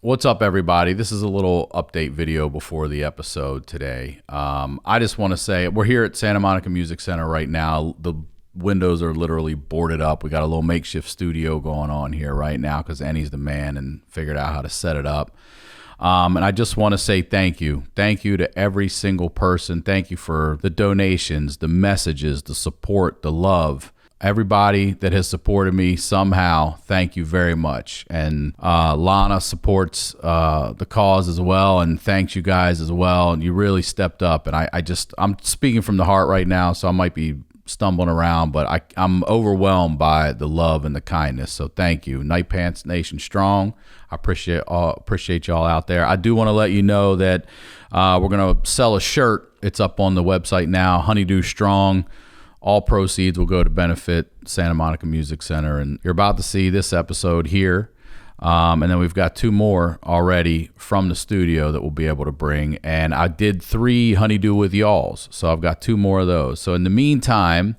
What's up, everybody? This is a little update video before the episode today. I just want to say we're here at Santa Monica Music Center right now. The windows are literally boarded up. We got a little makeshift studio going on here right now because Annie's the man and figured out how to set it up. And I just want to say thank you. Thank you to every single person. Thank you for the donations, the messages, the support, the love. Everybody that has supported me somehow, thank you very much. And Lana supports the cause as well, and thanks you guys as well. And you really stepped up. And I'm speaking from the heart right now, so I might be stumbling around, but I'm overwhelmed by the love and the kindness. So thank you. Night Pants Nation strong. I appreciate y'all out there. I do want to let you know that we're going to sell a shirt. It's up on the website now, HoneyDew Strong. All proceeds will go to benefit Santa Monica Music Center. And you're about to see this episode here. And then we've got 2 more already from the studio that we'll be able to bring. And I did 3 HoneyDew with y'alls. So I've got 2 more of those. So in the meantime,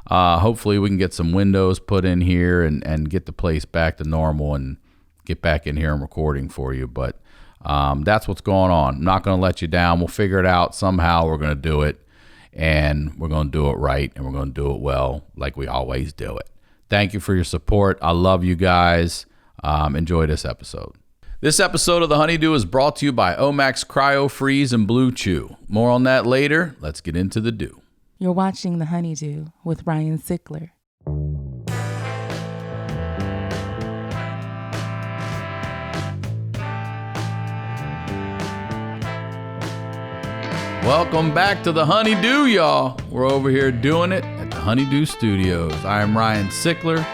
hopefully we can get some windows put in here and get the place back to normal and get back in here and recording for you. But that's what's going on. I'm not going to let you down. We'll figure it out. Somehow we're going to do it. And we're going to do it right, and we're going to do it well like we always do it. Thank you for your support. I love you guys. Enjoy this episode. This episode of the HoneyDew is brought to you by Omax Cryo Freeze and Blue Chew. More on that later. Let's get into the dew. You're watching the HoneyDew with Ryan Sickler. Welcome back to the HoneyDew, y'all. We're over here doing it at the HoneyDew Studios. I am Ryan Sickler.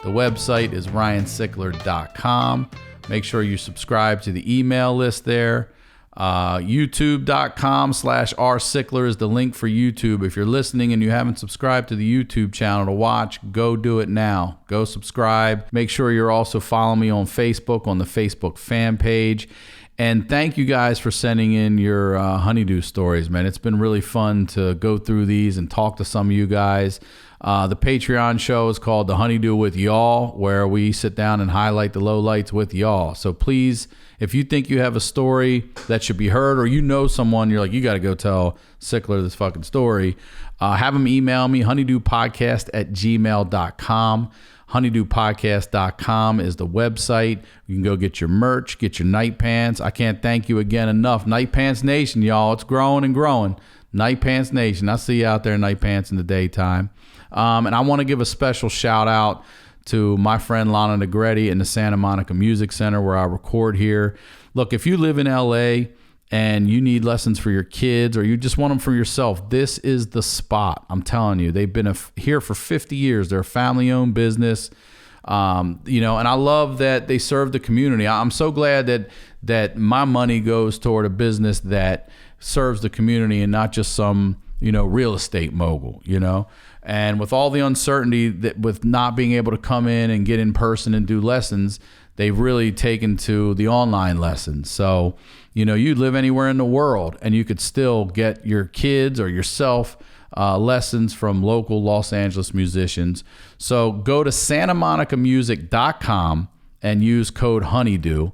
The website is ryansickler.com. Make sure you subscribe to the email list there. YouTube.com/rsickler is the link for YouTube. If you're listening and you haven't subscribed to the YouTube channel to watch, go do it now. Go subscribe. Make sure you're also following me on Facebook on the Facebook fan page. And thank you guys for sending in your HoneyDew stories, man. It's been really fun to go through these and talk to some of you guys. The Patreon show is called The HoneyDew with Y'all, where we sit down and highlight the lowlights with y'all. So please, if you think you have a story that should be heard, or you know someone, you're like, you got to go tell Sickler this fucking story, have them email me, honeydewpodcast@gmail.com. honeydewpodcast.com is the website. You can go get your merch, get your night pants. I can't thank you again enough. Night Pants Nation, y'all. It's growing and growing. Night Pants Nation. I see you out there in night pants in the daytime. And I want to give a special shout out to my friend Lana Negretti in the Santa Monica Music Center where I record here. Look, if you live in LA and you need lessons for your kids or you just want them for yourself, this is the spot. I'm telling you, they've been here for 50 years. They're a family-owned business, and I love that they serve the community. I'm so glad that my money goes toward a business that serves the community and not just some, real estate mogul, And with all the uncertainty that with not being able to come in and get in person and do lessons, they've really taken to the online lessons. So, you live anywhere in the world and you could still get your kids or yourself lessons from local Los Angeles musicians. So go to santamonicamusic.com and use code HoneyDew,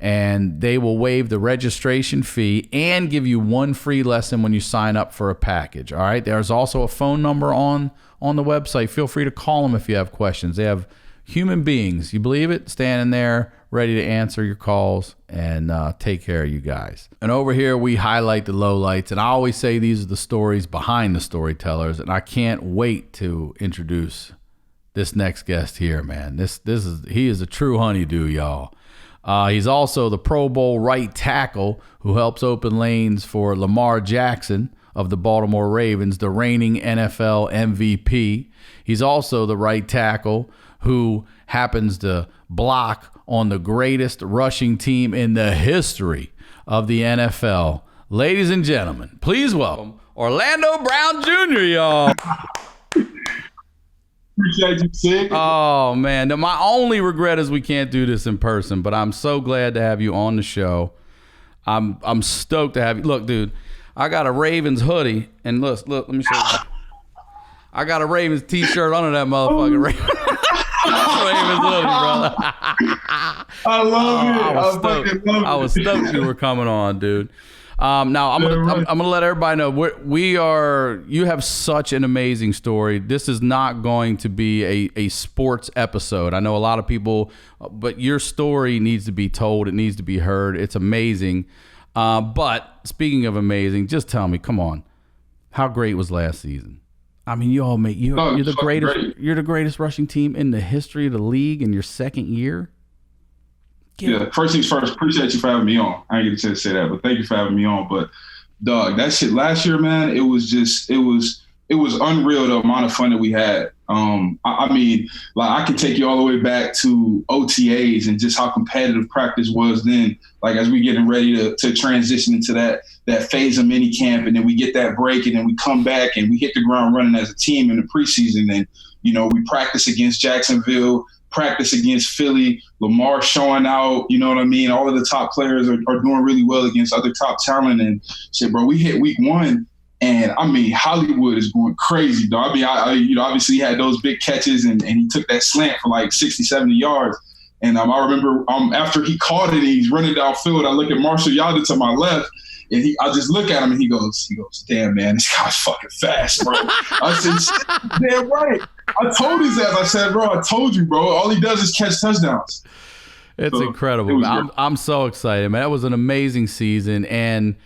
and they will waive the registration fee and give you 1 free lesson when you sign up for a package. All right. There's also a phone number on the website. Feel free to call them if you have questions. They have human beings, you believe it, standing there ready to answer your calls and take care of you guys. And over here, we highlight the lowlights. And I always say these are the stories behind the storytellers. And I can't wait to introduce this next guest here, man. He is a true honeydew, y'all. He's also the Pro Bowl right tackle who helps open lanes for Lamar Jackson of the Baltimore Ravens, the reigning NFL MVP. He's also the right tackle who happens to block on the greatest rushing team in the history of the NFL. Ladies and gentlemen, please welcome Orlando Brown Jr., y'all. Appreciate you, Sick. Oh, man. Now, my only regret is we can't do this in person, but I'm so glad to have you on the show. I'm stoked to have you. Look, dude, I got a Ravens hoodie, and look, let me show you. I got a Ravens t-shirt under that motherfucking Ravens. Ravens hoodie, brother. I love it. I fucking love it. I was stoked you were coming on, dude. Now I'm gonna let everybody know we are. You have such an amazing story. This is not going to be a sports episode. I know a lot of people, but your story needs to be told. It needs to be heard. It's amazing. But speaking of amazing, just tell me, come on, how great was last season? I mean, you're the greatest. Great. You're the greatest rushing team in the history of the league in your second year. First things first, appreciate you for having me on. I didn't get a chance to say that, but thank you for having me on. But dog, that shit last year, man, it was unreal the amount of fun that we had. I mean, like I can take you all the way back to OTAs and just how competitive practice was then. Like as we getting ready to transition into that phase of mini camp, and then we get that break, and then we come back and we hit the ground running as a team in the preseason. And we practice against Jacksonville, practice against Philly, Lamar showing out, you know what I mean? All of the top players are doing really well against other top talent and shit, bro. We hit week 1 and I mean, Hollywood is going crazy, dog. I mean, I obviously had those big catches and he took that slant for like 60, 70 yards. And I remember after he caught it and he's running downfield, I look at Marshall Yada to my left. And I just look at him and he goes, damn, man, this guy's fucking fast, bro. I said, damn right. I told his ass, I said, bro, I told you, bro. All he does is catch touchdowns. It's incredible. I'm so excited, man. That was an amazing season. And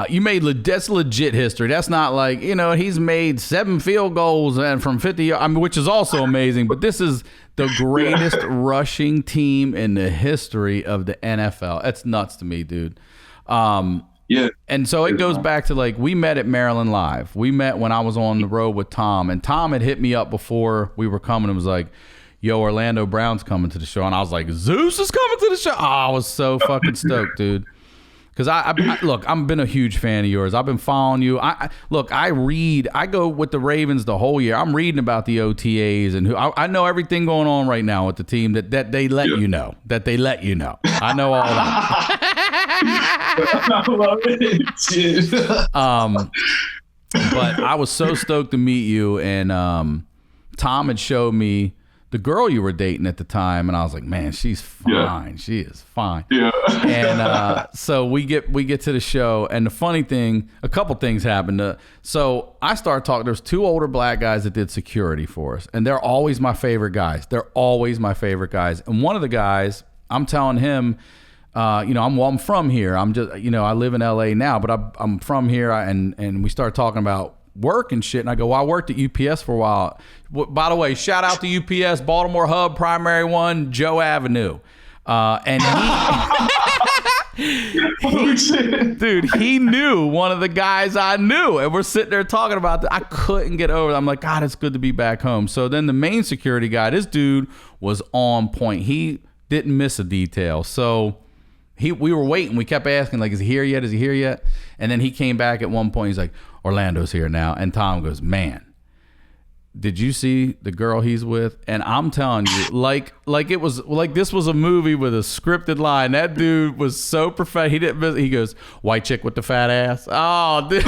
you made that's legit history. That's not like, he's made 7 field goals and from 50 yards, I mean, which is also amazing. But this is the greatest rushing team in the history of the NFL. That's nuts to me, dude. And so it goes back to like we met at Maryland Live. We met when I was on the road with Tom, and Tom had hit me up before we were coming and was like, yo, Orlando Brown's coming to the show. And I was like, Zeus is coming to the show. Oh, I was so fucking stoked, dude. Because I've been a huge fan of yours. I've been following you. I go with the Ravens the whole year. I'm reading about the OTAs and I know everything going on right now with the team that they let you know. That they let you know. I know all that. I love it. But I was so stoked to meet you, and Tom had showed me the girl you were dating at the time, and I was like, man, she's fine. Yeah. She is fine. Yeah. And so we get to the show, and the funny thing, a couple things happened. So I started talking. There's 2 older black guys that did security for us, and they're always my favorite guys. And one of the guys, I'm telling him, I'm from here. I'm just, I live in LA now, but I'm from here. And we started talking about work and shit. And I go, well, I worked at UPS for a while. By the way, shout out to UPS, Baltimore Hub, Primary 1, Joe Avenue. And he knew one of the guys I knew. And we're sitting there talking about that. I couldn't get over it. I'm like, God, it's good to be back home. So then the main security guy, this dude was on point. He didn't miss a detail. So we were waiting. We kept asking, like, is he here yet? Is he here yet? And then he came back at one point. He's like, Orlando's here now. And Tom goes, man, did you see the girl he's with? And I'm telling you, like it was like this was a movie with a scripted line. That dude was so perfect. He didn't miss. He goes, white chick with the fat ass. Oh, dude.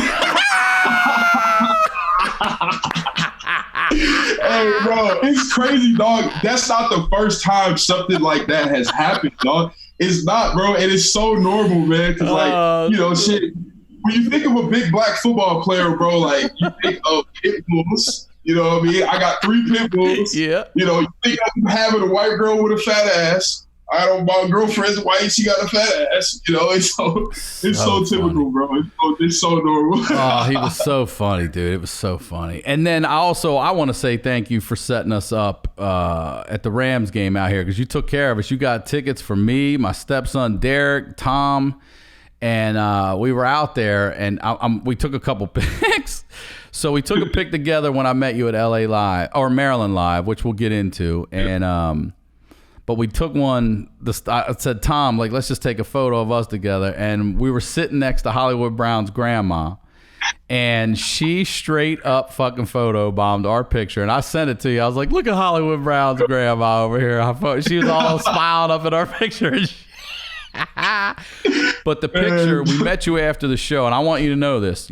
Hey, bro, it's crazy, dog. That's not the first time something like that has happened, dog. It's not, bro, and it's so normal, man. Because, shit, when you think of a big black football player, bro, like, you think of pit bulls. You know what I mean? I got 3 pit bulls. Yeah. You think I'm having a white girl with a fat ass. My girlfriend's white. She got a fat ass. It's so typical, bro. It's so normal. Oh, he was so funny, dude. It was so funny. And then I want to say thank you for setting us up at the Rams game out here, because you took care of us. You got tickets for me, my stepson Derek, Tom, and we were out there, and we took a couple pics. So we took a pic together when I met you at LA Live or Maryland Live, which we'll get into, and but we took one. I said, Tom, like, let's just take a photo of us together. And we were sitting next to Hollywood Brown's grandma. And she straight up fucking photo bombed our picture. And I sent it to you. I was like, look at Hollywood Brown's grandma over here. She was all smiling up at our picture. But the picture, we met you after the show. And I want you to know this.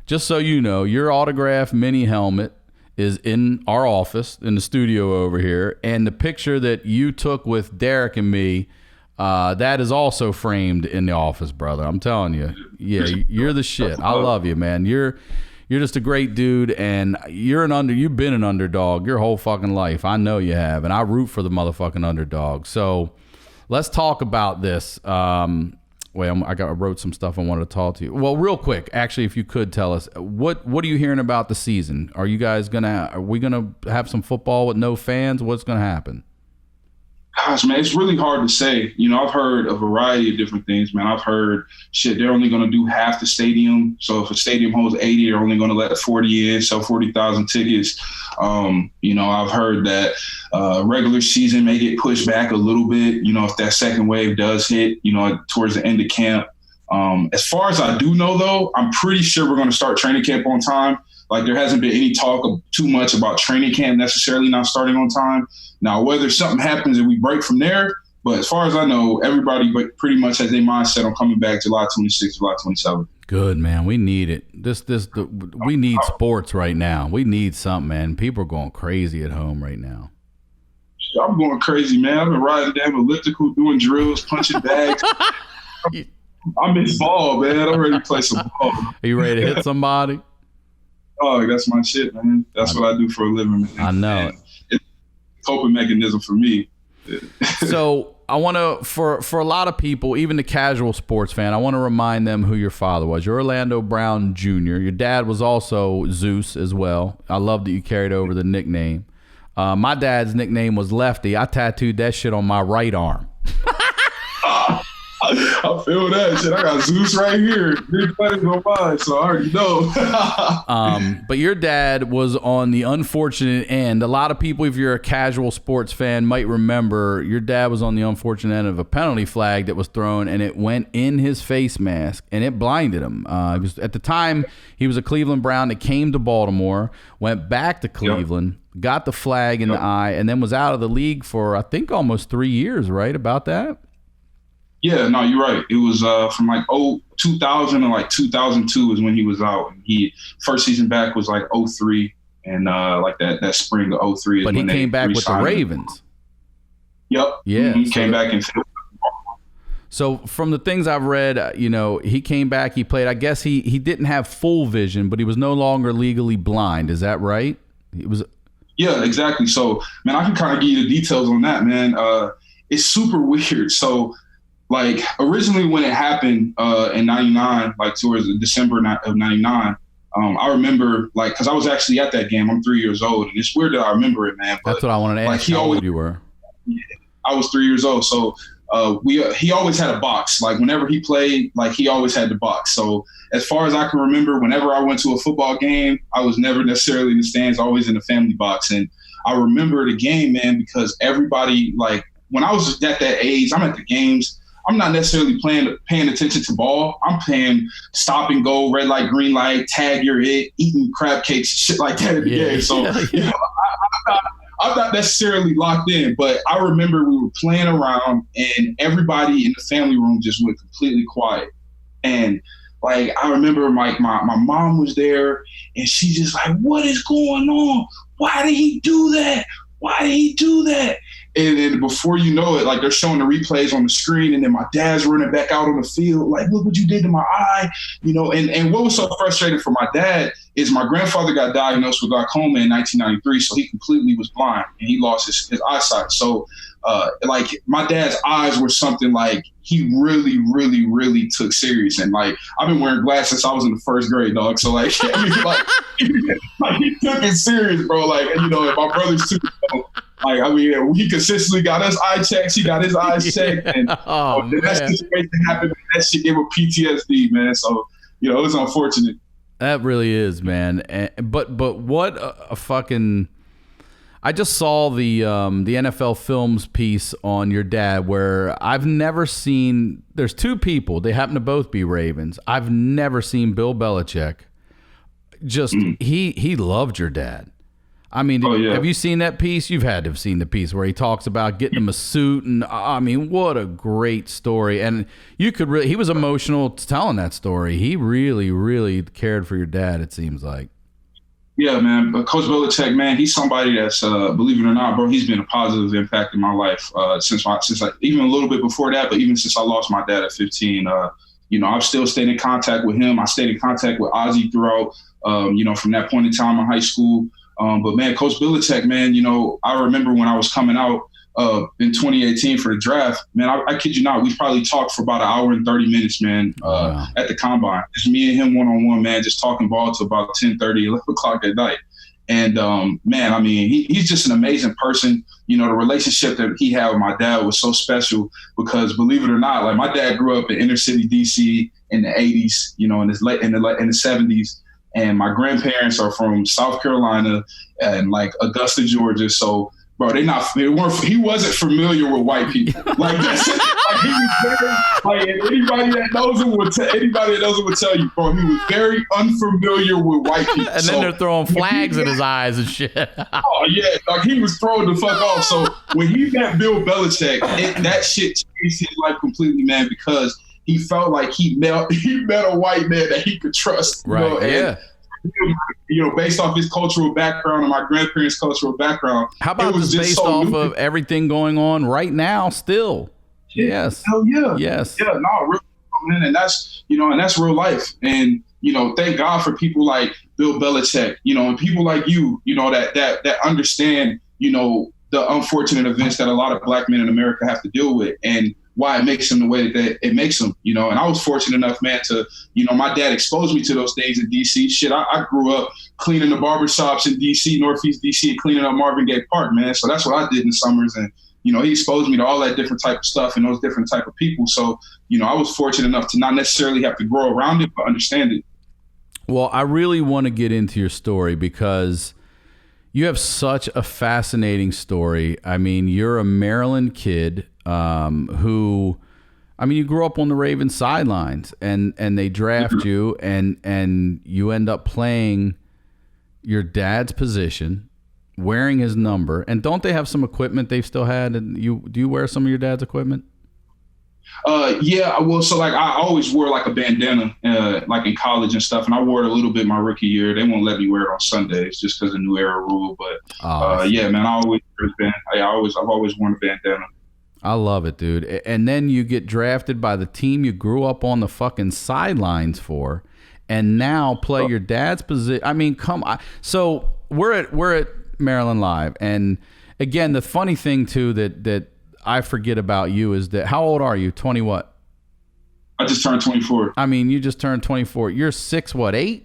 Just so you know, your autographed mini helmet is in our office in the studio over here, and the picture that you took with Derek and me, that is also framed in the office, brother. I'm telling you, yeah, you're the shit. I love you, man. You're just a great dude, and you've been an underdog your whole fucking life. I know you have, and I root for the motherfucking underdog. So let's talk about this. I wrote some stuff I wanted to talk to you. Well, real quick, actually, if you could tell us what are you hearing about the season? Are we gonna have some football with no fans? What's gonna happen? Gosh, man, it's really hard to say. I've heard a variety of different things, man. I've heard they're only going to do half the stadium. So if a stadium holds 80, they're only going to let 40 in, sell 40,000 tickets. I've heard that regular season may get pushed back a little bit, if that second wave does hit, towards the end of camp. As far as I do know, though, I'm pretty sure we're going to start training camp on time. Like, there hasn't been any talk of too much about training camp necessarily not starting on time. Now, whether something happens and we break from there, but as far as I know, everybody pretty much has their mindset on coming back July 26th, July 27th. Good, man. We need it. We need sports right now. We need something, man. People are going crazy at home right now. I'm going crazy, man. I've been riding damn elliptical, doing drills, punching bags. I miss ball, man. I'm ready to play some ball. Are you ready to hit somebody? Oh, that's my shit, man. That's what I do for a living, man. I know. It's a coping mechanism for me. So I want to, for a lot of people, even the casual sports fan, I want to remind them who your father was. You're Orlando Brown Jr. Your dad was also Zeus as well. I love that you carried over the nickname. My dad's nickname was Lefty. I tattooed that shit on my right arm. I feel that shit. I got Zeus right here. Big players on mine, so I already know. But your dad was on the unfortunate end. A lot of people, if you're a casual sports fan, might remember your dad was on the unfortunate end of a penalty flag that was thrown, and it went in his face mask, and it blinded him. At the time, he was a Cleveland Brown that came to Baltimore, went back to Cleveland, got the flag in the eye, and then was out of the league for, I think, almost 3 years, right? About that? Yeah, no, you're right. It was from like 2000 to like 2002 is when he was out. He first season back was like 03 and like that spring of 03. But he came back with the Ravens. Yep. Yeah. He came back and. So from the things I've read, he came back, he played. I guess he didn't have full vision, but he was no longer legally blind. Is that right? Yeah, exactly. So, man, I can kind of give you the details on that, man. It's super weird. So, like, originally when it happened in 99, like towards December of 99, I remember, like, because I was actually at that game. I'm 3 years old, and it's weird that I remember it, man. But, that's what I wanted to ask. Like, how old you were? I was 3 years old. So he always had a box. Like, whenever he played, like, he always had the box. So as far as I can remember, whenever I went to a football game, I was never necessarily in the stands, always in the family box. And I remember the game, man, because everybody, like, when I was at that age, I'm at the games. I'm not necessarily paying attention to ball. I'm playing stop and go, red light, green light, tag your hit, eating crab cakes, shit like that in the game. So I'm not necessarily locked in, but I remember we were playing around and everybody in the family room just went completely quiet. And like, I remember my mom was there and she just like, what is going on? Why did he do that? Why did he do that? And then before you know it, like, they're showing the replays on the screen, and then my dad's running back out on the field, like, look what you did to my eye, and what was so frustrating for my dad is my grandfather got diagnosed with glaucoma in 1993, so he completely was blind, and he lost his eyesight. So, like, my dad's eyes were something, like, he really, really, really took serious. And, like, I've been wearing glasses since I was in the first grade, dog. So, like, I mean, like he took it serious, bro. Like, and my brothers too. Like, I mean, he consistently got us eye checks. He got his eyes checked. And that situation happened. That shit gave him PTSD, man. So, it was unfortunate. That really is, man. But what a fucking... I just saw the NFL Films piece on your dad where I've never seen... There's two people. They happen to both be Ravens. I've never seen Bill Belichick. Just, he loved your dad. I mean, Have you seen that piece? You've had to have seen the piece where he talks about getting him a suit, and I mean, what a great story. And you could really, he was emotional telling that story. He really, really cared for your dad, it seems like. Yeah, man. But Coach Belichick, man, he's somebody that's, believe it or not, bro, he's been a positive impact in my life since even a little bit before that, but even since I lost my dad at 15. I've still stayed in contact with him. I stayed in contact with Ozzie throughout, from that point in time in high school. But man, Coach Belichick, man, I remember when I was coming out in 2018 for the draft, man, I kid you not, we probably talked for about an hour and 30 minutes, man, at the combine. Just me and him one-on-one, man, just talking ball to about 10:30, 11 o'clock at night. And, man, I mean, he's just an amazing person. The relationship that he had with my dad was so special because, believe it or not, like my dad grew up in inner city D.C. in the 80s, in the 70s. And my grandparents are from South Carolina and like Augusta, Georgia. So, bro, he wasn't familiar with white people. Like that's like he was very, like anybody that knows him would tell you, bro, he was very unfamiliar with white people. And then they're throwing flags in his eyes and shit. Oh yeah, like he was throwing the fuck off. So when he met Bill Belichick, that shit changed his life completely, man, because he felt like he met a white man that he could trust. Right. Based off his cultural background and my grandparents' cultural background. How about just based off of everything going on right now still? Yes. Hell yeah. Yes. Yeah, no, real, man. And that's, and that's real life. And, thank God for people like Bill Belichick, and people like you, that understand, the unfortunate events that a lot of black men in America have to deal with and why it makes them the way that it makes them, and I was fortunate enough, man, to, my dad exposed me to those things in DC. Shit, I grew up cleaning the barbershops in DC, Northeast DC, and cleaning up Marvin Gaye Park, man. So that's what I did in the summers. And, he exposed me to all that different type of stuff and those different type of people. So, I was fortunate enough to not necessarily have to grow around it, but understand it. Well, I really want to get into your story because you have such a fascinating story. I mean, you're a Maryland kid who, you grew up on the Ravens sidelines and they draft you and you end up playing your dad's position, wearing his number. And don't they have some equipment they've still had? And do you wear some of your dad's equipment? Yeah, well, so like I always wore like a bandana, like in college and stuff, and I wore it a little bit my rookie year. They won't let me wear it on Sundays just because of New Era rule. But yeah, man, I've always worn a bandana. I love it, dude. And then you get drafted by the team you grew up on the fucking sidelines for, and now play your dad's position. I mean, come on. So we're at Maryland Live, and again, the funny thing too that I forget about you is that how old are you? 20 what? I just turned 24. I mean, you just turned 24. You're 8?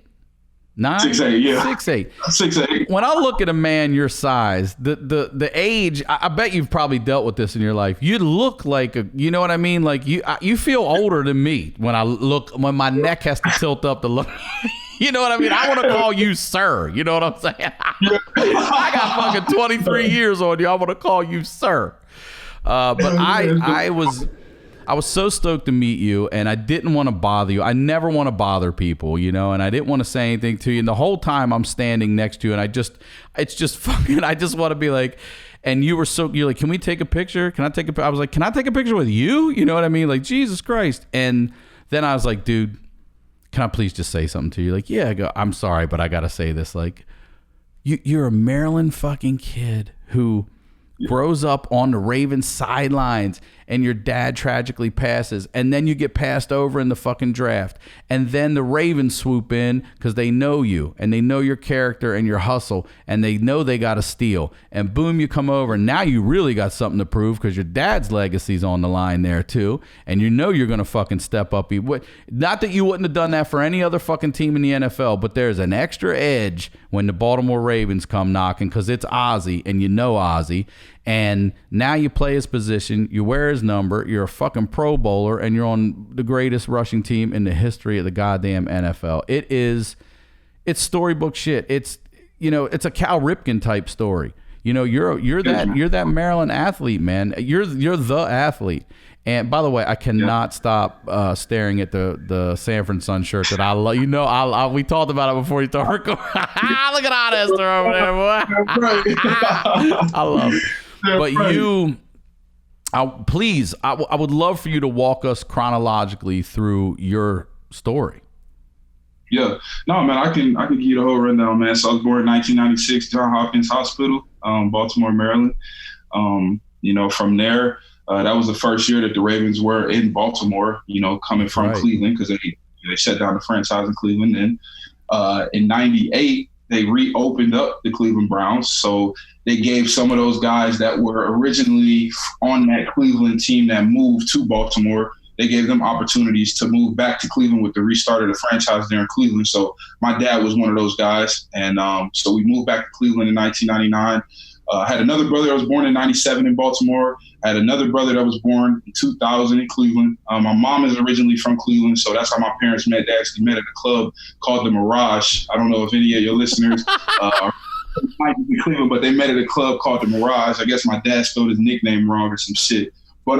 9? 6'8", yeah. 6'8". 6'8". When I look at a man your size, the age, I bet you've probably dealt with this in your life. You look like you know what I mean? Like you feel older than me when when my neck has to tilt up to look. You know what I mean? I want to call you sir. You know what I'm saying? I got fucking 23 years on you. I want to call you sir. But I was so stoked to meet you, and I didn't want to bother you. I never want to bother people, and I didn't want to say anything to you. And the whole time I'm standing next to you, and I just want to be like, and you're like, can we take a picture? I was like, can I take a picture with you? You know what I mean? Like, Jesus Christ. And then I was like, dude, can I please just say something to you? Like, yeah, I go, I'm sorry, but I got to say this. Like, you're a Maryland fucking kid who grows up on the Ravens sidelines, and your dad tragically passes, and then you get passed over in the fucking draft, and then the Ravens swoop in because they know you and they know your character and your hustle, and they know they got to steal, and boom, you come over, and now you really got something to prove because your dad's legacy's on the line there too, and you're gonna fucking step up. Not that you wouldn't have done that for any other fucking team in the NFL, but there's an extra edge when the Baltimore Ravens come knocking because it's Ozzie, and Ozzie. And now you play his position, you wear his number, you're a fucking Pro Bowler, and you're on the greatest rushing team in the history of the goddamn NFL. It's storybook shit. It's a Cal Ripken type story. You're that Maryland athlete, man. You're the athlete. And by the way, I cannot stop staring at the Sanford Sun shirt that I love. We talked about it before you started recording. Look at all this over there, boy. I love it. But I would love for you to walk us chronologically through your story. Yeah. No, man, I can give you the whole rundown, man. So I was born in 1996, John Hopkins Hospital, Baltimore, Maryland. From there, that was the first year that the Ravens were in Baltimore, coming from Cleveland, because they shut down the franchise in Cleveland. And in 98, they reopened up the Cleveland Browns. So they gave some of those guys that were originally on that Cleveland team that moved to Baltimore, they gave them opportunities to move back to Cleveland with the restart of the franchise there in Cleveland. So my dad was one of those guys. And so we moved back to Cleveland in 1999. I had another brother that was born in 97 in Baltimore. I had another brother that was born in 2000 in Cleveland. My mom is originally from Cleveland, so that's how my parents met. They actually met at a club called the Mirage. I don't know if any of your listeners might be Cleveland, but they met at a club called the Mirage. I guess my dad spelled his nickname wrong or some shit. But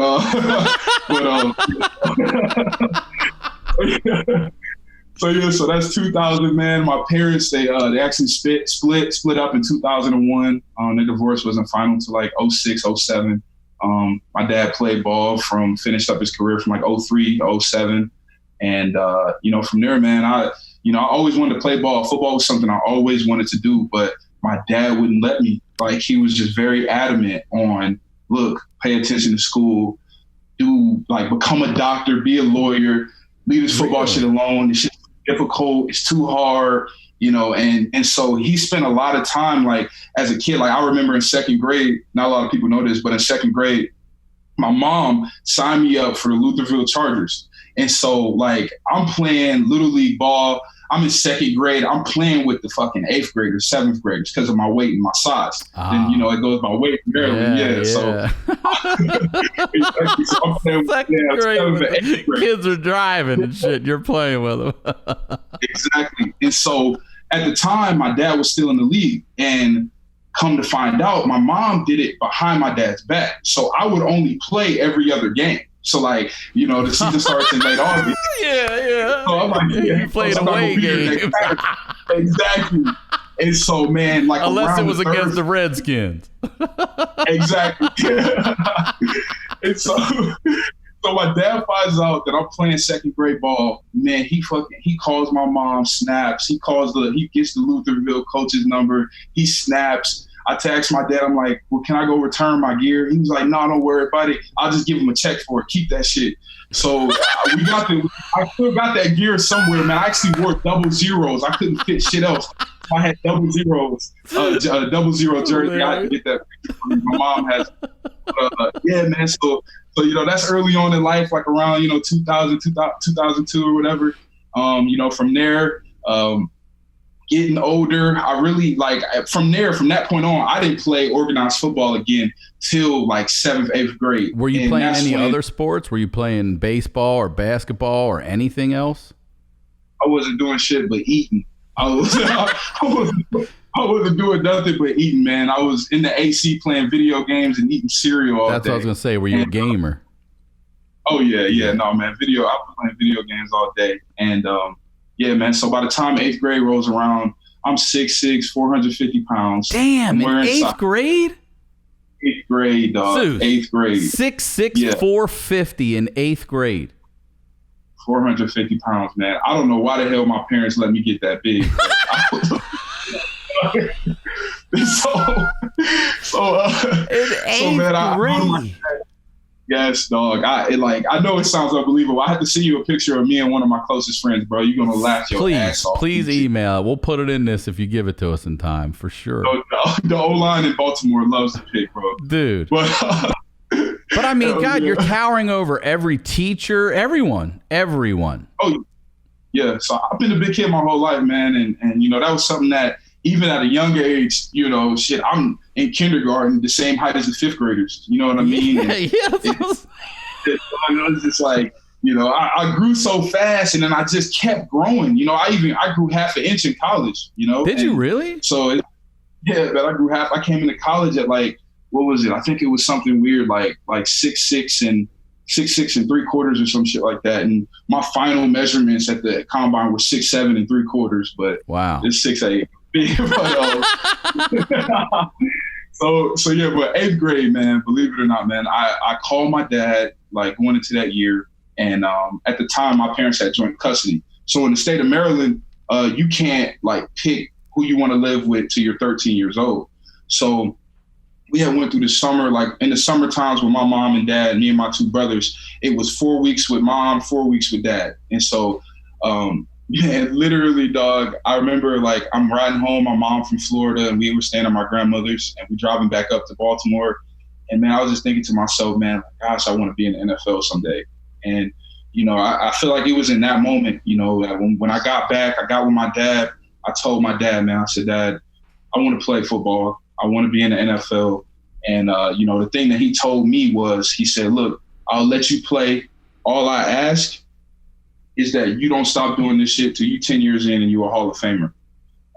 so that's 2000, man. My parents, they actually split up in 2001. Their divorce wasn't final until like 06, 07. My dad played ball finished up his career from like 03 to 07. And, from there, man, I always wanted to play ball. Football was something I always wanted to do, but my dad wouldn't let me. Like, he was just very adamant on, look, pay attention to school, become a doctor, be a lawyer, leave this football shit alone. This shit's difficult. It's too hard, and so he spent a lot of time, like, as a kid. Like, I remember in second grade, not a lot of people know this, but in second grade, my mom signed me up for the Lutherville Chargers. And so, like, I'm playing Little League ball. I'm in second grade. I'm playing with the fucking 8th graders, 7th graders because of my weight and my size. Then, it goes by weight in Maryland. Yeah. So, so I'm playing with 7th and 8th grade. Kids are driving and shit. You're playing with them. Exactly. And so at the time, my dad was still in the league. And come to find out, my mom did it behind my dad's back. So I would only play every other game. So, like, the season starts in late August. Yeah. So I'm like, you played away game. Exactly. And so, man, like, unless it was against the Redskins. Exactly. And so my dad finds out that I'm playing second grade ball. Man, he calls my mom, snaps. He gets the Lutherville coach's number. He snaps. I text my dad. I'm like, well, can I go return my gear? He was like, no, don't worry about it. I'll just give him a check for it. Keep that shit. So I still got that gear somewhere, man. I actually wore double zeros. I couldn't fit shit else. I had double zeros, a double zero jersey. I had to get that picture from me. My mom has. Yeah, man. So that's early on in life, like around 2000, 2002 or whatever. From there. Getting older, I really from that point on, I didn't play organized football again till like 7th, 8th grade. Were you playing any other sports? Were you playing baseball or basketball or anything else? I wasn't doing shit but eating. I wasn't doing nothing but eating, man. I was in the AC playing video games and eating cereal all day. That's what I was gonna say. Were you a gamer? Oh yeah, no, man. I was playing video games all day, and yeah, man. So by the time 8th grade rolls around, I'm 6'6", 450 pounds. Damn, in 8th grade? 8th grade, dog. Zeus, 8th grade. 6'6", 450 in 8th grade. 450 pounds, man. I don't know why the hell my parents let me get that big. In 8th grade. Yes, dog. I know it sounds unbelievable. I have to see you a picture of me and one of my closest friends, bro. You're gonna laugh your ass off. Please email. We'll put it in this if you give it to us in time, for sure. The O-line in Baltimore loves the pick, bro. Dude. But I mean, God, you're towering over every teacher, everyone. Oh, yeah. So I've been a big kid my whole life, man, and that was something that even at a young age, I'm in kindergarten, the same height as the 5th graders. You know what I mean? It's just like, I grew so fast, and then I just kept growing. I grew half an inch in college. Did you really? So but I grew half. I came into college at like, what was it? I think it was something weird, like 6'6" and 6'6" 3/4" or some shit like that. And my final measurements at the combine were 6'7" 3/4. But wow, it's 6'8". So yeah, but 8th grade, man, believe it or not, man, I called my dad like going into that year, and at the time my parents had joint custody. So in the state of Maryland, you can't like pick who you want to live with till you're 13 years old. So we had went through the summer, like in the summer times with my mom and dad, me and my two brothers, it was 4 weeks with mom, 4 weeks with dad. And so, man, literally, dog, I remember like I'm riding home, my mom from Florida, and we were staying at my grandmother's, and we driving back up to Baltimore. And man, I was just thinking to myself, man, gosh, I want to be in the NFL someday. And, you know, I feel like it was in that moment, you know, that when I got back, I got with my dad. I told my dad, man, I said, Dad, I want to play football. I want to be in the NFL. And, you know, the thing that he told me was, he said, look, I'll let you play. All I ask is that you don't stop doing this shit till you 10 years in and you're a Hall of Famer.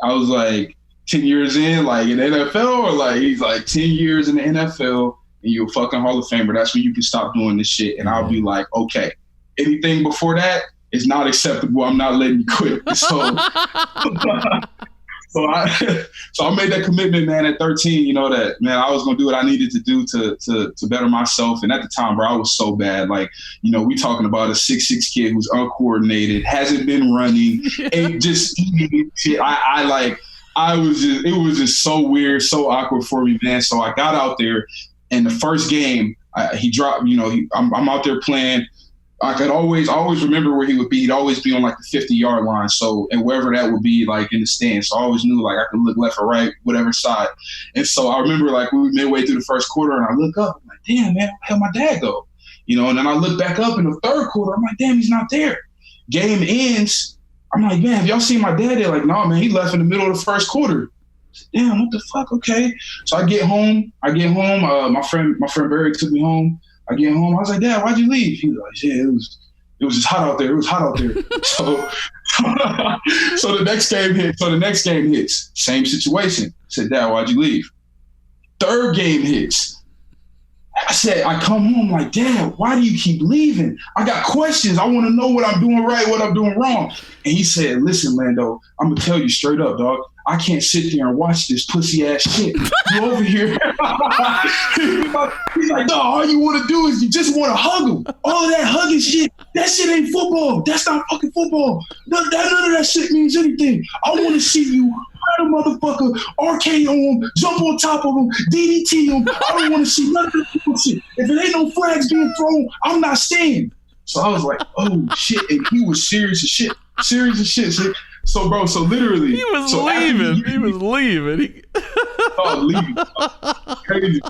I was like, 10 years in, like in the NFL, or like, he's like 10 years in the NFL and you're a fucking Hall of Famer. That's when you can stop doing this shit. And I'll be like, okay, anything before that is not acceptable. I'm not letting you quit. So, so I made that commitment, man, at 13, you know, that, man, I was going to do what I needed to do to better myself. And at the time, bro, I was so bad. Like, you know, we talking about a 6'6" kid who's uncoordinated, hasn't been running, ain't just eating shit. It was just so weird, so awkward for me, man. So I got out there, and the first game, he dropped, you know, I'm out there playing. I could always remember where he would be. He'd always be on like the 50-yard line. So, and wherever that would be, like in the stands. So I always knew like I could look left or right, whatever side. And so I remember like we were midway through the first quarter, and I look up, I'm like, damn, man, where the hell my dad go? You know, and then I look back up in the third quarter, I'm like, damn, he's not there. Game ends. I'm like, man, have y'all seen my dad? They're like, no, man, he left in the middle of the first quarter. Damn, what the fuck? Okay. So I get home. My friend Barry took me home. I get home. I was like, Dad, why'd you leave? He was like, yeah, it was just hot out there. It was hot out there. So the next game hits. Same situation. I said, Dad, why'd you leave? Third game hits. I come home like, Dad, why do you keep leaving? I got questions. I want to know what I'm doing right, what I'm doing wrong. And he said, listen, Lando, I'm going to tell you straight up, dog. I can't sit there and watch this pussy ass shit. You over here. He's like, no, all you want to do is you just want to hug him. All of that hugging shit, that shit ain't football. That's not fucking football. None of that shit means anything. I want to see you hurt a motherfucker, RKO him, jump on top of him, DDT him. I don't want to see none of that shit. If it ain't no flags being thrown, I'm not staying. So I was like, oh shit. And he was serious as shit. So, bro, so literally. He was leaving. Leaving. Crazy.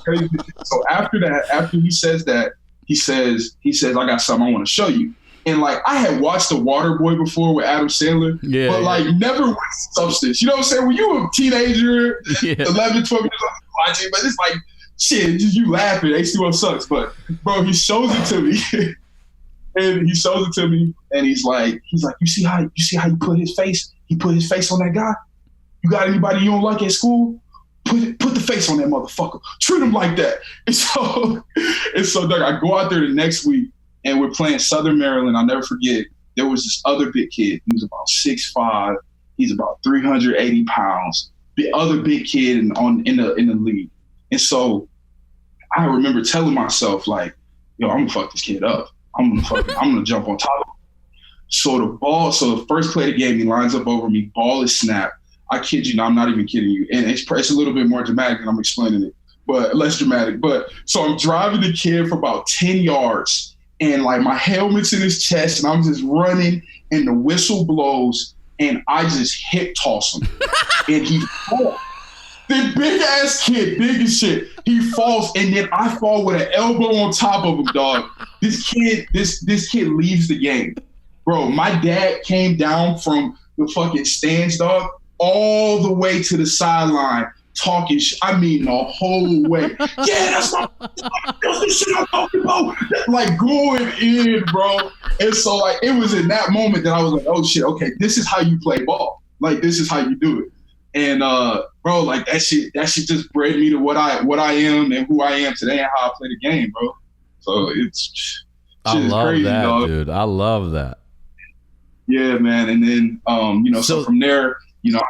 So after that, after he says that, he says, I got something I want to show you. And like, I had watched The Waterboy before with Adam Sandler, but like never with substance. You know what I'm saying? When you were a teenager, 11, 12 years old, watching, but it's like, shit, just you laughing. H2O sucks. But bro, he shows it to me. And he shows it to me, and he's like, you see how you put his face? He put his face on that guy. You got anybody you don't like at school? Put the face on that motherfucker. Treat him like that. And so, Doug, I go out there the next week, and we're playing Southern Maryland. I'll never forget. There was this other big kid. He was about 6'5". He's about 380 pounds. The other big kid in the league. And so, I remember telling myself like, yo, I'm gonna fuck this kid up. I'm gonna jump on top of him. So the first play of the game, he lines up over me, ball is snapped. I kid you not, I'm not even kidding you. And it's a little bit more dramatic than I'm explaining it, but less dramatic. But so I'm driving the kid for about 10 yards, and like my helmet's in his chest, and I'm just running, and the whistle blows, and I just hip toss him. And he falls. The big ass kid, big as shit. He falls, and then I fall with an elbow on top of him, dog. This kid leaves the game. Bro, my dad came down from the fucking stands, dog, all the way to the sideline, talking I mean, the whole way. Yeah, that's the shit I'm talking about. Like, going in, bro. And so, like, it was in that moment that I was like, oh, shit, okay, this is how you play ball. Like, this is how you do it. And, bro, like, that shit just bred me to what I am and who I am today and how I play the game, bro. So I love crazy, that, dog. dude. I love that. Yeah, man. And then, so from there, yeah,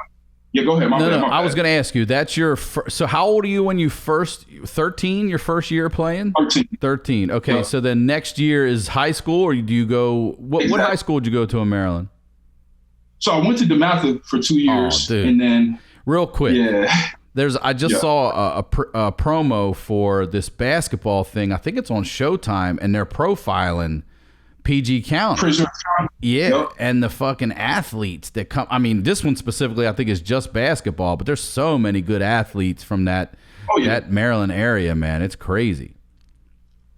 go ahead. My bad. I was going to ask you, that's your so how old are you when you 13, your first year playing? 13. Okay. Yeah. So then next year is high school, or do you go, what high school did you go to in Maryland? So I went to DeMatha for 2 years, and then real quick, yeah. I just saw a promo for this basketball thing. I think it's on Showtime, and they're profiling PG County. Yeah, yep. And the fucking athletes that come. I mean, this one specifically, I think, is just basketball, but there's so many good athletes from that Maryland area, man. It's crazy.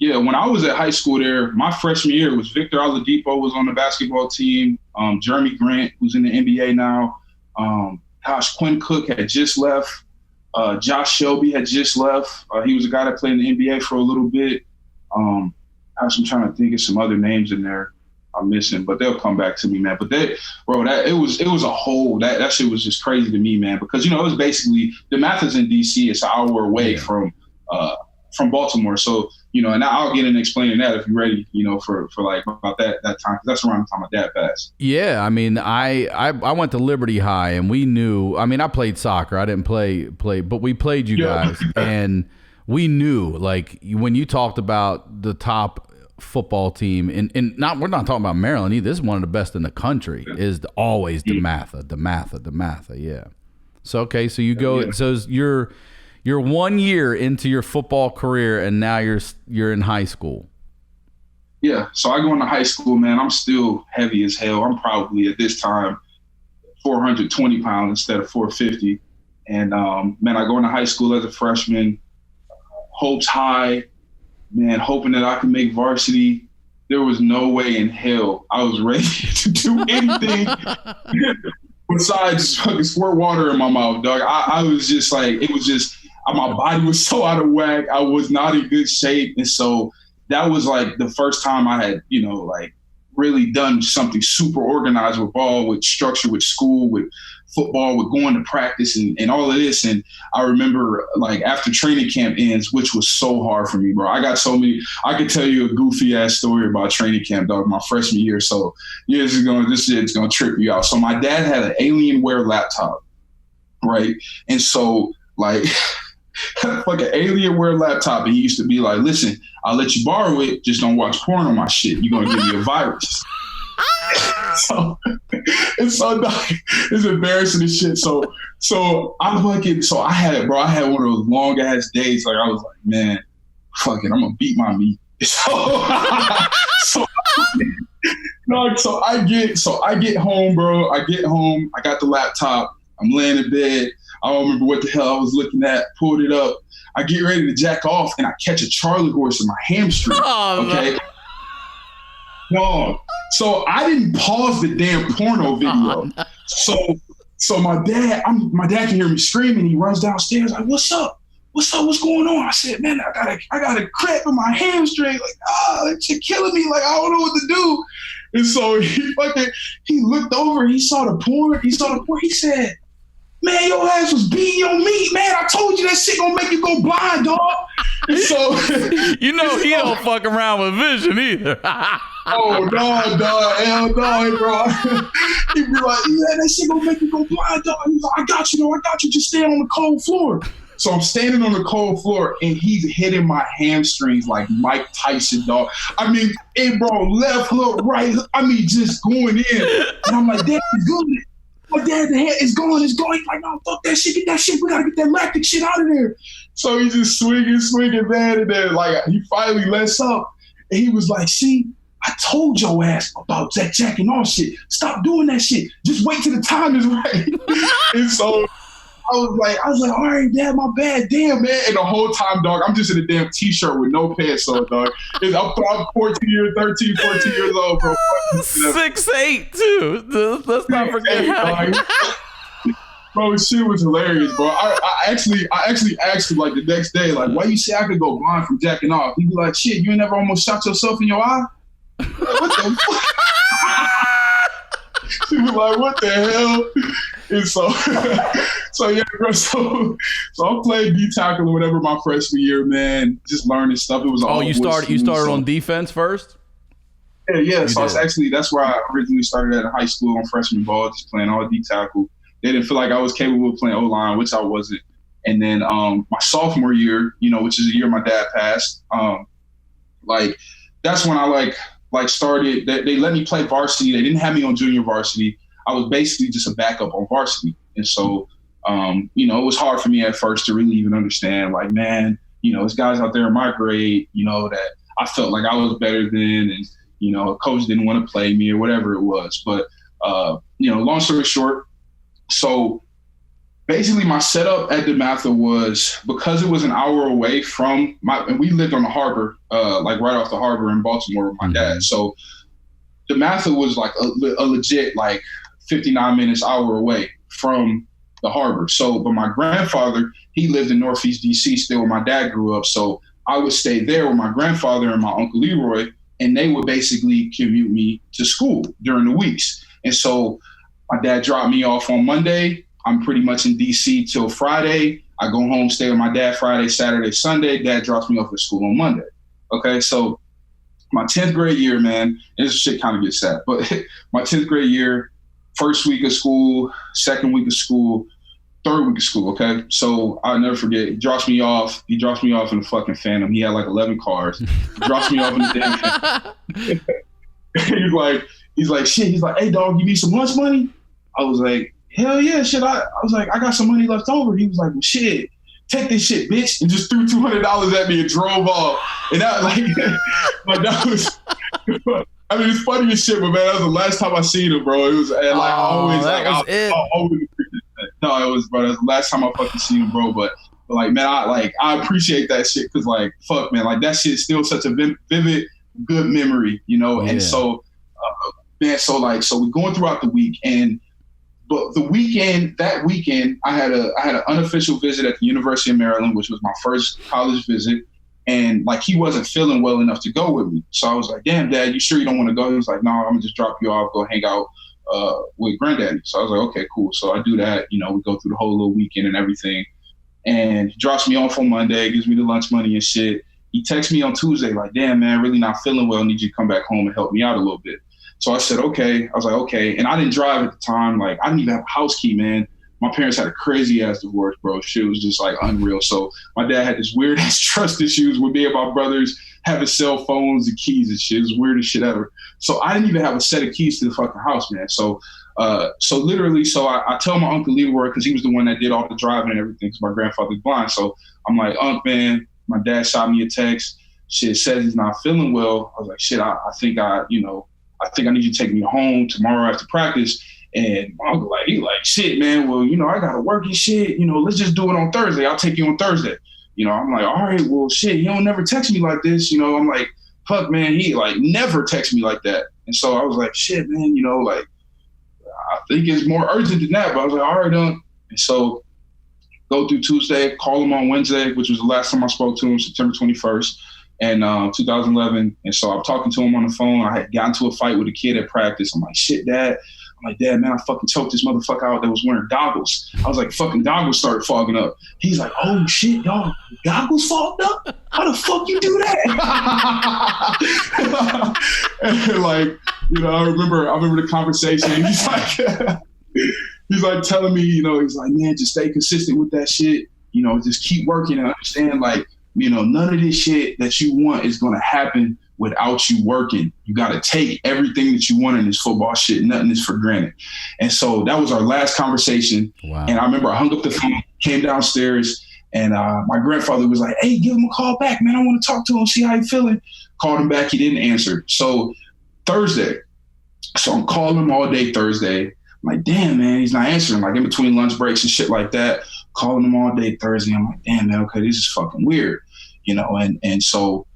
Yeah, when I was at high school there, my freshman year was Victor Oladipo was on the basketball team. Jeremy Grant, who's in the NBA now. Quinn Cook had just left. Josh Shelby had just left. He was a guy that played in the NBA for a little bit. I'm trying to think of some other names in there I'm missing, but they'll come back to me, man. But it was a whole that shit was just crazy to me, man, because it was basically DeMatha's in DC. It's an hour away from Baltimore, so. And I'll get into explaining that if you're ready, for like about that time. 'Cause that's around the time my dad passed. Yeah, I mean, I went to Liberty High, and we knew. I mean, I played soccer. I didn't play, but we played you guys, and we knew. Like when you talked about the top football team, and we're not talking about Maryland either. This is one of the best in the country. Is always DeMatha. Yeah. So okay, so you go. Yeah. So you're 1 year into your football career, and now you're in high school. Yeah, so I go into high school, man. I'm still heavy as hell. I'm probably at this time 420 pounds instead of 450. And man, I go into high school as a freshman, hopes high, man, hoping that I can make varsity. There was no way in hell I was ready to do anything besides fucking squirt water in my mouth, dog. I was just like, my body was so out of whack. I was not in good shape. And so that was like the first time I had, like really done something super organized with ball, with structure, with school, with football, with going to practice and all of this. And I remember like after training camp ends, which was so hard for me, bro. I could tell you a goofy ass story about training camp, dog, my freshman year. So yeah, this shit's gonna trip you out. So my dad had an Alienware laptop, right? And so like like an Alienware laptop, and he used to be like, listen, I'll let you borrow it, just don't watch porn on my shit. You're gonna give me a virus. It's embarrassing as shit. So I had it, bro. I had one of those long ass days. Like I was like, man, fuck it, I'm gonna beat my meat. So I get home, bro. I get home. I got the laptop. I'm laying in bed. I don't remember what the hell I was looking at. Pulled it up. I get ready to jack off, and I catch a Charlie horse in my hamstring. Okay. No. So I didn't pause the damn porno video. No. So my dad can hear me screaming. He runs downstairs like, "What's up? What's going on?" I said, "Man, I got a cramp in my hamstring. Like, that shit killing me. Like, I don't know what to do." And so he looked over. He saw the porn. He said, "Man, your ass was beating your meat, man. I told you that shit gonna make you go blind, dog." And so he don't fuck around with vision either. Oh no, dog, hell no, bro. He'd be like, "Yeah, that shit gonna make you go blind, dog." He's like, I got you. Just stand on the cold floor. So I'm standing on the cold floor, and he's hitting my hamstrings like Mike Tyson, dog. I mean, bro, left hook, right hook. I mean, just going in. And I'm like, "Dad, it's good." My dad, the head is going. He's like, "No, fuck that shit. Get that shit. We gotta get that lactic shit out of there." So he's just swinging, man. And then like he finally lets up, and he was like, "See, I told your ass about that jacking off shit. Stop doing that shit. Just wait till the time is right." And so I was like, "All right, Dad, my bad. Damn, man." And the whole time, dog, I'm just in a damn t-shirt with no pants on, dog. I'm 14 years old, bro. 6'8" too. Let's not forget how. Bro, shit was hilarious, bro. I actually asked him like the next day, like, "Why you say I could go blind from jacking off?" He'd be like, "Shit, you ain't never almost shot yourself in your eye?" Like, what the fuck? She was like, "What the hell?" And so yeah, bro. So I played D tackle or whatever my freshman year, man. Just learning stuff. It was all. You started on defense first. Yeah. So that's where I originally started at high school on freshman ball, just playing all D tackle. They didn't feel like I was capable of playing O-line, which I wasn't. And then my sophomore year, which is the year my dad passed, that's when I started. They let me play varsity. They didn't have me on junior varsity. I was basically just a backup on varsity. And so, you know, it was hard for me at first to really even understand, like, man, you know, there's guys out there in my grade, you know, that I felt like I was better than, and, you know, a coach didn't want to play me or whatever it was. But, you know, long story short, so basically my setup at DeMatha was, because it was an hour away from and we lived on the harbor, like right off the harbor in Baltimore with my dad. So DeMatha was like a legit, like 59 minutes, hour away from the harbor. So, but my grandfather, he lived in Northeast DC still where my dad grew up. So I would stay there with my grandfather and my Uncle Leroy, and they would basically commute me to school during the weeks. And so my dad dropped me off on Monday. I'm pretty much in DC till Friday. I go home, stay with my dad Friday, Saturday, Sunday. Dad drops me off at school on Monday. Okay, so my 10th grade year, man, and this shit kind of gets sad, but my 10th grade year, first week of school, second week of school, third week of school, okay? So I'll never forget, he drops me off in the fucking Phantom. He had like 11 cars. He drops me off in the damn Phantom. He's like, shit, he's like, hey, dog, you need some lunch money? I was like, hell yeah, shit. I was like, I got some money left over. He was like, well, shit, take this shit, bitch, and just threw $200 at me and drove off. And that, like that was, I mean, it's funny as shit, but man, that was the last time I seen him, bro. It was like, I always, like, I always appreciate that. No, it was, bro, that was the last time I fucking seen him, bro. But like, man, I appreciate that shit, because like, fuck, man, like that shit's still such a vivid, good memory, you know? Yeah. And so, man, so we're going throughout the week, but that weekend, I had an unofficial visit at the University of Maryland, which was my first college visit. And like, he wasn't feeling well enough to go with me. So I was like, damn, Dad, you sure you don't want to go? He was like, no, I'm gonna just drop you off, go hang out with Granddaddy. So I was like, okay, cool. So I do that, you know, we go through the whole little weekend and everything. And he drops me off on Monday, gives me the lunch money and shit. He texts me on Tuesday, like, damn, man, really not feeling well. Need you to come back home and help me out a little bit. So I said, okay. I was like, okay. And I didn't drive at the time. Like, I didn't even have a house key, man. My parents had a crazy ass divorce, bro. Shit was just like unreal. So my dad had this weird ass trust issues with me and my brothers having cell phones and keys and shit. It was the weirdest shit ever. So I didn't even have a set of keys to the fucking house, man. So literally, I tell my Uncle Leroy, because he was the one that did all the driving and everything, because my grandfather's blind. So I'm like, Unc, man, my dad shot me a text. Shit, says he's not feeling well. I was like, shit, I think I need you to take me home tomorrow after practice. And my uncle, he like, shit, man, well, you know, I got to work and shit. You know, let's just do it on Thursday. I'll take you on Thursday. You know, I'm like, all right, well, shit, he don't never text me like this. You know, I'm like, fuck, man, he like never text me like that. And so I was like, shit, man, you know, like, I think it's more urgent than that. But I was like, all right, And so go through Tuesday, call him on Wednesday, which was the last time I spoke to him, September 21st. And 2011. And so I'm talking to him on the phone. I had gotten into a fight with a kid at practice. I'm like, shit, Dad. I'm like, Dad, man, I fucking choked this motherfucker out that was wearing goggles. I was like, fucking goggles started fogging up. He's like, oh shit, y'all, goggles fogged up? How the fuck you do that? And like, you know, I remember the conversation. He's like telling me, you know, he's like, man, just stay consistent with that shit. You know, just keep working and understand, like, you know, none of this shit that you want is going to happen without you working. You got to take everything that you want in this football shit. Nothing is for granted. And so that was our last conversation. Wow. And I remember I hung up the phone, came downstairs, and my grandfather was like, hey, give him a call back, man. I want to talk to him, see how he's feeling. Called him back. He didn't answer. So Thursday. So I'm calling him all day Thursday. I'm like, damn, man, he's not answering. Like in between lunch breaks and shit like that. Calling him all day Thursday. I'm like, damn, man, okay, this is fucking weird. You know, and so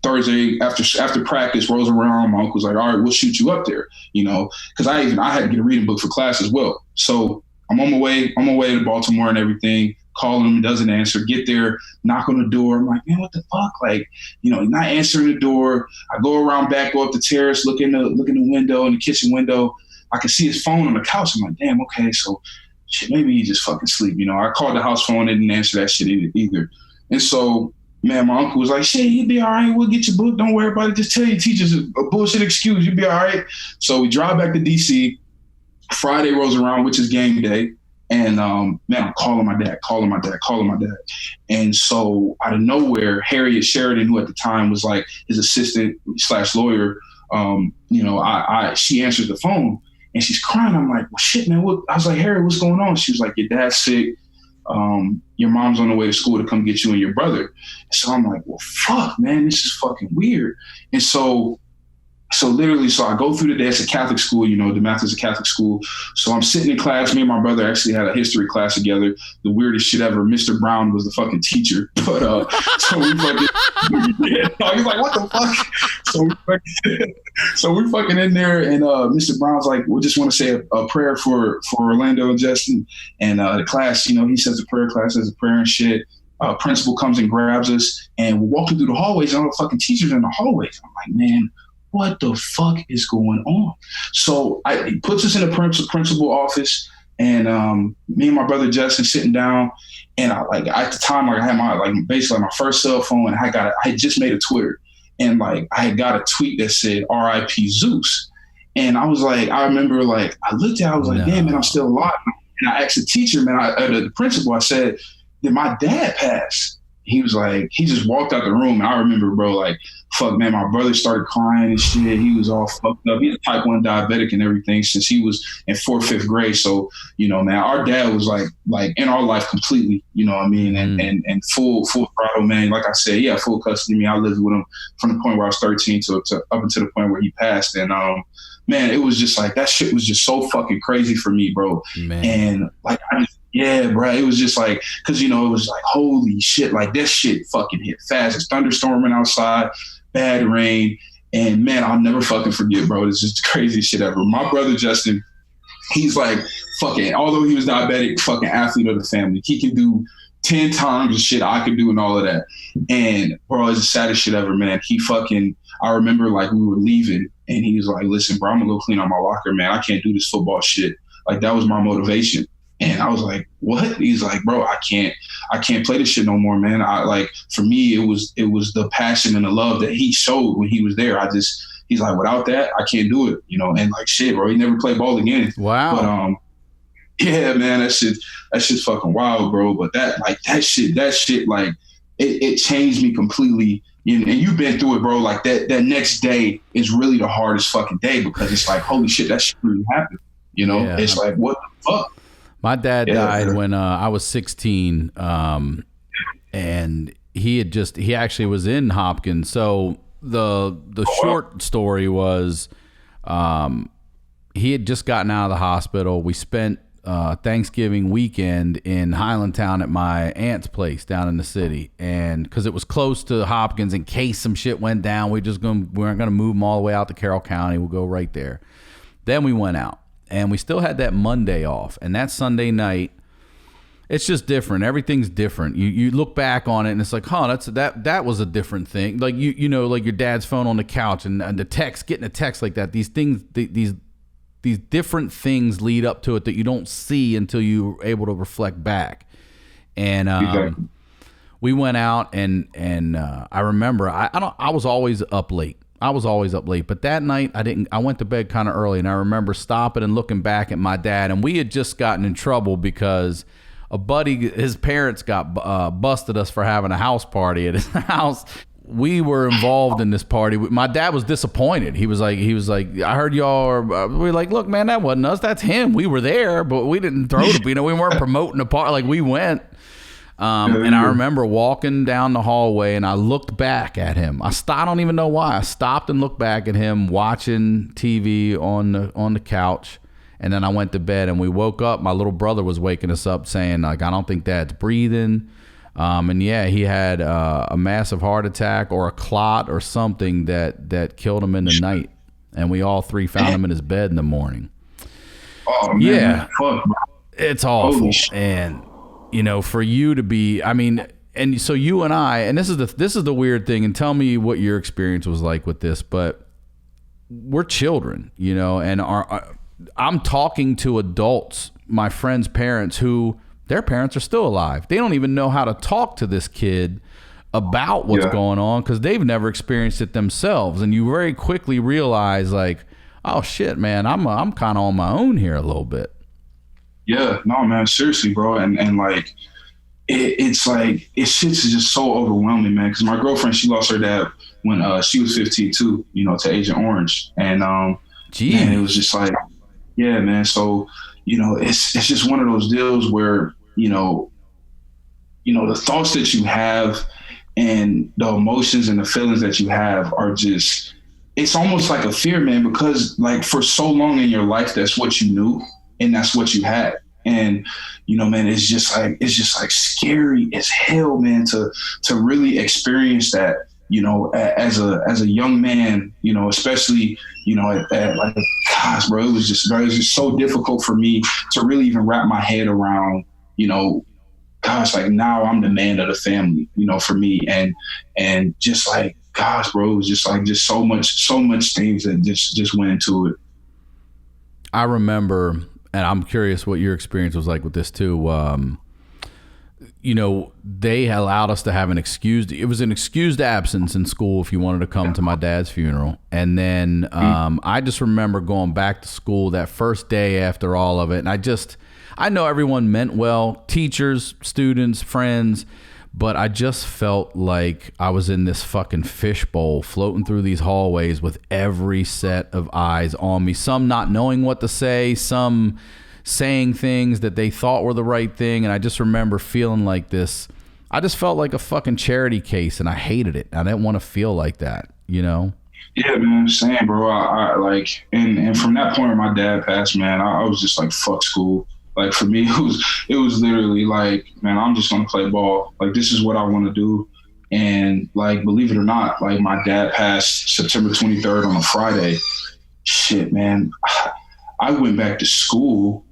Thursday after practice rolls around, my uncle's like, all right, we'll shoot you up there, you know, because I had to get a reading book for class as well. So I'm on my way to Baltimore and everything, calling him, doesn't answer, get there, knock on the door. I'm like, man, what the fuck? Like, you know, not answering the door. I go around back, go up the terrace, look in the window, in the kitchen window. I can see his phone on the couch. I'm like, damn, okay, so shit, maybe he just fucking sleep. You know, I called the house phone, didn't answer that shit either. And so, man, my uncle was like, shit, you'll be all right. We'll get your book. Don't worry about it. Just tell your teachers a bullshit excuse. You'll be all right. So we drive back to DC. Friday rolls around, which is game day. And, man, I'm calling my dad. And so out of nowhere, Harriet Sheridan, who at the time was like his assistant / lawyer, you know, she answers the phone. and she's crying. I'm like, well, shit, man. What? I was like, Harry, what's going on? She was like, your dad's sick. Your mom's on the way to school to come get you and your brother. So I'm like, well, fuck, man, this is fucking weird. And so literally, I go through the day. It's a Catholic school, you know, DeMath is a Catholic school. So I'm sitting in class. Me and my brother actually had a history class together. The weirdest shit ever. Mr. Brown was the fucking teacher. But so we fucking, he's like, what the fuck? So we fucking in there, and Mr. Brown's like, we just want to say a prayer for Orlando and Justin. And the class, you know, he says a prayer, class says a prayer and shit. Principal comes and grabs us, and we're walking through the hallways, and all the fucking teachers in the hallways. I'm like, man, what the fuck is going on? So he puts us in the principal office, and me and my brother Justin sitting down, and at the time, I had basically my first cell phone, and I had just made a Twitter, and I had got a tweet that said R.I.P. Zeus, and I was like, I remember I looked at it, I was like, damn, man, I'm still alive. And I asked the teacher, man, the principal, I said, did my dad pass? He was like, he just walked out the room, and I remember, bro, fuck, man, my brother started crying and shit. He was all fucked up. He's type 1 diabetic and everything since he was in 4th, 5th grade. So, you know, man, our dad was like in our life completely, you know what I mean? And full throttle, man. Like I said, yeah, full custody of me. I lived with him from the point where I was 13 to up until the point where he passed. And, man, it was just that shit was just so fucking crazy for me, bro. Man. And yeah, bro, it was just cause you know, it was holy shit, this shit fucking hit fast. It's thunderstorming outside, bad rain. And man, I'll never fucking forget, bro. It's just the craziest shit ever. My brother, Justin, he's fucking, although he was diabetic, fucking athlete of the family. He can do 10 times the shit I could do and all of that. And bro, it's the saddest shit ever, man. I remember we were leaving, and he was like, listen, bro, I'm gonna go clean out my locker, man. I can't do this football shit. That was my motivation. And I was like, what? He's like, bro, I can't play this shit no more, man. For me, it was the passion and the love that he showed when he was there. He's like, without that, I can't do it, you know? And shit, bro, he never played ball again. Wow. But, yeah, man, that shit's fucking wild, bro. But that shit, it changed me completely. And you've been through it, bro. That next day is really the hardest fucking day, because it's holy shit, that shit really happened. You know, yeah. It's what the fuck? My dad died when I was 16, and he actually was in Hopkins. So the short story was he had just gotten out of the hospital. We spent Thanksgiving weekend in Highlandtown at my aunt's place down in the city, and because it was close to Hopkins, in case some shit went down, we weren't gonna move them all the way out to Carroll County. We'll go right there. Then we went out. And we still had that Monday off. And that Sunday night, it's just different. Everything's different. You look back on it, and it's that was a different thing. You know, your dad's phone on the couch, and the text, getting a text like that. These things, these different things lead up to it that you don't see until you're able to reflect back. And exactly. We went out, and I remember I was always up late. But that night I went to bed kind of early, and I remember stopping and looking back at my dad, and we had just gotten in trouble because a buddy, his parents got busted us for having a house party at his house. We were involved in this party. My dad was disappointed. He was like, I heard y'all are, we were like, look, man, that wasn't us. That's him. We were there, but we didn't throw the, we weren't promoting the party. We went. And I remember walking down the hallway, and I looked back at him. I don't even know why. I stopped and looked back at him watching TV on the couch, and then I went to bed. And we woke up. My little brother was waking us up, saying I don't think Dad's breathing. And yeah, he had a massive heart attack or a clot or something that killed him in the night. And we all three found him in his bed in the morning. Oh man, yeah, fuck, bro. It's awful. And you know, for you to be, and so you and I, and this is the weird thing, and tell me what your experience was like with this, but we're children, you know, and I'm talking to adults, my friends' parents, who their parents are still alive. They don't even know how to talk to this kid about what's going on, because they've never experienced it themselves. And you very quickly realize, oh shit, man, I'm kind of on my own here a little bit. Yeah, no, man, seriously, bro. And it's shit's just so overwhelming, man. Because my girlfriend, she lost her dad when she was 15 too, you know, to Agent Orange. And man, it was just Yeah, man. So, it's just one of those deals where, the thoughts that you have and the emotions and the feelings that you have are just, it's almost like a fear, man, because like for so long in your life, that's what you knew and that's what you had. And, man, it's just like scary as hell, man, to really experience that, as a young man, especially, at like, gosh, bro, it was just so difficult for me to really even wrap my head around, gosh, like now I'm the man of the family, for me. And just like, gosh, bro, it was just so much things that just went into it. I remember, and I'm curious what your experience was like with this too. They allowed us to have it was an excused absence in school if you wanted to come to my dad's funeral. And then I just remember going back to school that first day after all of it. And I know everyone meant well, teachers, students, friends, but I just felt like I was in this fucking fishbowl floating through these hallways with every set of eyes on me, some not knowing what to say, some saying things that they thought were the right thing. And I just remember feeling like this. I just felt like a fucking charity case, and I hated it. I didn't want to feel like that, Yeah, man, I'm saying, bro, I like, and from that point when my dad passed, man, I was just like, fuck school. Like for me, it was literally like, man, I'm just gonna play ball. Like this is what I want to do. And like, believe it or not, like my dad passed September 23rd on a Friday. Shit, man, I went back to school.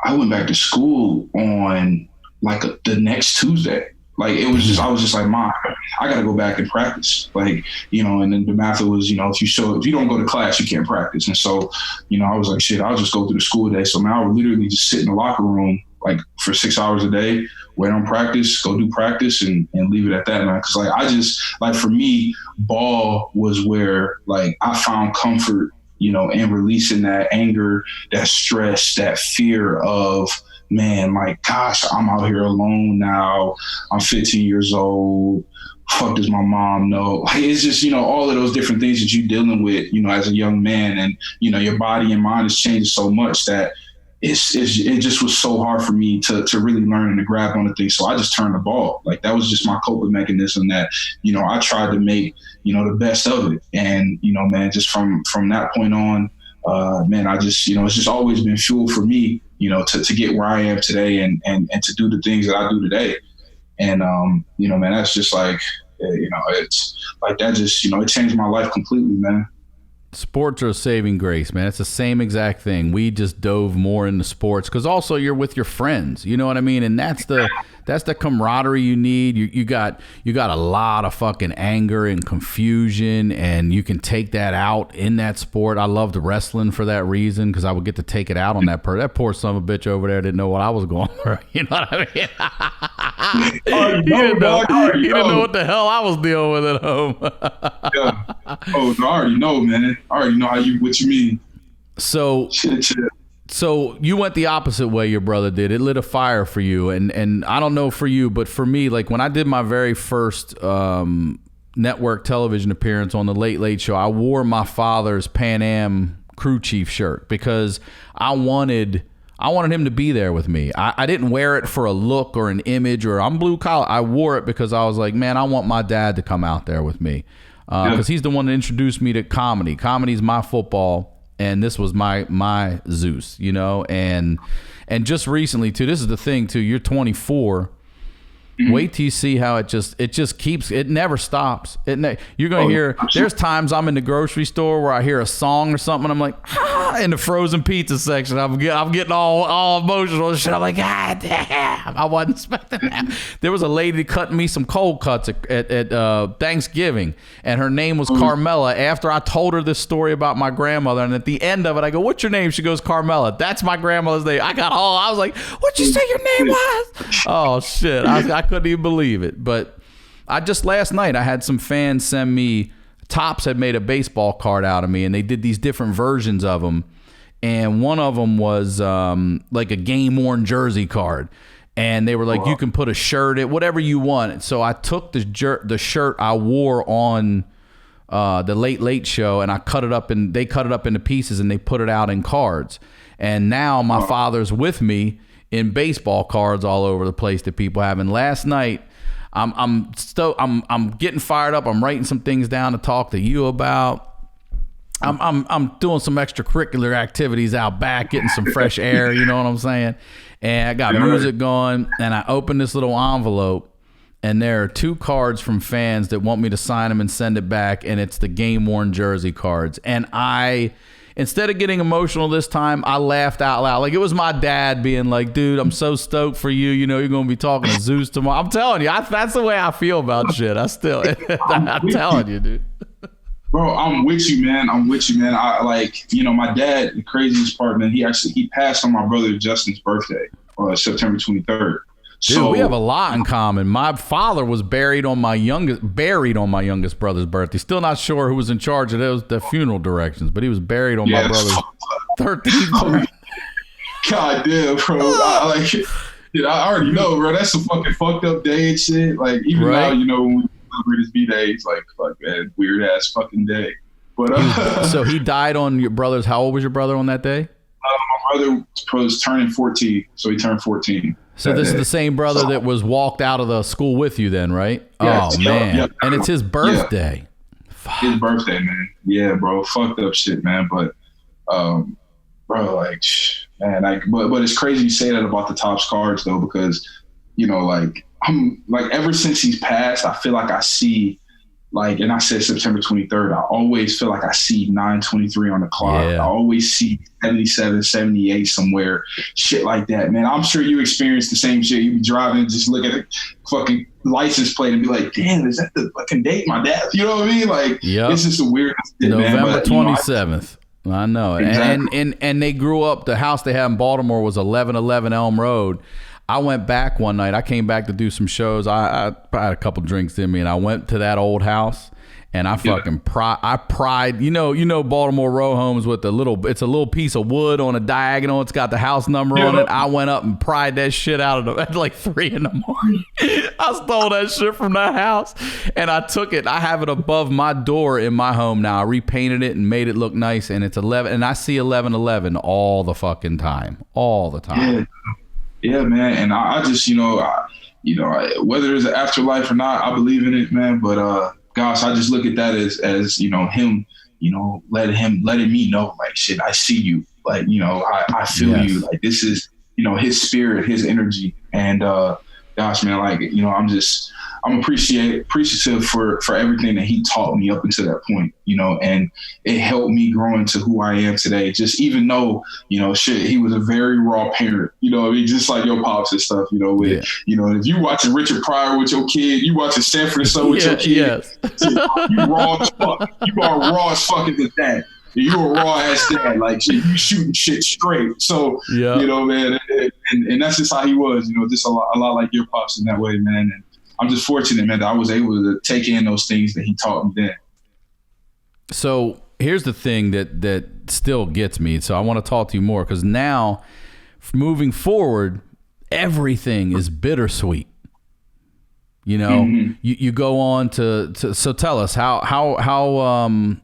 I went back to school on like the next Tuesday. Like it was just, I was just like, Mom, I gotta go back and practice. Like, and then the math was, if you don't go to class, you can't practice. And so, I was like, shit, I'll just go through the school day. So now I would literally just sit in the locker room like for 6 hours a day, wait on practice, go do practice and leave it at that, man. Cause like, I just, like for me, ball was where like I found comfort, in releasing that anger, that stress, that fear of, man, like, gosh, I'm out here alone now. I'm 15 years old. Fuck does my mom know? Like, it's just, all of those different things that you're dealing with, as a young man, and, your body and mind is changing so much that it just was so hard for me to really learn and to grab onto things. So I just turned the ball. Like that was just my coping mechanism that, I tried to make, the best of it. And, man, just from that point on, man, I just, it's just always been fuel for me, to get where I am today and to do the things that I do today. And, man, that's just like, it's like that just, it changed my life completely, man. Sports are a saving grace, man. It's the same exact thing. We just dove more into sports because also you're with your friends. You know what I mean? And that's the camaraderie you need. You got a lot of fucking anger and confusion, and you can take that out in that sport. I loved wrestling for that reason because I would get to take it out on that person. That poor son of a bitch over there didn't know what I was going through. You know what I mean? He didn't know what the hell I was dealing with at home. Yeah. Oh, no, I already know, man. I already know what you mean. So, So you went the opposite way your brother did. It lit a fire for you. And I don't know for you, but for me, like when I did my very first network television appearance on the Late Late Show, I wore my father's Pan Am crew chief shirt because I wanted him to be there with me. I didn't wear it for a look or an image or I'm blue collar. I wore it because I was like, man, I want my dad to come out there with me. Because he's the one that introduced me to comedy. Comedy's my football, and this was my Zeus, and just recently too. This is the thing too. You're 24. Mm-hmm. Wait till you see how it just keeps. It never stops. You're gonna hear. There's times I'm in the grocery store where I hear a song or something. And I'm like, in the frozen pizza section. I'm getting all emotional and shit. I'm like, God damn, I wasn't expecting that. There was a lady cutting me some cold cuts at Thanksgiving, and her name was Carmela. After I told her this story about my grandmother, and at the end of it, I go, "What's your name?" She goes, "Carmela." That's my grandmother's name. I was like, "What'd you say your name was?" Oh shit, I couldn't even believe it. But last night I had some fans send me. Topps had made a baseball card out of me, and they did these different versions of them. And one of them was like a game-worn jersey card. And they were like, you can put a shirt in, whatever you want. So I took the shirt I wore on the Late Late Show, and they cut it up into pieces and they put it out in cards. And now my father's with me in baseball cards all over the place that people have. And last night, I'm getting fired up. I'm writing some things down to talk to you about. I'm doing some extracurricular activities out back, getting some fresh air. You know what I'm saying? And I got music going, and I open this little envelope, and there are 2 cards from fans that want me to sign them and send it back, and it's the game-worn jersey cards. And instead of getting emotional this time, I laughed out loud. Like it was my dad being like, dude, I'm so stoked for you. You know, you're going to be talking to Zeus tomorrow. I'm telling you, that's the way I feel about shit. I'm telling you, dude. Bro, I'm with you, man. I my dad, the craziest part, man, he passed on my brother Justin's birthday, September 23rd. Dude, we have a lot in common. My father was buried on my youngest brother's birthday. Still not sure who was in charge of the funeral directions, but he was buried on my brother's 13th. God damn, bro. I already know, bro. That's a fucking fucked up day and shit. Like, even now, you know, when we celebrate his B-Day, it's like, fuck, man, weird ass fucking day. But so he died on your brother's. How old was your brother on that day? My brother was turning 14, so he turned 14. So this is the same brother that was walked out of the school with you then, right? Yes, oh, man. And it's his birthday. Yeah. His birthday, man. Yeah, bro. Fucked up shit, man. But, bro, like, man, but it's crazy you say that about the Topps cards, though, because, you know, like, I'm like, ever since he's passed, I feel like I see, like, and I said September 23rd, I always feel like I see 9:23 on the clock. Yeah. I always see 77, 78 somewhere, shit like that, man. I'm sure you experienced the same shit. You be driving and just look at a fucking license plate and be like, damn, is that the fucking date my dad? You know what I mean? Like, it's just a weird shit, November 27th. I know. Exactly. And they grew up, the house they had in Baltimore was 1111 Elm Road. I went back one night. I came back to do some shows. I had a couple drinks in me, and I went to that old house, and I fucking pried. You know Baltimore row homes with it's a little piece of wood on a diagonal. It's got the house number on it. I went up and pried that shit out of at like 3 a.m. I stole that shit from that house, and I took it. I have it above my door in my home now. I repainted it and made it look nice, and it's 11. And I see 1111 all the fucking time, all the time. Yeah. Yeah, man, and I just, whether there's an afterlife or not, I believe in it, man. But gosh, I just look at that as him, letting me know, like, shit, I see you, like, I feel you, like, this is, his spirit, his energy, and gosh, man, like, I'm appreciative for everything that he taught me up until that point, and it helped me grow into who I am today. Just even though, he was a very raw parent, I mean, just like your pops and stuff, if you watching Richard Pryor with your kid, you watching Sanford and Son with your kid, you raw as fuck. You are raw as fuck as that. You're a raw ass dad, like shit, you shooting shit straight. So, man, and that's just how he was, just a lot like your pops in that way, man. And I'm just fortunate, man, that I was able to take in those things that he taught me then. So here's the thing that still gets me. So I want to talk to you more, because now, moving forward, everything is bittersweet. You go on to so tell us how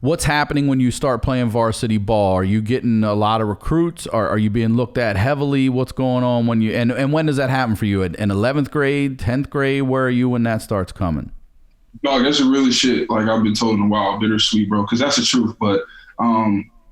what's happening when you start playing varsity ball? Are you getting a lot of recruits? Are you being looked at heavily? What's going on when you and when does that happen for you? In 11th grade, 10th grade? Where are you when that starts coming? Dog, that's a really shit, like I've been told in a while, bittersweet, bro, because that's the truth. But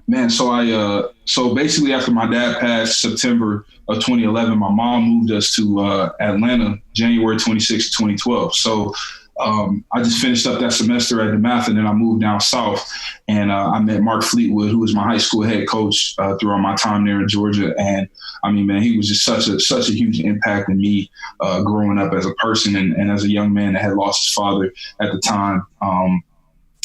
man, so basically after my dad passed September of 2011, my mom moved us to Atlanta January 26, 2012. So I just finished up that semester at DeMath, and then I moved down south, and I met Mark Fleetwood, who was my high school head coach throughout my time there in Georgia. And I mean, man, he was just such a huge impact in me growing up as a person and as a young man that had lost his father at the time.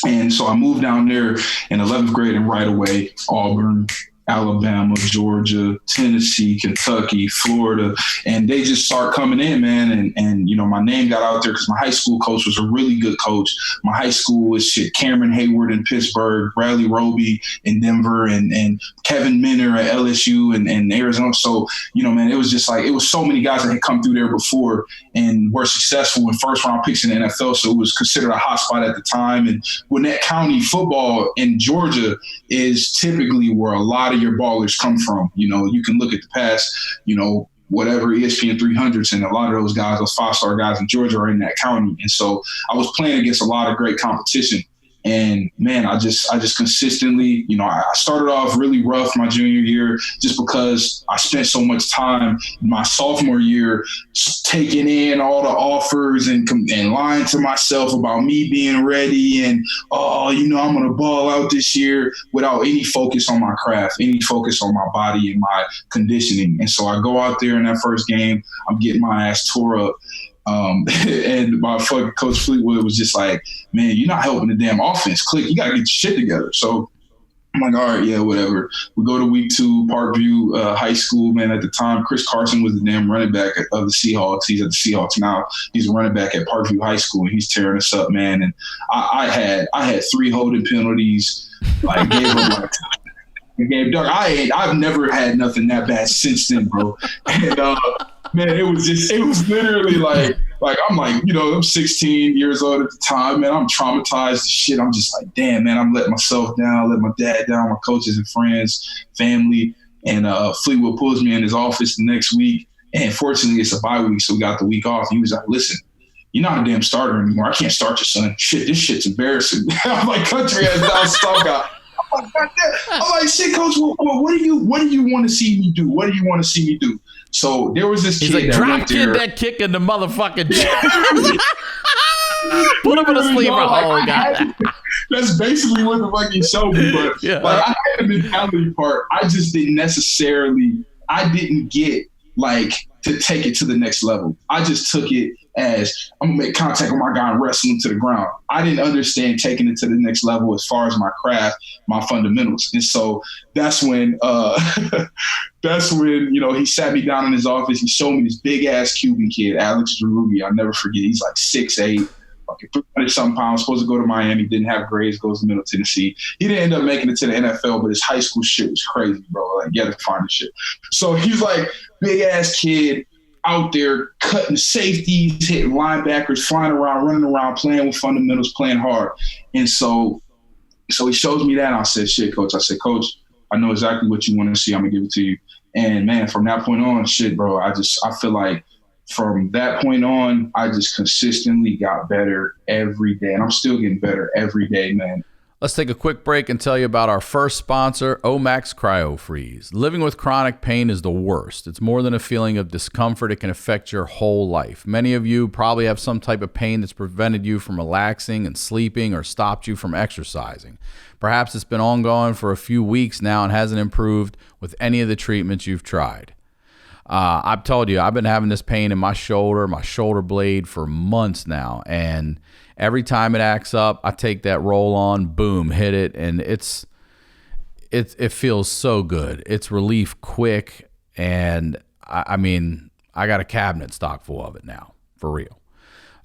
And so I moved down there in 11th grade, and right away, Auburn, Alabama, Georgia, Tennessee, Kentucky, Florida, and they just start coming in, man. And you know, my name got out there because my high school coach was a really good coach. My high school was Cameron Hayward in Pittsburgh, Bradley Roby in Denver, and Kevin Minner at LSU and Arizona. So, you know, man, it was just like, it was so many guys that had come through there before and were successful in first round picks in the NFL. So it was considered a hot spot at the time. And Gwinnett County football in Georgia is typically where a lot of your ballers come from. You know, you can look at the past, you know, whatever ESPN 300s, and a lot of those guys, those 5-star guys in Georgia, are in that county. And so I was playing against a lot of great competition. And man, I just consistently, you know, I started off really rough my junior year just because I spent so much time my sophomore year taking in all the offers and lying to myself about me being ready and, oh, you know, I'm going to ball out this year without any focus on my craft, any focus on my body and my conditioning. And so I go out there in that first game, I'm getting my ass tore up. And my fucking coach Fleetwood was just like, man, you're not helping the damn offense click. You got to get your shit together. So I'm like, all right, yeah, whatever. We go to week 2, Parkview High School, man. At the time, Chris Carson was the damn running back of the Seahawks. He's at the Seahawks now. He's a running back at Parkview High School, and he's tearing us up, man. And I had 3 holding penalties. Like, gave up like I've never had nothing that bad since then, bro. And man, it was literally like I'm like, you know, I'm 16 years old at the time, man. I'm traumatized as shit. I'm just like, damn, man, I'm letting myself down, let my dad down, my coaches and friends, family. And Fleetwood pulls me in his office the next week. And fortunately, it's a bye week, so we got the week off. He was like, listen, you're not a damn starter anymore. I can't start your son. Shit, this shit's embarrassing. I'm like, country ass down stalk out. I'm like, shit, coach, what do you want to see me do? What do you want to see me do? So there was this kid. He's like, drop kid that kick in the motherfucking chin. Put him in a sleeper hole, guy. That's basically what the fucking showed me. But yeah. Like, I had the mentality part. I just didn't get like to take it to the next level. I just took it as I'm gonna make contact with my guy and wrestle him to the ground. I didn't understand taking it to the next level as far as my craft, my fundamentals. And so that's when you know, he sat me down in his office. He showed me this big ass Cuban kid, Alex Derubi. I'll never forget. He's like 6'8", fucking 300-something pounds, supposed to go to Miami, didn't have grades, goes to Middle Tennessee. He didn't end up making it to the NFL, but his high school shit was crazy, bro. Like, you had to find the shit. So he's like, big ass kid out there cutting safeties, hitting linebackers, flying around, running around, playing with fundamentals, playing hard. And so he shows me that, and I said, shit, coach. I said, coach, I know exactly what you want to see. I'm going to give it to you. And, man, from that point on, shit, bro, I feel like from that point on, I just consistently got better every day. And I'm still getting better every day, man. Let's take a quick break and tell you about our first sponsor, Omax Cryo Freeze. Living with chronic pain is the worst. It's more than a feeling of discomfort. It can affect your whole life. Many of you probably have some type of pain that's prevented you from relaxing and sleeping or stopped you from exercising. Perhaps it's been ongoing for a few weeks now and hasn't improved with any of the treatments you've tried. I've told you, I've been having this pain in my shoulder blade for months now, and every time it acts up, I take that roll on, boom, hit it, and it feels so good. It's relief quick, and I mean, I got a cabinet stock full of it now, for real.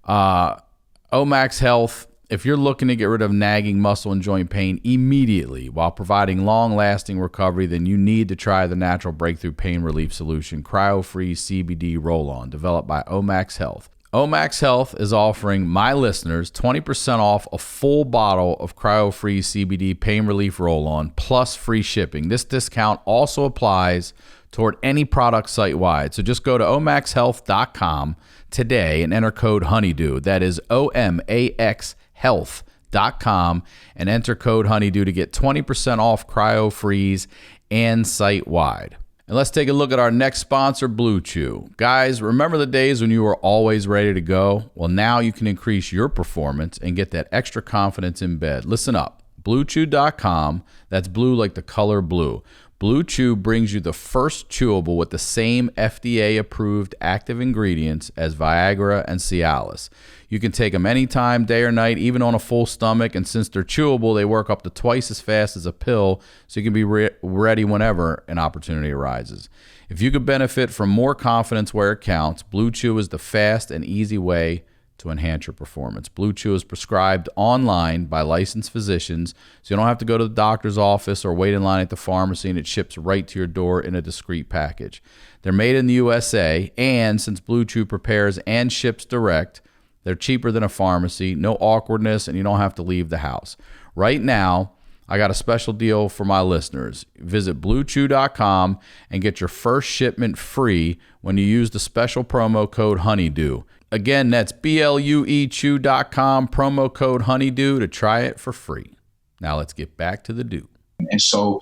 Omax Health, if you're looking to get rid of nagging muscle and joint pain immediately while providing long-lasting recovery, then you need to try the natural breakthrough pain relief solution, Cryo-Free CBD Roll-On, developed by Omax Health. Omax Health is offering my listeners 20% off a full bottle of Cryo-Free CBD Pain Relief Roll-On plus free shipping. This discount also applies toward any product site-wide. So just go to omaxhealth.com today and enter code HoneyDew. That is OMAX health.com and enter code HoneyDew to get 20% off Cryo Freeze and site-wide. And let's take a look at our next sponsor, Blue Chew. Guys, remember the days when you were always ready to go? Well, now you can increase your performance and get that extra confidence in bed. Listen up, BlueChew.com, that's blue like the color blue. Blue Chew brings you the first chewable with the same FDA-approved active ingredients as Viagra and Cialis. You can take them anytime, day or night, even on a full stomach, and since they're chewable, they work up to twice as fast as a pill, so you can be ready whenever an opportunity arises. If you could benefit from more confidence where it counts, Blue Chew is the fast and easy way to enhance your performance. Blue Chew is prescribed online by licensed physicians, so you don't have to go to the doctor's office or wait in line at the pharmacy, and it ships right to your door in a discreet package. They're made in the USA, and since Blue Chew prepares and ships direct, they're cheaper than a pharmacy, no awkwardness, and you don't have to leave the house. Right now, I got a special deal for my listeners. Visit BlueChew.com and get your first shipment free when you use the special promo code HoneyDew. Again, that's BlueChew.com, promo code HoneyDew to try it for free. Now let's get back to the do. And so,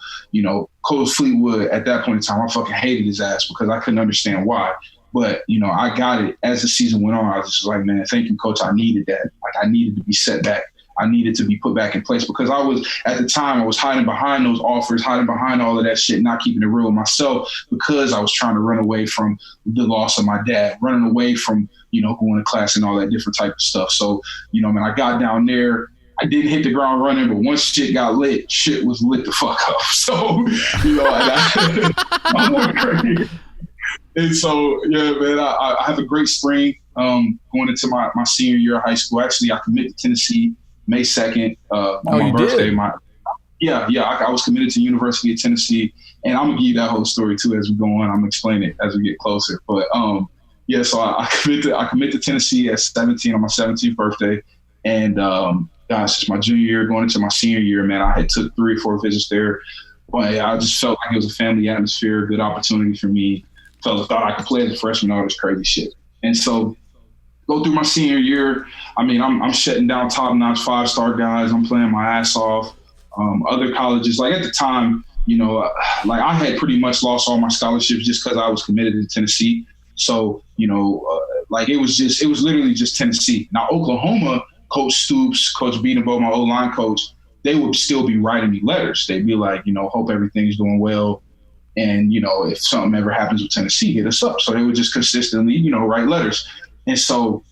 Coach Fleetwood, at that point in time, I fucking hated his ass because I couldn't understand why. But, I got it. As the season went on, I was just like, man, thank you, Coach. I needed that. Like, I needed to be set back. I needed to be put back in place because I was hiding behind those offers, hiding behind all of that shit, not keeping it real with myself because I was trying to run away from the loss of my dad, running away from, going to class and all that different type of stuff. So, man, I got down there. I didn't hit the ground running, but once shit got lit, shit was lit the fuck up. So, I went crazy. And so, yeah, man, I have a great spring going into my senior year of high school. Actually, I committed to Tennessee May 2nd on my birthday. Did? I was committed to University of Tennessee. And I'm going to give you that whole story, too, as we go on. I'm going to explain it as we get closer. But, so I committed to Tennessee at 17 on my 17th birthday. And, it's my junior year going into my senior year, man. I had took 3 or 4 visits there. But I just felt like it was a family atmosphere, good opportunity for me. Thought I could play as a freshman, all this crazy shit. And so go through my senior year. I mean, I'm shutting down top-notch 5-star guys. I'm playing my ass off. Other colleges, like at the time, like I had pretty much lost all my scholarships just because I was committed to Tennessee. So, like it was literally just Tennessee. Now, Oklahoma, Coach Stoops, Coach Beatenbow, my O-line coach, they would still be writing me letters. They'd be like, hope everything's doing well. And, if something ever happens with Tennessee, hit us up. So they would just consistently, write letters. And so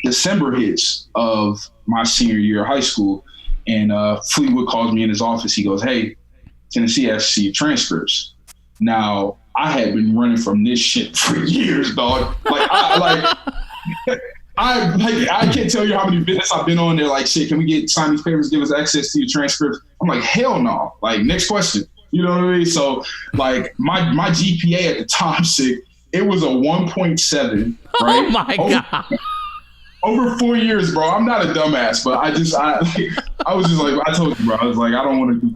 December hits of my senior year of high school, and Fleetwood calls me in his office. He goes, "Hey, Tennessee has to see your transcripts." Now, I had been running from this shit for years, dog. I can't tell you how many visits I've been on there. Like, shit, can we sign these papers, give us access to your transcripts? I'm like, hell no. Like, next question. You know what I mean? So, like, my GPA at the time, it was a 1.7, right? Oh, my God. Over 4 years, bro. I'm not a dumbass, but I was just like, I told you, bro. I was like, I don't want to do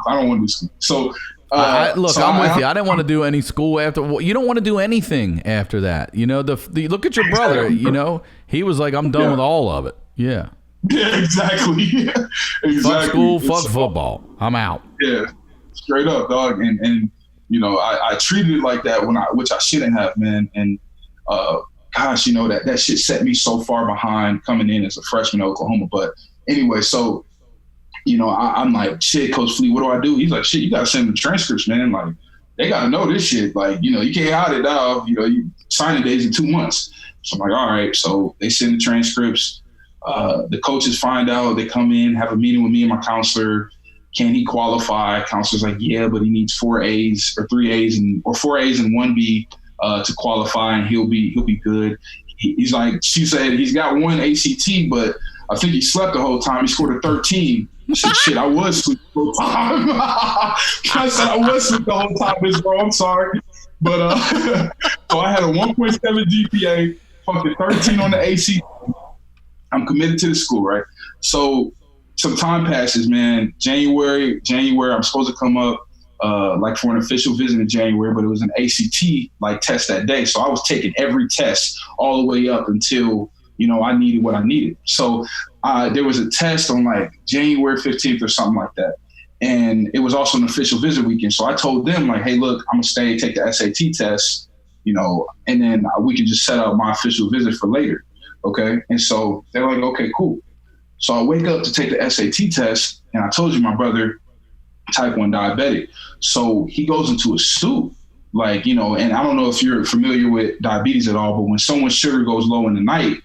school. So, I'm with you. I didn't want to do any school after. Well, you don't want to do anything after that. Look at your brother. He was like, I'm done with all of it. Yeah. Yeah, exactly. Yeah, exactly. Fuck school, fuck football. I'm out. Yeah. Straight up, dog. And I treated it like that which I shouldn't have, man. And gosh, that shit set me so far behind coming in as a freshman in Oklahoma. But anyway, so I'm like, shit, Coach Fleet, what do I do? He's like, shit, you gotta send them transcripts, man. Like, they gotta know this shit. Like, you can't hide it now. You signing days in 2 months. So I'm like, all right. So they send the transcripts. The coaches find out. They come in, have a meeting with me and my counselor. Can he qualify? Counselor's like, yeah, but he needs 4 A's or 3 A's or 4 A's and 1 B to qualify, and he'll be good. He's like, she said he's got 1 ACT, but I think he slept the whole time. He scored a 13. I said, shit, I was asleep the whole time. I said I was asleep the whole time, Miss Bro. I'm sorry. But so I had a 1.7 GPA, fucking 13 on the ACT. I'm committed to the school, right? So some time passes, man. January, I'm supposed to come up like for an official visit in January, but it was an ACT like test that day. So I was taking every test all the way up until, I needed what I needed. So there was a test on like January 15th or something like that. And it was also an official visit weekend. So I told them like, hey, look, I'm gonna stay, take the SAT test, and then we can just set up my official visit for later. Okay. And so they're like, okay, cool. So I wake up to take the SAT test, and I told you my brother, type 1 diabetic. So he goes into a stoop, like, you know, and I don't know if you're familiar with diabetes at all, but when someone's sugar goes low in the night,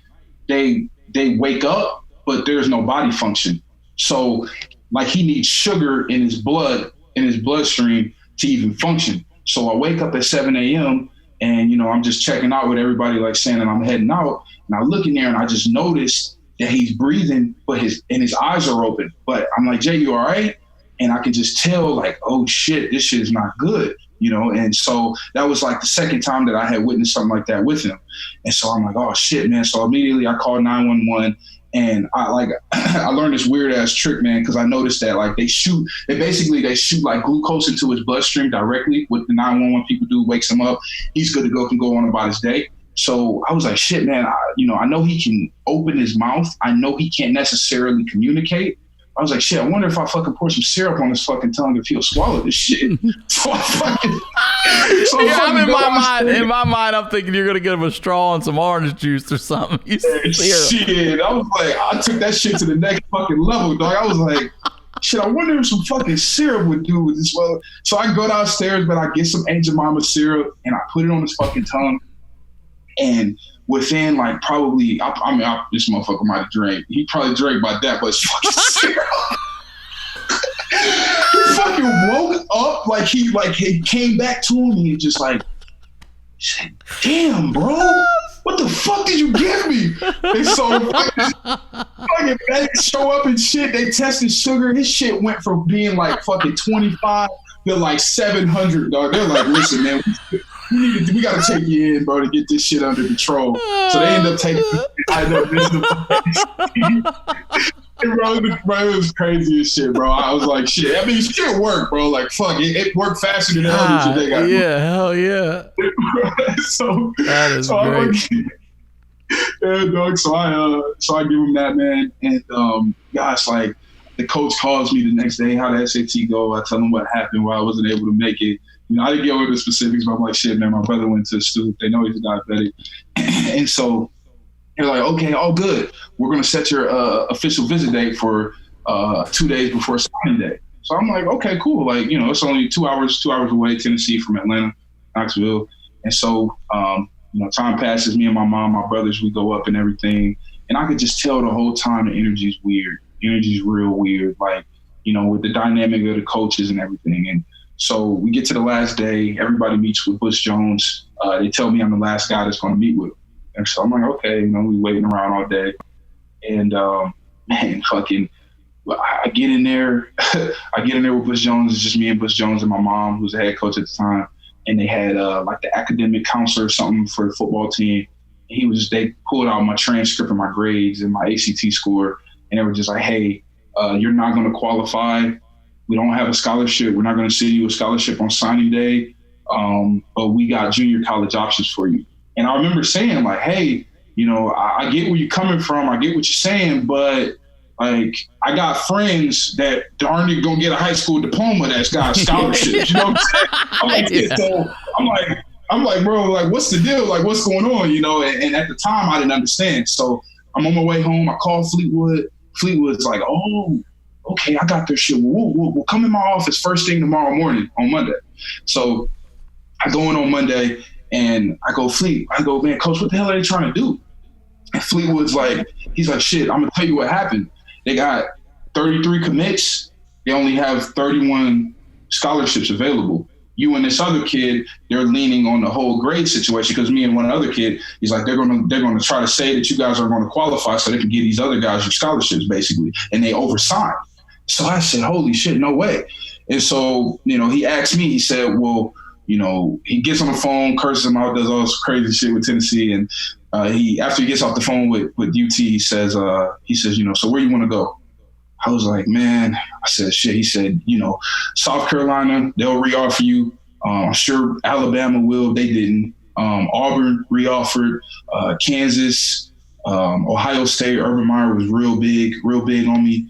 they wake up, but there's no body function. So like he needs sugar in his blood, in his bloodstream to even function. So I wake up at 7 a.m. and, you know, I'm just checking out with everybody, like saying that I'm heading out. And I look in there and I just noticed that he's breathing, but his eyes are open. But I'm like, Jay, you all right? And I can just tell, like, oh shit, this shit is not good, you know? And so that was like the second time that I had witnessed something like that with him. And so I'm like, oh shit, man. So immediately I called 911, and I learned this weird ass trick, man, because I noticed that like they shoot like glucose into his bloodstream directly. What the 911 people do, wakes him up. He's good to go, can go on about his day. So I was like, shit, man, I know he can open his mouth. I know he can't necessarily communicate. I was like, shit, I wonder if I fucking pour some syrup on his fucking tongue if he'll swallow this shit. So I fucking... I'm in my mind, I'm thinking you're going to give him a straw and some orange juice or something. Shit, I was like, I took that shit to the next fucking level, dog. I was like, shit, I wonder if some fucking syrup would do with this. Well, so I go downstairs, but I get some Aunt Jemima syrup and I put it on his fucking tongue. And within like probably, this motherfucker might have drank. He probably drank by that much fucking syrup. He fucking woke up like he came back to him and he just like, damn, bro, what the fuck did you give me? And so fucking they show up and shit. They tested sugar. His shit went from being like fucking 25 to like 700, dog. They're like, listen, man, we got to take you in, bro, to get this shit under control. So they end up taking Bro, it was crazy as shit, bro. I was like, shit. I mean, shit worked, bro. Like, fuck, it worked faster than the other shit they got. Yeah, hell yeah. So that is great. Yeah, dog. So I give him that, man. And gosh, like the coach calls me the next day. How the SAT go? I tell him what happened, why I wasn't able to make it. You know, I didn't get into the specifics, but I'm like, shit, man. My brother went to the stoop. They know he's diabetic, and so they're like, okay, all good. We're gonna set your official visit date for 2 days before signing day. So I'm like, okay, cool. Like, you know, it's only 2 hours away, Tennessee from Atlanta, Knoxville. And so, you know, time passes. Me and my mom, my brothers, we go up and everything. And I could just tell the whole time the energy's weird. Energy's real weird. Like, you know, with the dynamic of the coaches and everything. And so we get to the last day. Everybody meets with Butch Jones. They tell me I'm the last guy that's going to meet with him. And so I'm like, okay, you know, we waiting around all day. And, man, fucking, I get in there. I get in there with Butch Jones. It's just me and Butch Jones and my mom, who's the head coach at the time. And they had like the academic counselor or something for the football team. They pulled out my transcript and my grades and my ACT score. And they were just like, hey, you're not going to qualify. We don't have a scholarship. We're not going to send you a scholarship on signing day. But we got junior college options for you. And I remember saying like, hey, you know, I get where you're coming from. I get what you're saying, but like, I got friends that darn near gonna get a high school diploma that's got scholarships. You know what I'm saying? So I'm like, bro, like, what's the deal? Like, what's going on? You know? And at the time, I didn't understand. So I'm on my way home. I call Fleetwood. Fleetwood's like, oh, okay, I got their shit. We'll come in my office first thing tomorrow morning on Monday. So I go in on Monday. And I go, man, coach, what the hell are they trying to do? And Fleetwood's like, he's like, shit, I'm going to tell you what happened. They got 33 commits. They only have 31 scholarships available. You and this other kid, they're leaning on the whole grade situation because me and one other kid, he's like, they're going to try to say that you guys are going to qualify so they can give these other guys your scholarships, basically. And they oversigned. So I said, holy shit, no way. And so, you know, he asked me, he said, well, you know, he gets on the phone, curses him out, does all this crazy shit with Tennessee. And after he gets off the phone with UT, he says, you know, so where you want to go? I was like, man, I said, shit. He said, you know, South Carolina, they'll reoffer you. I'm sure Alabama will. They didn't. Auburn reoffered. Kansas, Ohio State, Urban Meyer was real big on me.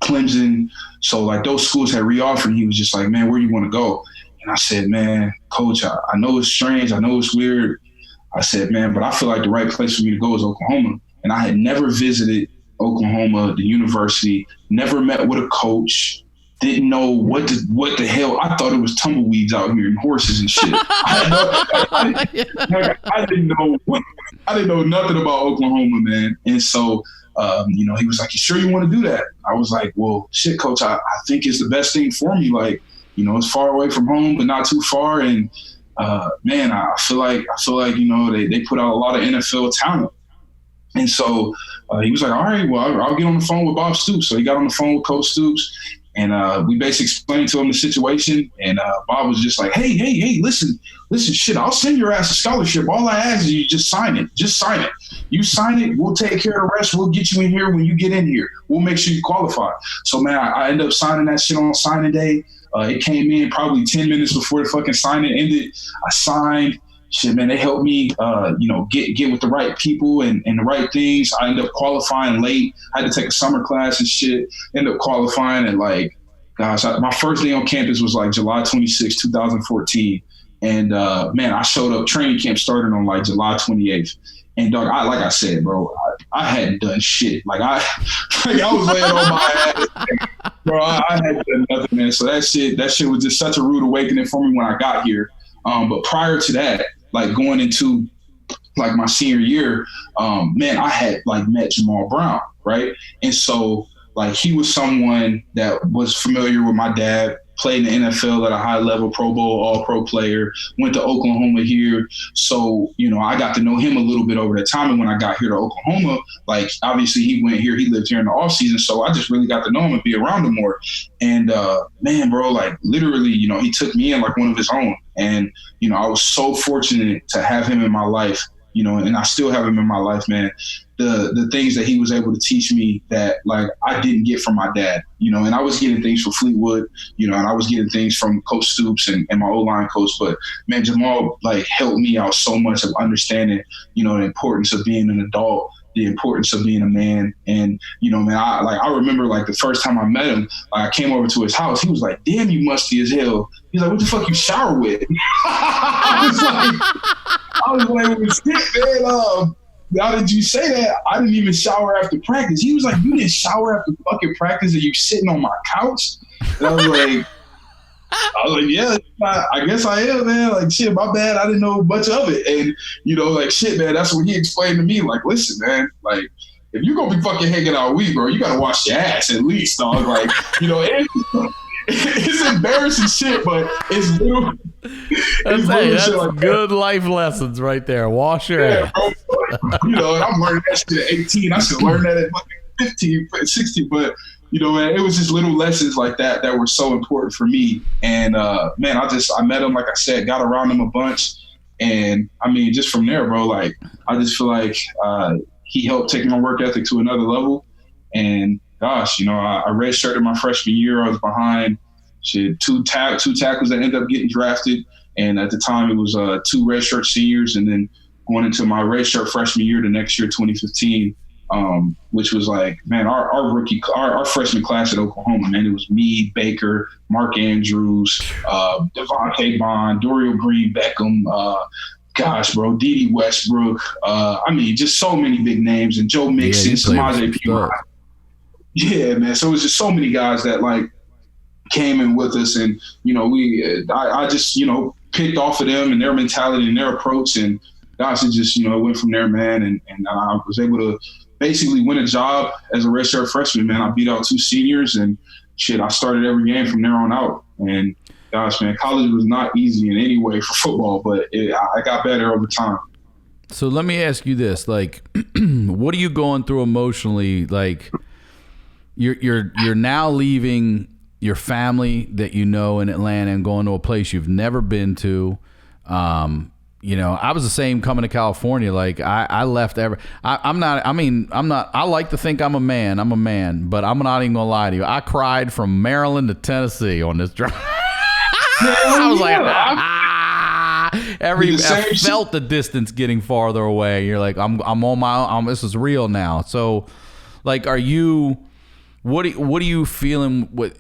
Clemson. So like those schools had reoffered. He was just like, man, where you want to go? And I said, man, coach, I know it's strange. I know it's weird. I said, man, but I feel like the right place for me to go is Oklahoma. And I had never visited Oklahoma, the university, never met with a coach. didn't know what the hell. I thought it was tumbleweeds out here and horses and shit. I didn't know nothing about Oklahoma, man. And so, he was like, "You sure you want to do that?" I was like, "Well, shit, coach, I think it's the best thing for me. Like, it's far away from home, but not too far. And man, I feel like they put out a lot of NFL talent." And so he was like, "All right, well, I'll get on the phone with Bob Stoops." So he got on the phone with Coach Stoops. And we basically explained to him the situation. And Bob was just like, hey, listen, shit, I'll send your ass a scholarship. All I ask is you just sign it. Just sign it. You sign it, we'll take care of the rest. We'll get you in here when you get in here. We'll make sure you qualify. So, man, I ended up signing that shit on signing day. It came in probably 10 minutes before the fucking signing ended. I signed. Shit, man, they helped me, get with the right people and the right things. I ended up qualifying late. I had to take a summer class and shit. Ended up qualifying at my first day on campus was like July 26, 2014. And man, I showed up. Training camp started on like July 28th. And dog, like I said, bro, I hadn't done shit. I was laying on my ass, bro. I hadn't done nothing, man. So that shit was just such a rude awakening for me when I got here. But prior to that, going into my senior year, man, I had met Jamal Brown, right? And so he was someone that was familiar with my dad, played in the NFL at a high level, Pro Bowl, All-Pro player, went to Oklahoma here. So, I got to know him a little bit over the time. And when I got here to Oklahoma, obviously he went here, he lived here in the off season. So I just really got to know him and be around him more. And man, bro, literally, he took me in like one of his own. And, I was so fortunate to have him in my life, and I still have him in my life, man. The things that he was able to teach me that I didn't get from my dad, and I was getting things from Fleetwood, and I was getting things from Coach Stoops and my O-line coach. But man, Jamal helped me out so much of understanding, the importance of being an adult, the importance of being a man. And, man, I remember the first time I met him, I came over to his house. He was like, "Damn, you musty as hell." He's like, "What the fuck you shower with?" I was like, "Well, shit, man, now that you say that, I didn't even shower after practice." He was like, "You didn't shower after fucking practice and you sitting on my couch?" And I was like, "Yeah, I guess I am, man. Shit, my bad. I didn't know much of it." And, shit, man, that's what he explained to me. "Listen, man, if you're going to be fucking hanging out with me, bro, you got to wash your ass at least, dog." It's embarrassing shit, but it's little. That's good life lessons right there. Wash your ass. Bro, and I'm learning that shit at 18. I should learn that at fucking 15, 16. But, man, it was just little lessons like that were so important for me. And, man, I met him, like I said, got around him a bunch. And, I mean, just from there, bro, I just feel like he helped take my work ethic to another level. And, gosh, I redshirted my freshman year. I was behind two tackles that ended up getting drafted. And at the time, it was 2 redshirt seniors. And then going into my redshirt freshman year, the next year, 2015, which was man, our freshman class at Oklahoma, man, it was me, Baker, Mark Andrews, Devontae Bond, Dorial Green Beckham, gosh, bro, Dede Westbrook. I mean, just so many big names, and Joe Mixon, Samaje Perine. Yeah, man. So it was just so many guys that came in with us, and I just picked off of them and their mentality and their approach, and gosh, it just went from there, man. And I was able to basically win a job as a redshirt freshman, man. I beat out 2 seniors, and shit, I started every game from there on out. And gosh, man, college was not easy in any way for football, but I got better over time. So let me ask you this: what are you going through emotionally? You're now leaving your family that in Atlanta and going to a place you've never been to. I was the same coming to California. I left I like to think I'm a man, but I'm not even gonna lie to you. I cried from Maryland to Tennessee on this drive. I was I felt the distance getting farther away. You're I'm on my own. This is real now. So are you, what are you feeling with,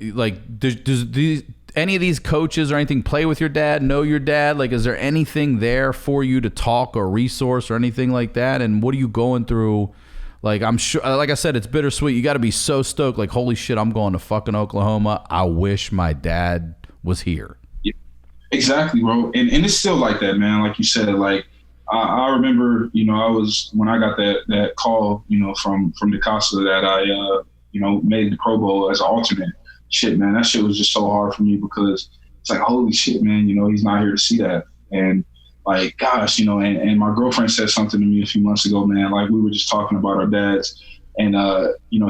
does any of these coaches or anything play with your dad, know your dad? Is there anything there for you to talk or resource or anything like that? And what are you going through Like, I'm sure, like I said, it's bittersweet. You got to be so stoked. Like, holy shit, I'm going to fucking Oklahoma. I wish my dad was here. Yeah, exactly, bro. And it's still like that, man. Like you said, like, I remember, when I got that call, from the Casa that I, made the Pro Bowl as an alternate. Shit, man, that shit was just so hard for me because it's like, holy shit, man, he's not here to see that. And like, gosh, and my girlfriend said something to me a few months ago, man, like we were just talking about our dads. And,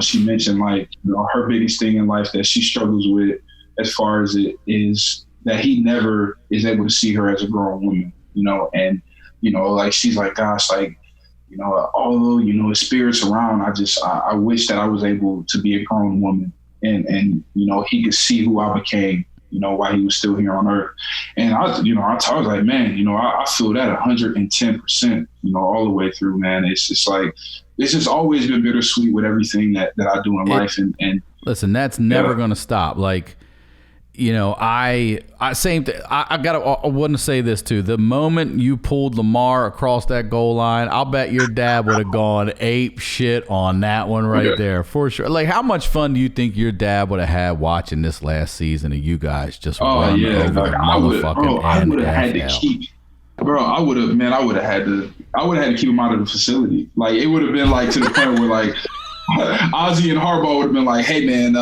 she mentioned like, her biggest thing in life that she struggles with as far as it is that he never is able to see her as a grown woman, and, like, she's like, gosh, like, although, his spirit's around, I wish that I was able to be a grown woman and he could see who I became, while he was still here on earth. And I was like, man, I feel that 110%, all the way through, man. It's just like, it's just always been bittersweet with everything that I do in life. And listen, that's never going to stop. Like, I same thing. I want to say this too. The moment you pulled Lamar across that goal line, I'll bet your dad would have gone ape shit on that one right there for sure. Like, how much fun do you think your dad would have had watching this last season of you guys just run over the motherfucking I would have had to keep. Bro, I would have had to keep him out of the facility. Like, it would have been like to the point where like Ozzy and Harbaugh would have been like, "Hey man,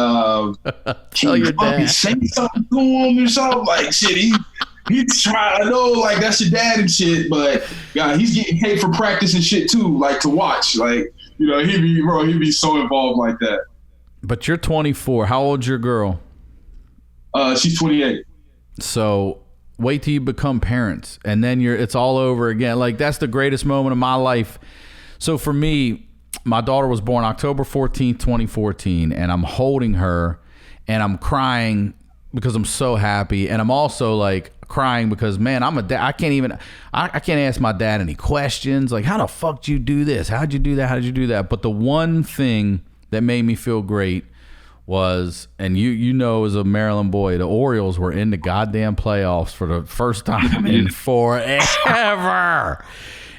tell your dad, say something to him or something." Like, shit, he's trying. I know, like, that's your dad and shit, but God, he's getting paid for practice and shit too, like to watch. Like, he'd be so involved like that. But you're 24. How old's your girl? She's 28. So wait till you become parents, and then it's all over again. Like, that's the greatest moment of my life. So for me, my daughter was born October 14th, 2014, and I'm holding her, and I'm crying because I'm so happy, and I'm also like crying because, man, I'm a dad. I can't ask my dad any questions. Like, how the fuck did you do this? How'd you do that? How did you do that? But the one thing that made me feel great was, and as a Maryland boy, the Orioles were in the goddamn playoffs for the first time in forever.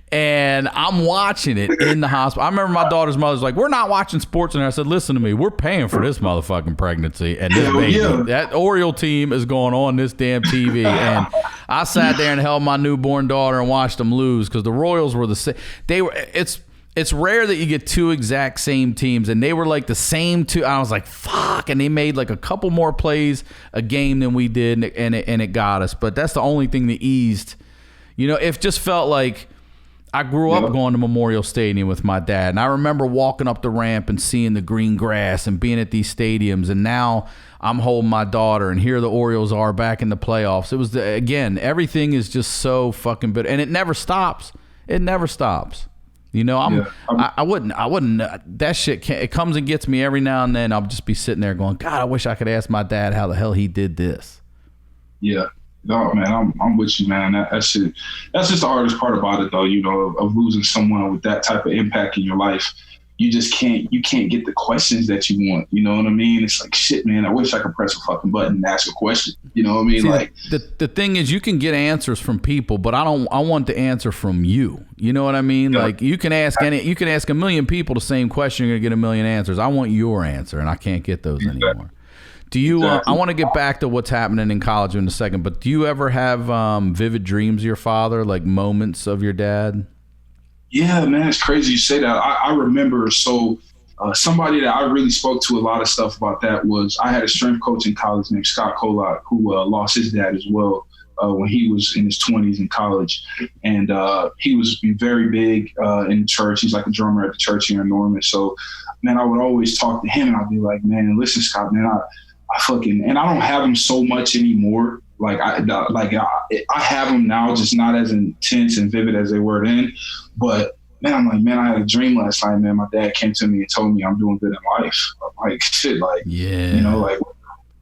And I'm watching it in the hospital. I remember my daughter's mother's like, "We're not watching sports." And I said, "Listen to me. We're paying for this motherfucking pregnancy. And this baby, that Oriole team is going on this damn TV." And I sat there and held my newborn daughter and watched them lose because the Royals were the same. It's rare that you get two exact same teams, and they were like the same two. I was like, fuck. And they made like a couple more plays a game than we did, and it got us. But that's the only thing that eased. It just felt like I grew up going to Memorial Stadium with my dad, and I remember walking up the ramp and seeing the green grass and being at these stadiums, and now I'm holding my daughter, and here the Orioles are back in the playoffs. It was, again, everything is just so fucking bitter, and it never stops. It never stops. I wouldn't, that shit, it comes and gets me every now and then. I'll just be sitting there going, God, I wish I could ask my dad how the hell he did this. Yeah. No, man, I'm with you, man. That's just the hardest part about it, though, of losing someone with that type of impact in your life. You just can't get the questions that you want. You know what I mean? It's like, shit, man, I wish I could press a fucking button and ask a question. You know what I mean? See, like, the thing is, you can get answers from people, but I want the answer from you. You know what I mean? Yeah. Like, you can ask a million people the same question, you're gonna get a million answers. I want your answer, and I can't get those anymore. Do you? I want to get back to what's happening in college in a second, but do you ever have vivid dreams of your father, like moments of your dad? Yeah, man, it's crazy you say that. I remember, somebody that I really spoke to a lot of stuff about that was, I had a strength coach in college named Scott Kolak, who lost his dad as well when he was in his 20s in college. And he was very big in church. He's like a drummer at the church here in Norman. So, man, I would always talk to him, and I'd be like, man, listen, Scott, man, and I don't have them so much anymore. Like I have them now, just not as intense and vivid as they were then. But man, I'm like, man, I had a dream last night, man. My dad came to me and told me I'm doing good in life. I'm like, shit, like, like, what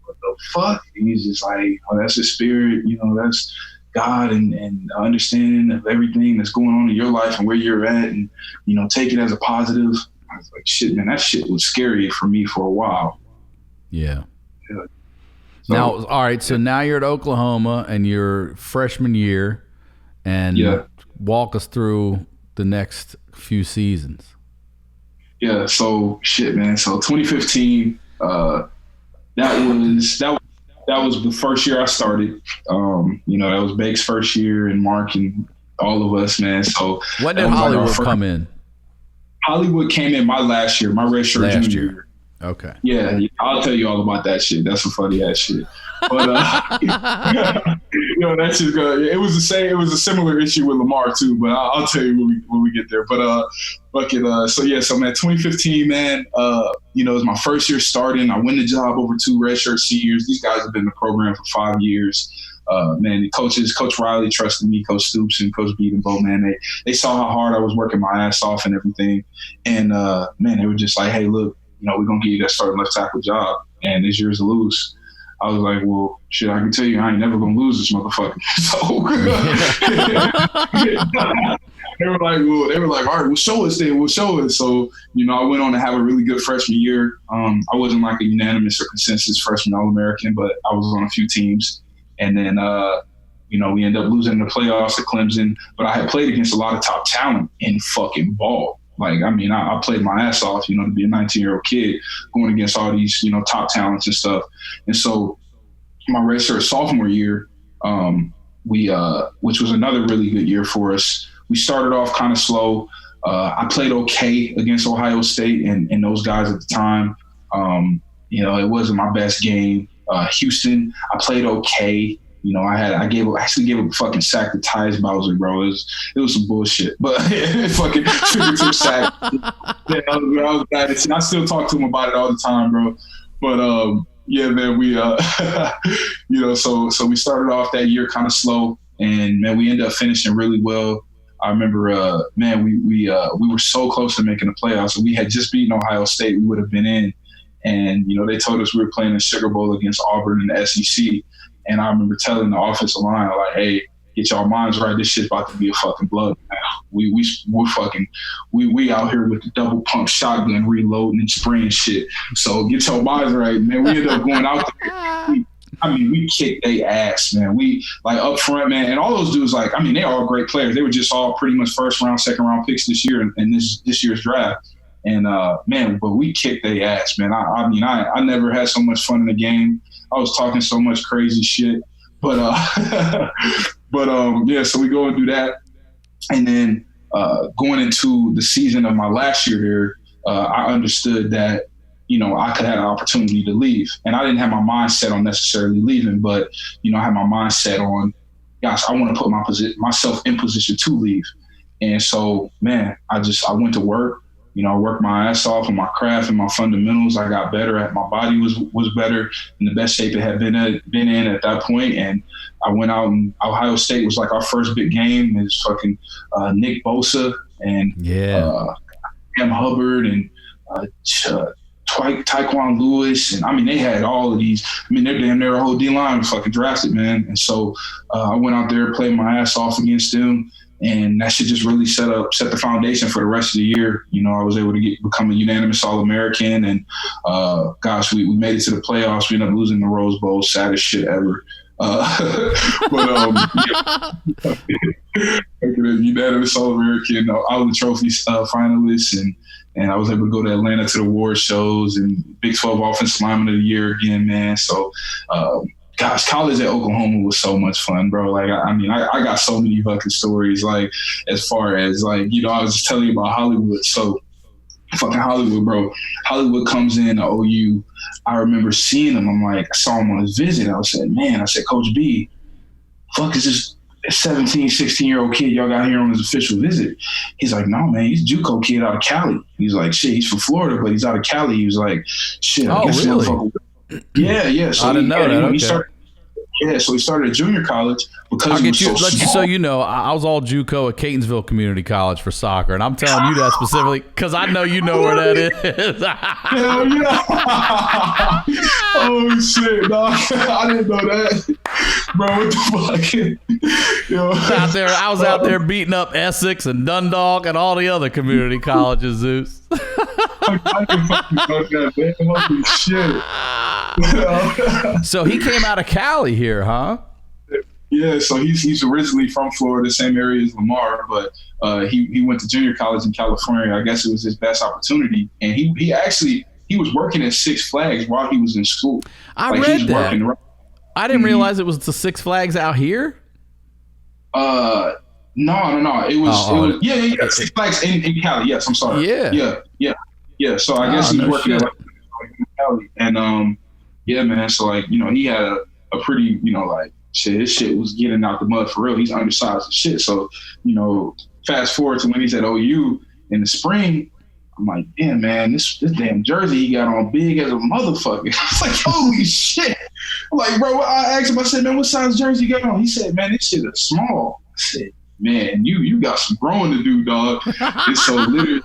the fuck? And he's just like, oh, that's the spirit, that's God and understanding of everything that's going on in your life and where you're at, and, take it as a positive. I was like, shit, man, that shit was scary for me for a while. Yeah. Now, all right, so now you're at Oklahoma and you're freshman year, and walk us through the next few seasons. Yeah. So shit, man. So 2015. That was the first year I started. That was Bake's first year, and Mark and all of us, man. So when did Hollywood come in? Hollywood came in my last year, my redshirt junior year. Okay. Yeah, I'll tell you all about that shit. That's some funny ass shit. But that's just good. It was the same. It was a similar issue with Lamar too. But I'll tell you when we get there. But so man, 2015, man. It was my first year starting. I win the job over 2 redshirt seniors. These guys have been in the program for 5 years. Man, the coaches, Coach Riley trusted me, Coach Stoops and Coach Beatonbow, man. They saw how hard I was working my ass off and everything. And man, they were just like, hey, look, we're gonna give you that starting left tackle job, and it's yours to lose. I was like, well, shit, I can tell you, I ain't never gonna lose this motherfucker. So they were like, all right, we'll show us then. We'll show us. So, I went on to have a really good freshman year. I wasn't like a unanimous or consensus freshman All-American, but I was on a few teams. And then, we ended up losing the playoffs at Clemson. But I had played against a lot of top talent in fucking ball. Like, I played my ass off, to be a 19-year-old kid going against all these, top talents and stuff. And so my redshirt sophomore year, which was another really good year for us, we started off kind of slow. I played okay against Ohio State and those guys at the time. It wasn't my best game. Houston, I played okay. I actually gave a fucking sack to Tyus Bowser, bro. It was some bullshit, but it fucking triggered some sack. Yeah, I was bad. And I still talk to him about it all the time, bro. But yeah, man, we so we started off that year kind of slow, and man, we ended up finishing really well. I remember, man, we were so close to making the playoffs. If we had just beaten Ohio State, we would have been in. And they told us we were playing the Sugar Bowl against Auburn in the SEC. And I remember telling the offensive line, like, hey, get y'all minds right. This shit's about to be a fucking blood now. We out here with the double pump shotgun reloading and spraying shit. So get your minds right, man. We ended up going out there. We kicked their ass, man. We, like, up front, man. And all those dudes, like, they are all great players. They were just all pretty much first round, second round picks this year in this year's draft. And, man, but we kicked their ass, man. I never had so much fun in the game. I was talking so much crazy shit. But, yeah, so we go and do that. And then going into the season of my last year there, I understood that, I could have an opportunity to leave. And I didn't have my mind set on necessarily leaving, but, I had my mind set on, gosh, I want to put myself in position to leave. And so, man, I went to work. I worked my ass off on my craft and my fundamentals. I got better. My body was better in the best shape it had been in at that point. And I went out, and Ohio State was like our first big game. It was fucking Nick Bosa and Cam Hubbard and Tyquan Lewis. And they had all of these. They're damn near a whole D-line was fucking drafted, man. And so I went out there, played my ass off against them. And that should just really set the foundation for the rest of the year. I was able to become a unanimous All-American, and gosh, we made it to the playoffs. We ended up losing the Rose Bowl, saddest shit ever. Unanimous All-American, all the trophies finalists, and I was able to go to Atlanta to the award shows and Big 12 Offensive Lineman of the Year again, man. So. Gosh, college at Oklahoma was so much fun, bro. Like, I got so many fucking stories, like, as far as, like, I was just telling you about Hollywood. So, fucking Hollywood, bro. Hollywood comes in to OU. I remember seeing him. I saw him on his visit. I said, Coach B, fuck is this 17, 16-year-old kid y'all got here on his official visit? He's like, no, man, he's a JUCO kid out of Cali. He's like, shit, he's from Florida, but he's out of Cali. He was like, shit, I guess really? Yeah. So I didn't know that. Okay. So he started at junior college because I'll he get was you. so small. So you know, I was all JUCO at Catonsville Community College for soccer, and I'm telling you that specifically because I know you know where that is. Hell yeah! Oh shit, dog! I didn't know that, bro. What the fuck? Yo. I was out there beating up Essex and Dundalk and all the other community colleges, Zeus. I didn't fucking know that, man. Holy shit! So he came out of Cali here, huh? Yeah, so he's originally from Florida, same area as Lamar, but he went to junior college in California. I guess it was his best opportunity, and he was working at Six Flags while he was in school. I read that. I didn't realize it was the Six Flags out here. No. It was yeah. Six Flags in Cali. Yes, I'm sorry. Yeah. So I guess he was working at in Cali, and yeah, man. So like he had a pretty shit. His shit was getting out the mud for real. He's undersized as shit. So fast forward to when he's at OU in the spring. I'm like, damn, man, this damn jersey he got on big as a motherfucker. It's like, holy shit. I'm like, bro, I asked him, I said, man, what size jersey you got on? He said, man, this shit is small. I said, man, you got some growing to do, dog. And so literally,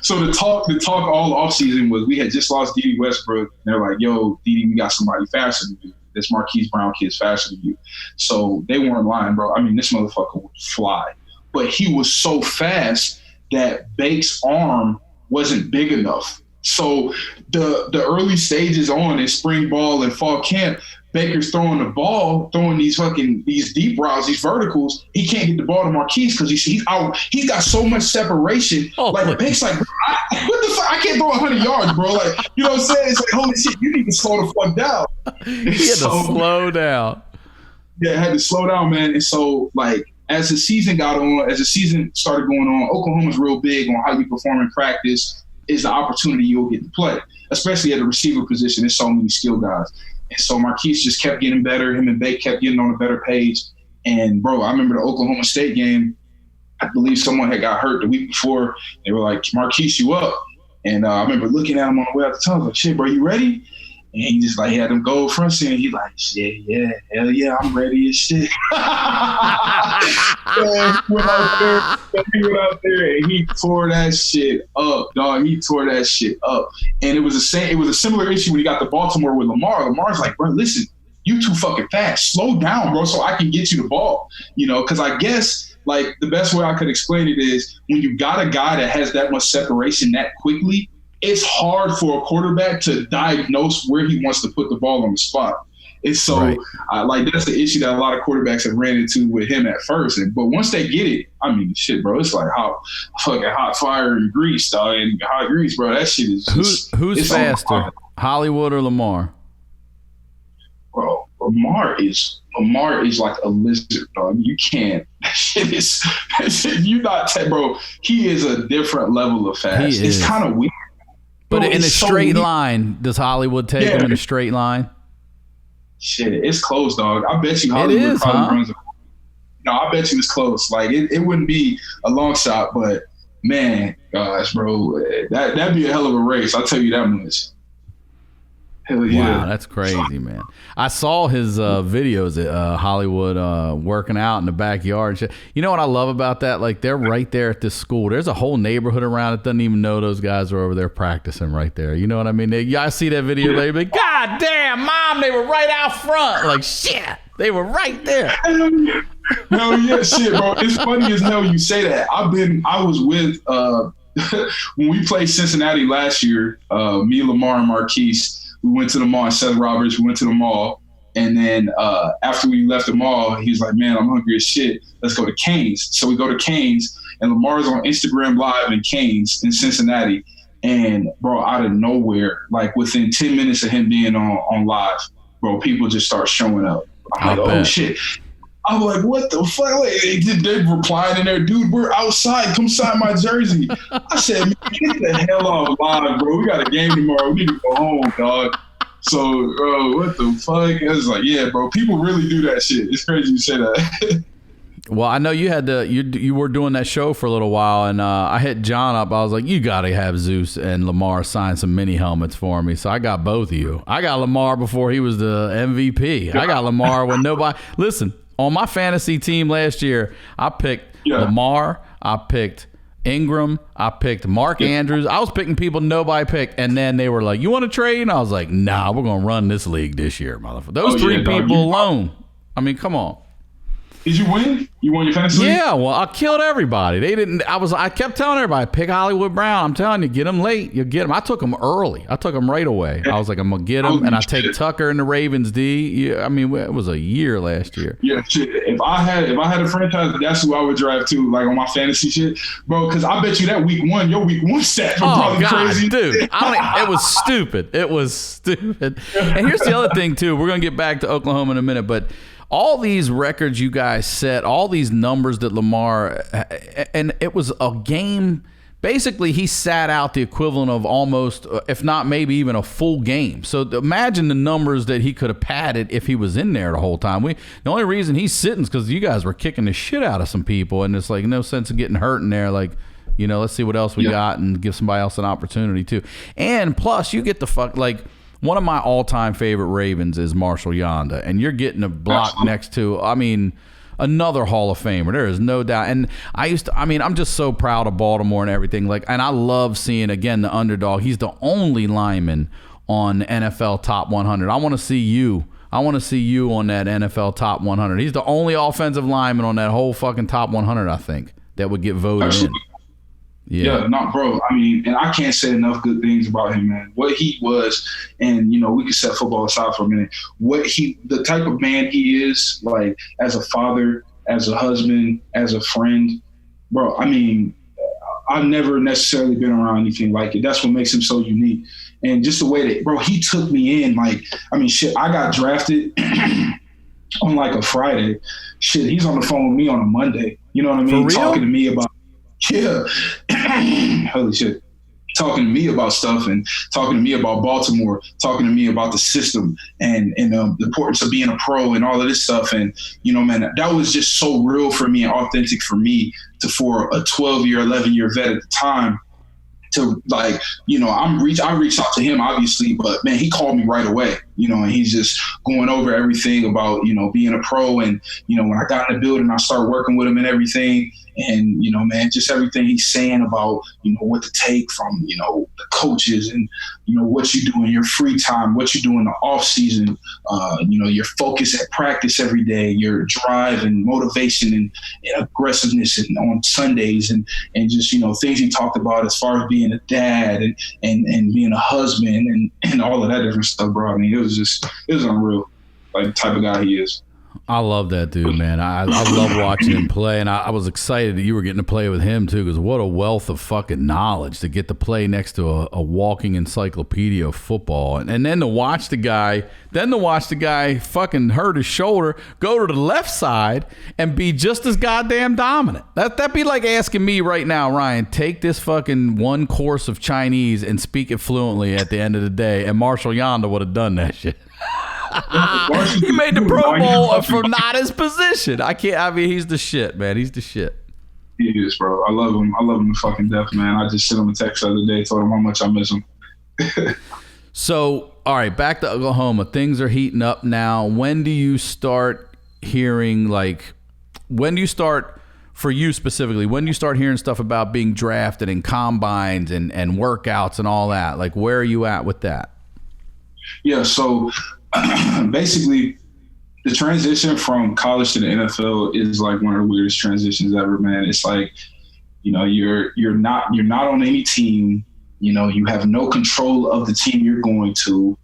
so the talk all off season was we had just lost Dede Westbrook. And they're like, yo, Dede, we got somebody faster than you. This Marquise Brown kid's faster than you. So they weren't lying, bro. I mean, this motherfucker would fly. But he was so fast that Bake's arm wasn't big enough. So the early stages on in spring ball and fall camp, Baker's throwing the ball, throwing these deep routes, these verticals. He can't get the ball to Marquise because he's out. He's got so much separation. Bake's like, what the fuck? I can't throw 100 yards, bro. Like, you know what I'm saying? It's like, holy shit, you need to slow the fuck down. He had to slow down. Yeah, had to slow down, man. And so, like, as the season started going on, Oklahoma's real big on how you perform in practice is the opportunity you'll get to play, especially at the receiver position. There's so many skill guys. And so Marquise just kept getting better. Him and Bake kept getting on a better page. And, bro, I remember the Oklahoma State game. I believe someone had got hurt the week before. They were like, Marquise, you up? And I remember looking at him on the way out the tunnel. I was like, shit, bro, you ready? And he just he had them go front seat. And he like, shit, yeah, hell yeah, I'm ready as shit. He went out there and he tore that shit up, dog. He tore that shit up. And it was a similar issue when he got to Baltimore with Lamar. Lamar's like, bro, listen, you too fucking fast. Slow down, bro, so I can get you the ball. Because I guess the best way I could explain it is when you got a guy that has that much separation that quickly, it's hard for a quarterback to diagnose where he wants to put the ball on the spot. And so, that's the issue that a lot of quarterbacks have ran into with him at first. But once they get it, I mean, shit, bro, it's like hot fire and grease, dog, and hot grease, bro. That shit is who's faster, Hollywood or Lamar? Bro, Lamar is like a lizard, dog. You can't. That shit is. You not, bro. He is a different level of fast. It's kind of weird. But in a straight line, does Hollywood take him in a straight line? Shit, it's close, dog. I bet you Hollywood probably runs. No, I bet you it's close. Like it wouldn't be a long shot, but man, gosh, bro, that'd be a hell of a race. I'll tell you that much. Hell yeah. Wow, that's crazy, man. I saw his videos at Hollywood working out in the backyard. You know what I love about that? Like, they're right there at this school. There's a whole neighborhood around that doesn't even know those guys are over there practicing right there. You know what I mean? I see that video, they be like, God damn, Mom, they were right out front. Like, shit, they were right there. Hell yeah, shit, bro. It's funny as hell you say that. I was with, when we played Cincinnati last year, me, Lamar, and Marquise, we went to the mall, and Seth Roberts, we went to the mall. And then after we left the mall, he was like, man, I'm hungry as shit. Let's go to Cane's. So we go to Cane's, and Lamar's on Instagram Live in Cane's in Cincinnati. And, bro, out of nowhere, like within 10 minutes of him being on live, bro, people just start showing up. I'm like, oh, shit. I'm like, what the fuck? Like, they replying in there, dude, we're outside. Come sign my jersey. I said, man, get the hell off live, bro. We got a game tomorrow. We need to go home, dog. So, bro, what the fuck? I was like, yeah, bro, people really do that shit. It's crazy you say that. Well, I know you had you were doing that show for a little while, and I hit John up. I was like, you got to have Zeus and Lamar sign some mini helmets for me. So I got both of you. I got Lamar before he was the MVP. I got Lamar when nobody – listen, on my fantasy team last year, I picked Lamar. I picked Ingram. I picked Mark Andrews. I was picking people nobody picked, and then they were like, you want to trade? And I was like, nah, we're going to run this league this year, motherfucker. Those three people alone. I mean, come on. Did you win? You won your fantasy league? Yeah, well, I killed everybody. They didn't. I kept telling everybody, pick Hollywood Brown. I'm telling you, get him late. You'll get him. I took him early. I took him right away. I was like, I'm gonna get him, and I take Tucker in the Ravens D. Yeah, I mean, it was a year last year. Yeah, shit. If I had a franchise, that's who I would draft too, like on my fantasy shit, bro. Because I bet you that week one, your week one stats were probably crazy, dude. It was stupid. It was stupid. And here's the other thing too. We're gonna get back to Oklahoma in a minute, but all these records you guys set, all these numbers that Lamar, and it was a game. Basically, he sat out the equivalent of almost, if not maybe even a full game. So imagine the numbers that he could have padded if he was in there the whole time. The only reason he's sitting is because you guys were kicking the shit out of some people, and it's like no sense in getting hurt in there. Like, let's see what else we got and give somebody else an opportunity too. And plus, you get the one of my all-time favorite Ravens is Marshall Yanda, and you're getting a block next to, another Hall of Famer. There is no doubt. And I'm just so proud of Baltimore and everything. And I love seeing, again, the underdog. He's the only lineman on NFL Top 100. I want to see you. I want to see you on that NFL Top 100. He's the only offensive lineman on that whole fucking Top 100, I think, that would get voted in. Yeah, bro. I mean, and I can't say enough good things about him, man. What he was, and we could set football aside for a minute. The type of man he is, like as a father, as a husband, as a friend, bro. I mean, I've never necessarily been around anything like it. That's what makes him so unique, and just the way that, bro, he took me in. I got drafted on like a Friday. Shit, he's on the phone with me on a Monday. You know what I mean? Talking to me about. Yeah. Holy shit. Talking to me about stuff and talking to me about Baltimore, talking to me about the system and the importance of being a pro and all of this stuff. And, man, that was just so real for me and authentic for me for a 12-year, 11-year vet at the time to I reached out to him obviously, but man, he called me right away, and he's just going over everything about, being a pro. And, when I got in the building, I started working with him and everything. And, man, just everything he's saying about, what to take from, the coaches and, what you do in your free time, what you do in the off season, your focus at practice every day, your drive and motivation and aggressiveness and on Sundays and just, things he talked about as far as being a dad and being a husband and all of that different stuff, bro. I mean, it was unreal, like the type of guy he is. I love that dude, man. I love watching him play, and I was excited that you were getting to play with him too, because what a wealth of fucking knowledge to get to play next to a walking encyclopedia of football, and then to watch the guy fucking hurt his shoulder, go to the left side, and be just as goddamn dominant. That'd be like asking me right now, Ryan, take this fucking one course of Chinese and speak it fluently at the end of the day, and Marshall Yanda would have done that shit. He made the Pro Bowl for not his position. He's the shit, man. He's the shit. He is, bro. I love him. I love him to fucking death, man. I just sent him a text the other day, told him how much I miss him. So, all right, back to Oklahoma. Things are heating up now. When do you start hearing, for you specifically, when do you start hearing stuff about being drafted and combines and workouts and all that? Like, where are you at with that? Yeah, so basically, the transition from college to the NFL is like one of the weirdest transitions ever, man. It's like, you're not on any team. You have no control of the team you're going to.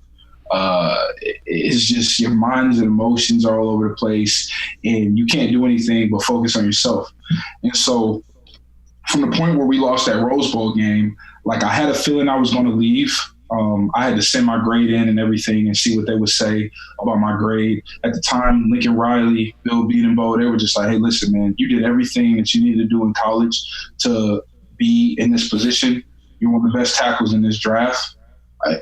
It's just your minds and emotions are all over the place, and you can't do anything but focus on yourself. And so, from the point where we lost that Rose Bowl game, I had a feeling I was going to leave. I had to send my grade in and everything and see what they would say about my grade. At the time, Lincoln Riley, Bill Beadenbow, they were just like, hey, listen, man, you did everything that you needed to do in college to be in this position. You're one of the best tackles in this draft.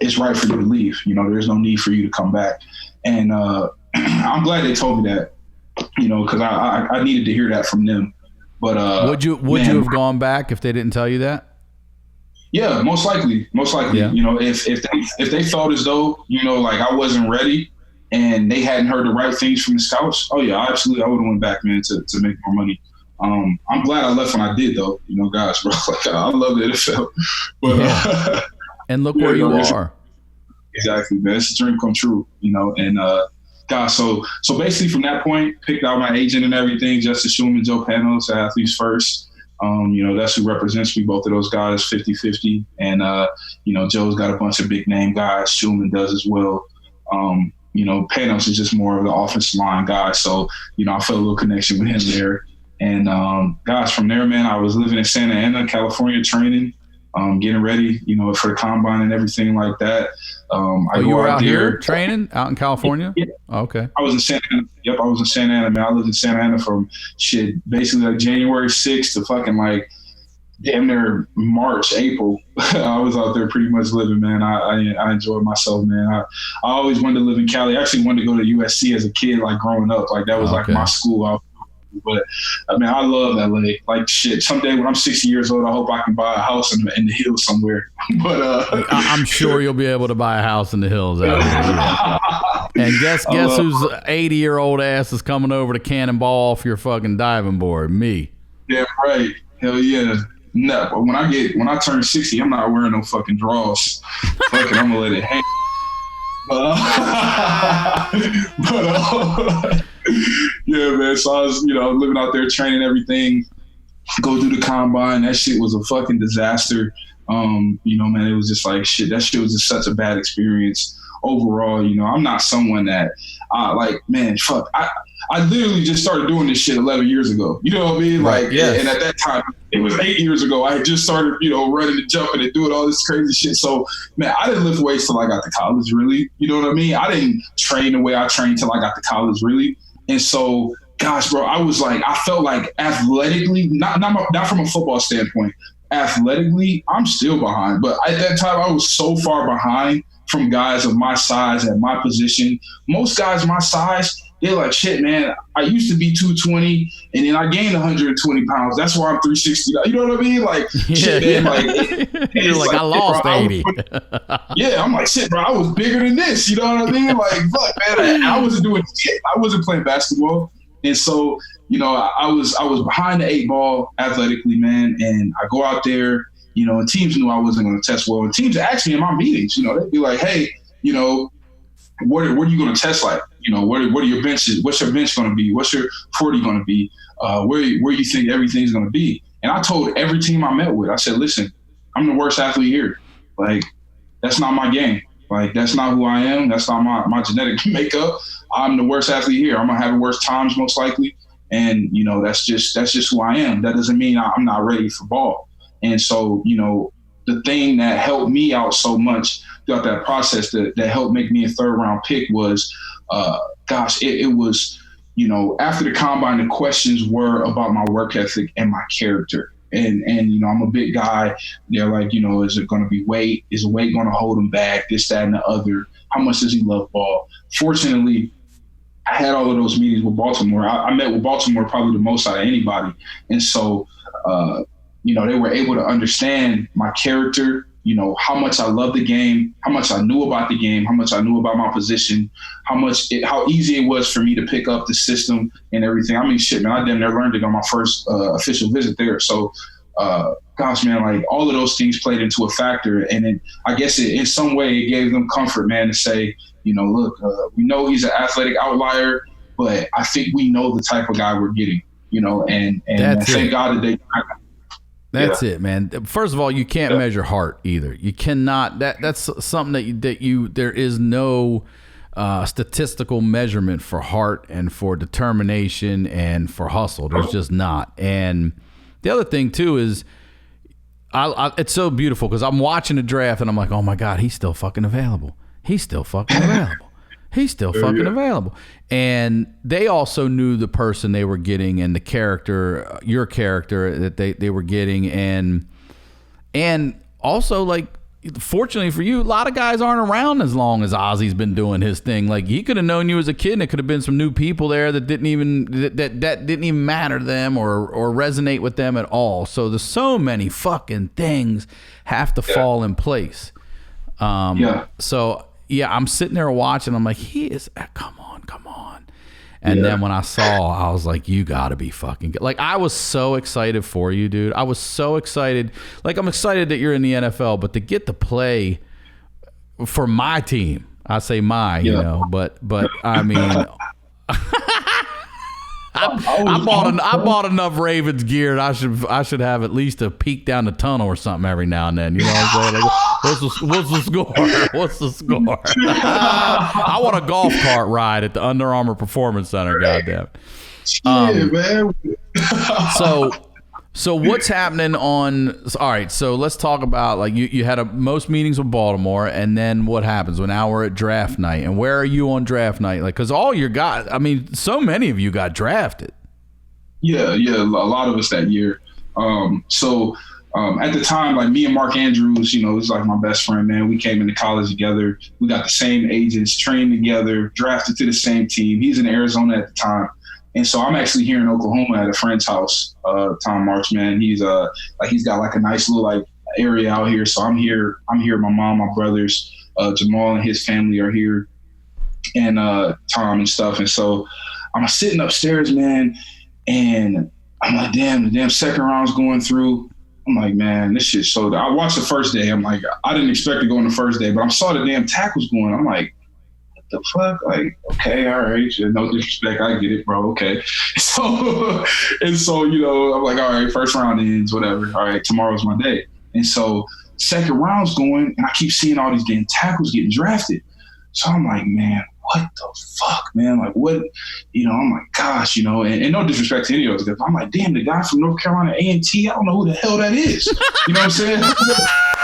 It's right for you to leave. There's no need for you to come back. And I'm glad they told me that, because I needed to hear that from them. But would you have gone back if they didn't tell you that? Yeah, most likely. Yeah. If they felt as though, I wasn't ready and they hadn't heard the right things from the scouts, oh yeah, absolutely, I would have went back, man, to make more money. I'm glad I left when I did, though. Guys, bro, I love the NFL. But and look where you are. Exactly, man. It's a dream come true, and God, so basically from that point, picked out my agent and everything, Justice Schumann, Joe Panos, Athletes First. That's who represents me, both of those guys, 50-50. And, Joe's got a bunch of big name guys. Schumann does as well. Panos is just more of the offensive line guy. So, I felt a little connection with him there. And, guys, from there, man, I was living in Santa Ana, California, training, getting ready, for the combine and everything like that. You were out here training out in California? Yeah. Oh, okay. I was in Santa Ana. Yep, I was in Santa Ana, man. I lived in Santa Ana from basically like January 6th to fucking like damn near March, April. I was out there pretty much living, man. I enjoyed myself, man. I always wanted to live in Cali. I actually wanted to go to USC as a kid, like growing up. Like that was like my school. But I mean, I love LA. Like shit. Someday when I'm 60 years old, I hope I can buy a house in the hills somewhere. But I'm sure you'll be able to buy a house in the hills out here. And guess whose 80-year-old ass is coming over to cannonball off your fucking diving board? Me. Yeah, right. Hell yeah. No, but when I turn 60, I'm not wearing no fucking drawers. Fuck it, I'm gonna let it hang. Yeah, man. So I was, living out there training everything, go through the combine. That shit was a fucking disaster. Man, it was just like shit. That shit was just such a bad experience overall. I'm not someone that, fuck. I literally just started doing this shit 11 years ago. You know what I mean? Like, yes. And at that time, it was 8 years ago. I had just started, running and jumping and doing all this crazy shit. So, man, I didn't lift weights till I got to college, really. You know what I mean? I didn't train the way I trained till I got to college, really. And so, gosh, bro, I felt like athletically, not from a football standpoint, athletically, I'm still behind. But at that time, I was so far behind from guys of my size at my position. Most guys my size, they're like, shit, man, I used to be 220 and then I gained 120 pounds. That's why I'm 360. You know what I mean? Like, shit, man. Like, you're like, I lost 80. Yeah, I'm like, shit, bro, I was bigger than this. You know what I mean? Like, fuck, man, I wasn't doing shit. I wasn't playing basketball. And so, I was behind the 8 ball athletically, man. And I go out there, and teams knew I wasn't going to test well. And teams asked me in my meetings, they'd be like, hey, what are you going to test like? What are your benches? What's your bench going to be? What's your 40 going to be? Where you think everything's going to be? And I told every team I met with, I said, listen, I'm the worst athlete here. Like, that's not my game. Like, that's not who I am. That's not my genetic makeup. I'm the worst athlete here. I'm going to have the worst times most likely. And, that's just who I am. That doesn't mean I'm not ready for ball. And so, the thing that helped me out so much throughout that process that helped make me a 3rd round pick was, it was, after the combine, the questions were about my work ethic and my character. And I'm a big guy. They're like, is it going to be weight? Is weight going to hold him back? This, that, and the other. How much does he love ball? Fortunately, I had all of those meetings with Baltimore. I met with Baltimore probably the most out of anybody. And so, they were able to understand my character, how much I love the game, how much I knew about the game, how much I knew about my position, how easy it was for me to pick up the system and everything. I mean, shit, man, I damn near learned it on my first official visit there. So, gosh, man, like all of those things played into a factor. And I guess in some way it gave them comfort, man, to say, look, we know he's an athletic outlier, but I think we know the type of guy we're getting, and thank God that they. That's it, man. First of all, you can't measure heart either. You cannot. That's something that there is no statistical measurement for heart and for determination and for hustle. There's just not. And the other thing too is, it's so beautiful because I'm watching the draft and I'm like, oh my God, he's still fucking available. He's still fucking available. He's still fucking available. And they also knew the person they were getting and the character, your character that they were getting. And also, like, fortunately for you, a lot of guys aren't around as long as Ozzy's been doing his thing. Like, he could have known you as a kid and it could have been some new people there that didn't even matter to them or resonate with them at all. So there's so many fucking things have to fall in place. So yeah, I'm sitting there watching. I'm like, he is, come on. And then when I saw, I was like, you got to be fucking good. Like, I was so excited for you, dude. I was so excited. Like, I'm excited that you're in the NFL, but to get to play for my team, I say you know, but I mean, I bought enough Ravens gear. I should have at least a peek down the tunnel or something every now and then. You know what I'm saying? Like, what's the score? What's the score? I want a golf cart ride at the Under Armour Performance Center. Goddamn. Man. So what's happening on? All right, so let's talk about, like, you had most meetings with Baltimore, and then what happens when now we're at draft night, and where are you on draft night? Like, because so many of you got drafted. Yeah, a lot of us that year. At the time, like me and Mark Andrews, you know, he's like my best friend, man. We came into college together. We got the same agents, trained together, drafted to the same team. He's in Arizona at the time. And so I'm actually here in Oklahoma at a friend's house, Tom Marks, man. He's he's got like a nice little like area out here. So I'm here. My mom, my brothers, Jamal and his family are here, and Tom and stuff. And so I'm sitting upstairs, man, and I'm like, damn, the damn second round's going through. I'm like, man, this shit's so. I watched the first day. I'm like, I didn't expect to go on the first day, but I saw the damn tackles going. I'm like, the fuck? Like, okay, all right. No disrespect. I get it, bro. Okay. So, you know, I'm like, all right, first round ends, whatever. All right, tomorrow's my day. And so second round's going, and I keep seeing all these damn tackles getting drafted. So I'm like, man, what the fuck, man? Like, what? You know, I'm like, gosh, you know, and no disrespect to any of those guys. I'm like, damn, the guy from North Carolina A&T, I don't know who the hell that is. You know what I'm saying?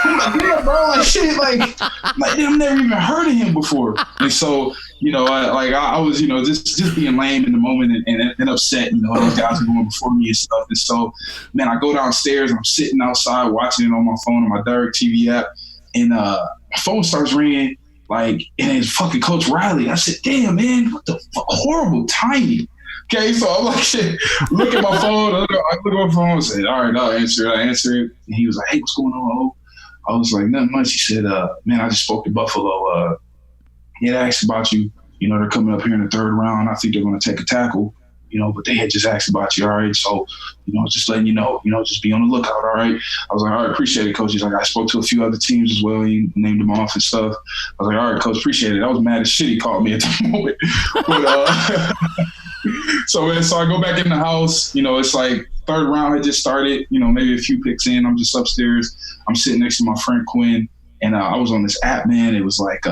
I'm like, yeah, bro, like shit, like I've never even heard of him before. And so, you know, I was, you know, just being lame in the moment and upset. You know, those guys are going before me and stuff. And so, man, I go downstairs and I'm sitting outside watching it on my phone on my Direct TV app, and my phone starts ringing. Like, and it's fucking Coach Riley. I said, damn, man, what the fuck? Horrible timing. Okay, so I'm like, shit, look at my phone. I look at my phone and said, all right, I'll answer it. And he was like, hey, what's going on? I was like, nothing much. He said, man, I just spoke to Buffalo. They asked about you. You know, they're coming up here in the third round. I think they're going to take a tackle, you know, but they had just asked about you. All right. So, you know, just letting you know, just be on the lookout. All right. I was like, all right, appreciate it, Coach. He's like, I spoke to a few other teams as well. He named them off and stuff. I was like, all right, Coach, appreciate it. I was mad as shit he called me at the moment. But, so I go back in the house, you know, it's like third round had just started, you know, maybe a few picks in. I'm just upstairs. I'm sitting next to my friend Quinn, and I was on this app, man. It was like,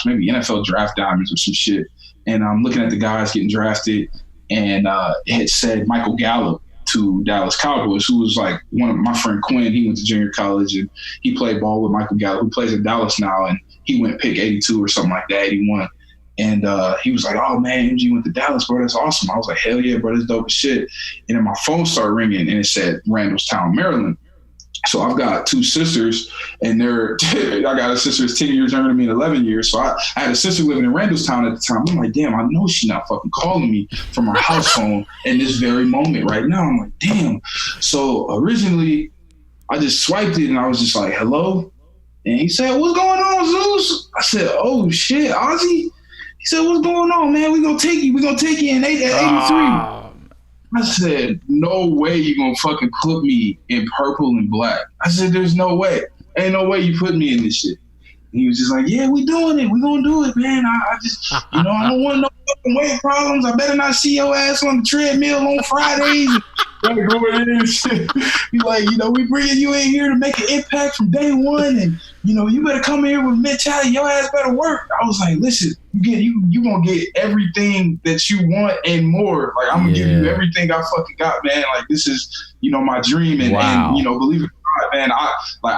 maybe NFL Draft Diamonds or some shit. And I'm looking at the guys getting drafted, and it had said Michael Gallup to Dallas Cowboys, who was like one of my friend Quinn. He went to junior college, and he played ball with Michael Gallup, who plays in Dallas now, and he went pick 82 or something like that, 81. And he was like, oh, man, MG went to Dallas, bro. That's awesome. I was like, hell yeah, bro. That's dope as shit. And then my phone started ringing, and it said Randallstown, Maryland. So I've got two sisters, and I got a sister that's 10 years younger than me and 11 years. So I had a sister living in Randallstown at the time. I'm like, damn, I know she's not fucking calling me from her house phone in this very moment right now. I'm like, damn. So originally, I just swiped it, and I was just like, hello? And he said, what's going on, Zeus? I said, oh, shit, Ozzy? He said, what's going on, man? We're going to take you. We're going to take you in 83. I said, no way you going to fucking put me in purple and black. I said, there's no way. Ain't no way you put me in this shit. And he was just like, yeah, we doing it. We going to do it, man. I just, you know, I don't want no fucking weight problems. I better not see your ass on the treadmill on Fridays. Be like, you know, we bringing you in here to make an impact from day one, and you know, you better come here with mentality. Your ass better work. I was like, listen, you gonna get everything that you want and more. Like, I'm gonna give you everything I fucking got, man. Like, this is, you know, my dream, and you know, believe it or not, man,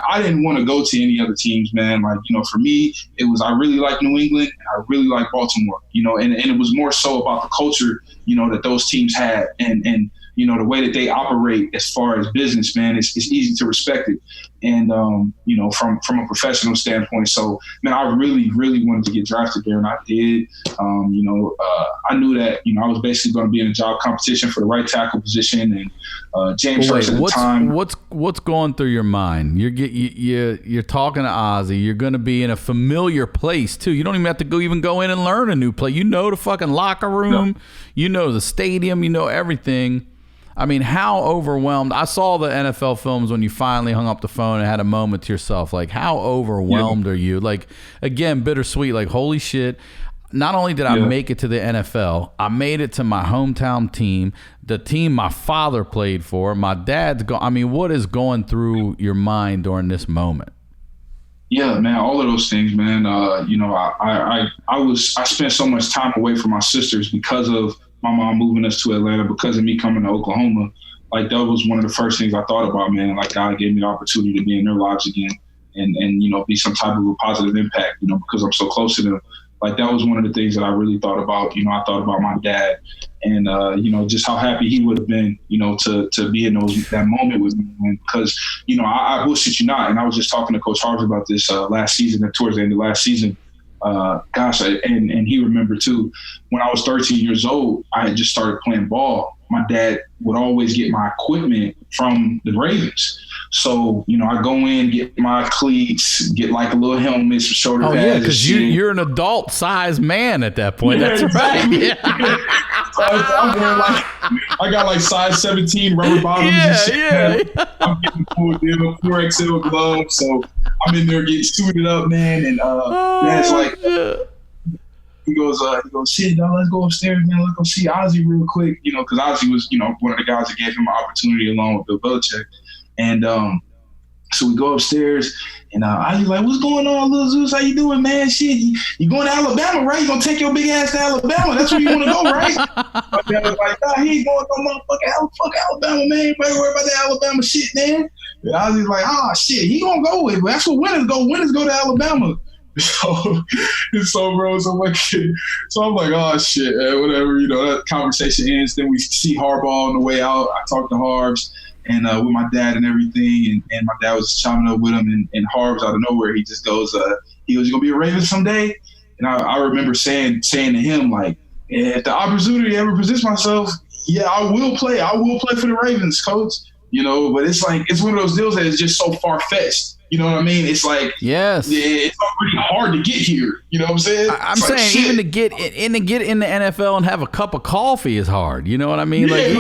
I didn't want to go to any other teams, man. Like, you know, for me, it was, I really like New England, and I really like Baltimore, you know, and it was more so about the culture, you know, that those teams had, and you know, the way that they operate as far as business, man, it's easy to respect it. And, you know, from a professional standpoint. So, man, I really, really wanted to get drafted there, and I did. You know, I knew that, you know, I was basically going to be in a job competition for the right tackle position. And James Hurst at the time. What's going through your mind? You're talking to Ozzy. You're going to be in a familiar place, too. You don't even have to go in and learn a new place. You know the fucking locker room. No. You know the stadium. You know everything. I mean, how overwhelmed? I saw the NFL films when you finally hung up the phone and had a moment to yourself. Like, how overwhelmed are you? Like, again, bittersweet. Like, holy shit. Not only did I make it to the NFL, I made it to my hometown team, the team my father played for. My dad's I mean, what is going through your mind during this moment? Yeah, man, all of those things, man. You know, I spent so much time away from my sisters because of my mom moving us to Atlanta, because of me coming to Oklahoma. Like, that was one of the first things I thought about, man. Like, God gave me the opportunity to be in their lives again and you know, be some type of a positive impact, you know, because I'm so close to them. Like, that was one of the things that I really thought about. You know, I thought about my dad and, you know, just how happy he would have been, you know, to be in that moment with me. And because, you know, I bullshit you not. And I was just talking to Coach Harvey about this last season, towards the end of last season. And he remembered too, when I was 13 years old, I had just started playing ball. My dad would always get my equipment from the Ravens. So, you know, I go in, get my cleats, get like a little helmet, some shoulder pads. Oh, yeah, because you're an adult-sized man at that point. Yeah, that's exactly right. Yeah. So I'm wearing I got like size 17 rubber bottoms and shit. Yeah. I'm getting full deal, 4XL gloves. So I'm in there getting suited up, man. And Dad's like, he goes, shit, dog, let's go upstairs, man. Let's go see Ozzy real quick. You know, because Ozzy was, you know, one of the guys that gave him an opportunity along with Bill Belichick. And so we go upstairs, and Ozzy's like, what's going on, little Zeus? How you doing, man? Shit, you going to Alabama, right? You going to take your big ass to Alabama. That's where you want to go, right? My dad was like, nah, he ain't going to no motherfucking Alabama, man. You better worry about that Alabama shit, man. And Ozzy's like, shit, he going to go with it. That's where winners go. Winners go to Alabama. So bro, so I'm like, oh shit, man, whatever, you know, that conversation ends. Then we see Harbaugh on the way out. I talk to Harbs and with my dad and everything, and my dad was just chiming up with him, and Harbs out of nowhere, he just goes, you gonna be a Raven someday? And I remember saying to him, like, if the opportunity ever presents myself, yeah, I will play for the Ravens, coach. You know, but it's like, it's one of those deals that is just so far-fetched. You know what I mean? It's like, yes, it's pretty hard to get here. You know what I'm saying? I'm saying like, even to get in the NFL and have a cup of coffee is hard. You know what I mean? Yeah, like,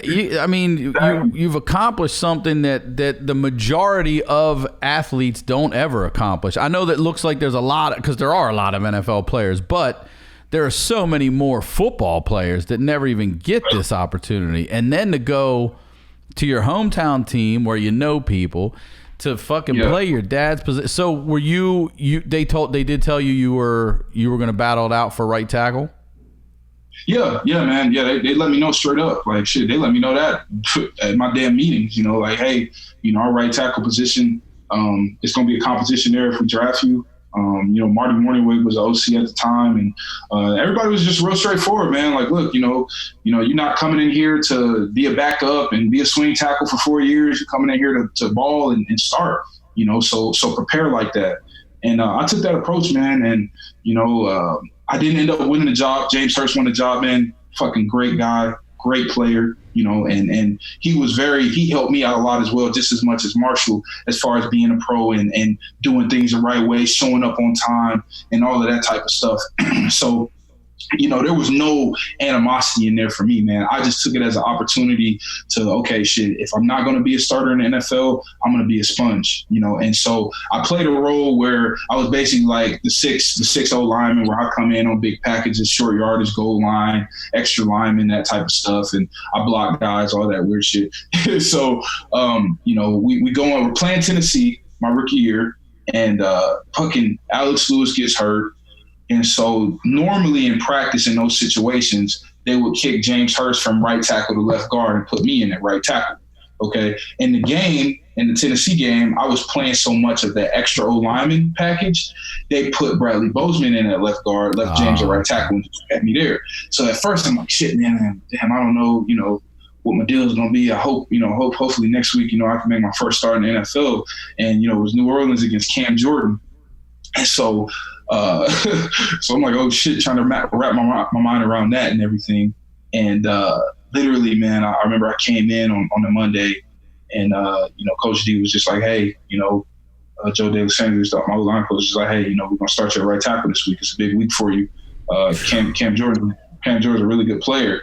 literally. I mean, you've accomplished something that the majority of athletes don't ever accomplish. I know that looks like there's a lot, because there are a lot of NFL players, but there are so many more football players that never even get this opportunity. And then to go to your hometown team where you know people to fucking play your dad's position. So were they did tell you were going to battle it out for right tackle? Yeah, man. Yeah, they let me know straight up. Like, shit, they let me know that at my damn meetings, you know, like, hey, you know, our right tackle position, it's going to be a competition there if we draft you. You know, Marty Morningwig was the OC at the time, and everybody was just real straightforward, man. Like, look, you know, you're not coming in here to be a backup and be a swing tackle for 4 years. You're coming in here to ball and start, you know, so prepare like that. And I took that approach, man. And, you know, I didn't end up winning the job. James Hurst won the job, man. Fucking great guy, great player. You know, and he helped me out a lot as well, just as much as Marshall, as far as being a pro and doing things the right way, showing up on time and all of that type of stuff. So, you know, there was no animosity in there for me, man. I just took it as an opportunity to, okay, shit, if I'm not going to be a starter in the NFL, I'm going to be a sponge, you know? And so I played a role where I was basically like the 6'0" lineman, where I come in on big packages, short yardage, goal line, extra lineman, that type of stuff. And I block guys, all that weird shit. So, you know, we're playing Tennessee my rookie year, and fucking Alex Lewis gets hurt. And so normally in practice in those situations, they would kick James Hurst from right tackle to left guard and put me in at right tackle. Okay. In the Tennessee game, I was playing so much of that extra O-lineman package. They put Bradley Bozeman in at left guard, left James at right tackle, and just had me there. So at first I'm like, shit, man, damn, I don't know, you know, what my deal is going to be. I hope, you know, hopefully next week, you know, I can make my first start in the NFL. And, you know, it was New Orleans against Cam Jordan. And so, so I'm like, oh shit, trying to wrap my mind around that and everything. And literally, man, I remember I came in on the Monday, and you know, Coach D was just like, hey, you know, Joe Davis Sanders, my line coach, was like, hey, you know, we're gonna start you at right tackle this week. It's a big week for you. Cam Jordan's a really good player.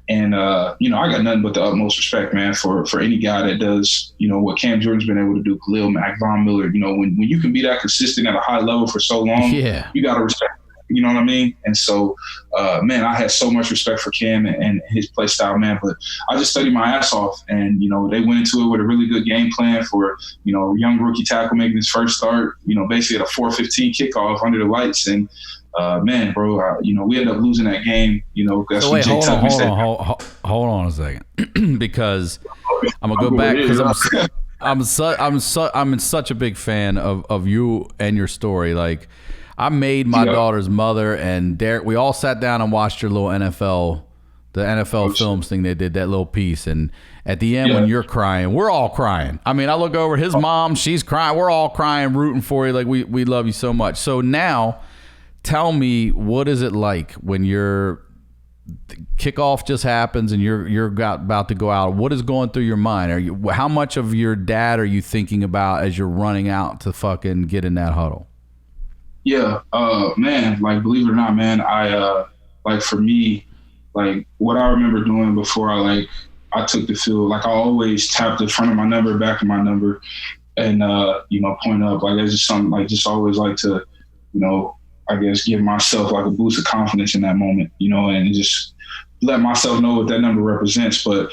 And, you know, I got nothing but the utmost respect, man, for any guy that does, you know, what Cam Jordan's been able to do, Khalil Mack, Von Miller. You know, when you can be that consistent at a high level for so long, you got to respect. You know what I mean? And so, man, I had so much respect for Cam and his play style, man. But I just studied my ass off. And, you know, they went into it with a really good game plan for, you know, a young rookie tackle making his first start, you know, basically at a 4:15 kickoff under the lights. And, man, bro, you know, we ended up losing that game, you know. That's so wait, hold on a second. Because I'm going to go back because I'm such a big fan of you and your story. Like, I made my daughter's mother and Derek. We all sat down and watched your little NFL films thing they did, that little piece. And at the end, when you're crying, we're all crying. I mean, I look over his mom, she's crying. We're all crying, rooting for you. Like, we love you so much. So now, tell me, what is it like when your kickoff just happens and you're about to go out? What is going through your mind? How much of your dad are you thinking about as you're running out to fucking get in that huddle? Yeah, man, like, believe it or not, man, I, like, for me, like, what I remember doing before I took the field, like, I always tap the front of my number, back of my number, and, you know, point up. Like, that's just something, like, just always like to, you know, I guess give myself, like, a boost of confidence in that moment, you know, and just let myself know what that number represents. But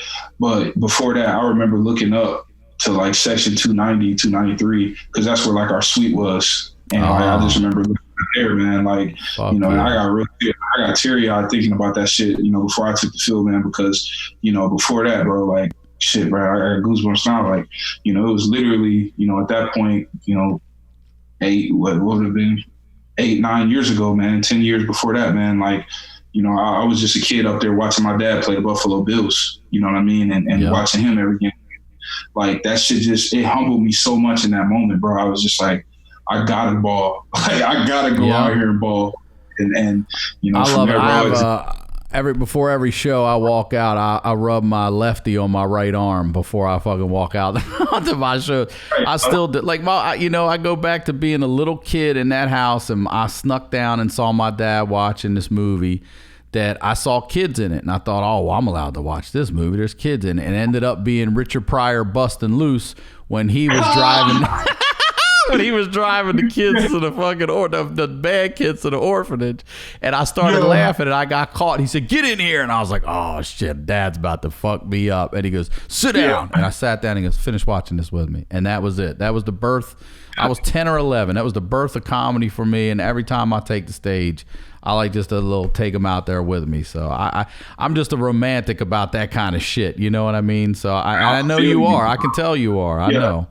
before that, I remember looking up to, like, section 290, 293, because that's where, like, our suite was. And I just remember looking there, man, like, you know, and I got teary-eyed thinking about that shit, you know, before I took the field, man, because, you know, before that, bro, like, shit, bro, I got goosebumps now. Like, you know, it was literally, you know, at that point, you know, what would have been 8, 9 years ago, man, 10 years before that, man, like, you know, I was just a kid up there watching my dad play the Buffalo Bills, you know what I mean, and watching him every game. Like, that shit it humbled me so much in that moment, bro. I was just like, I gotta ball. Like, I gotta go out here and ball. And you know, I love it. Before every show I walk out, I rub my lefty on my right arm before I fucking walk out onto my show. I still do. Like, you know, I go back to being a little kid in that house, and I snuck down and saw my dad watching this movie that I saw kids in it, and I thought, oh, well, I'm allowed to watch this movie. There's kids in it, and it ended up being Richard Pryor busting loose when he was driving. When he was driving the kids to the fucking the bad kids to the orphanage, and I started laughing, and I got caught. He said, "Get in here," and I was like, "Oh shit, Dad's about to fuck me up." And he goes, "Sit down," and I sat down. And he goes, "Finish watching this with me," and that was it. That was the birth. I was 10 or 11. That was the birth of comedy for me. And every time I take the stage, I like just a little take them out there with me. So I'm just a romantic about that kind of shit. You know what I mean? So I know you are. I can tell you are. I know.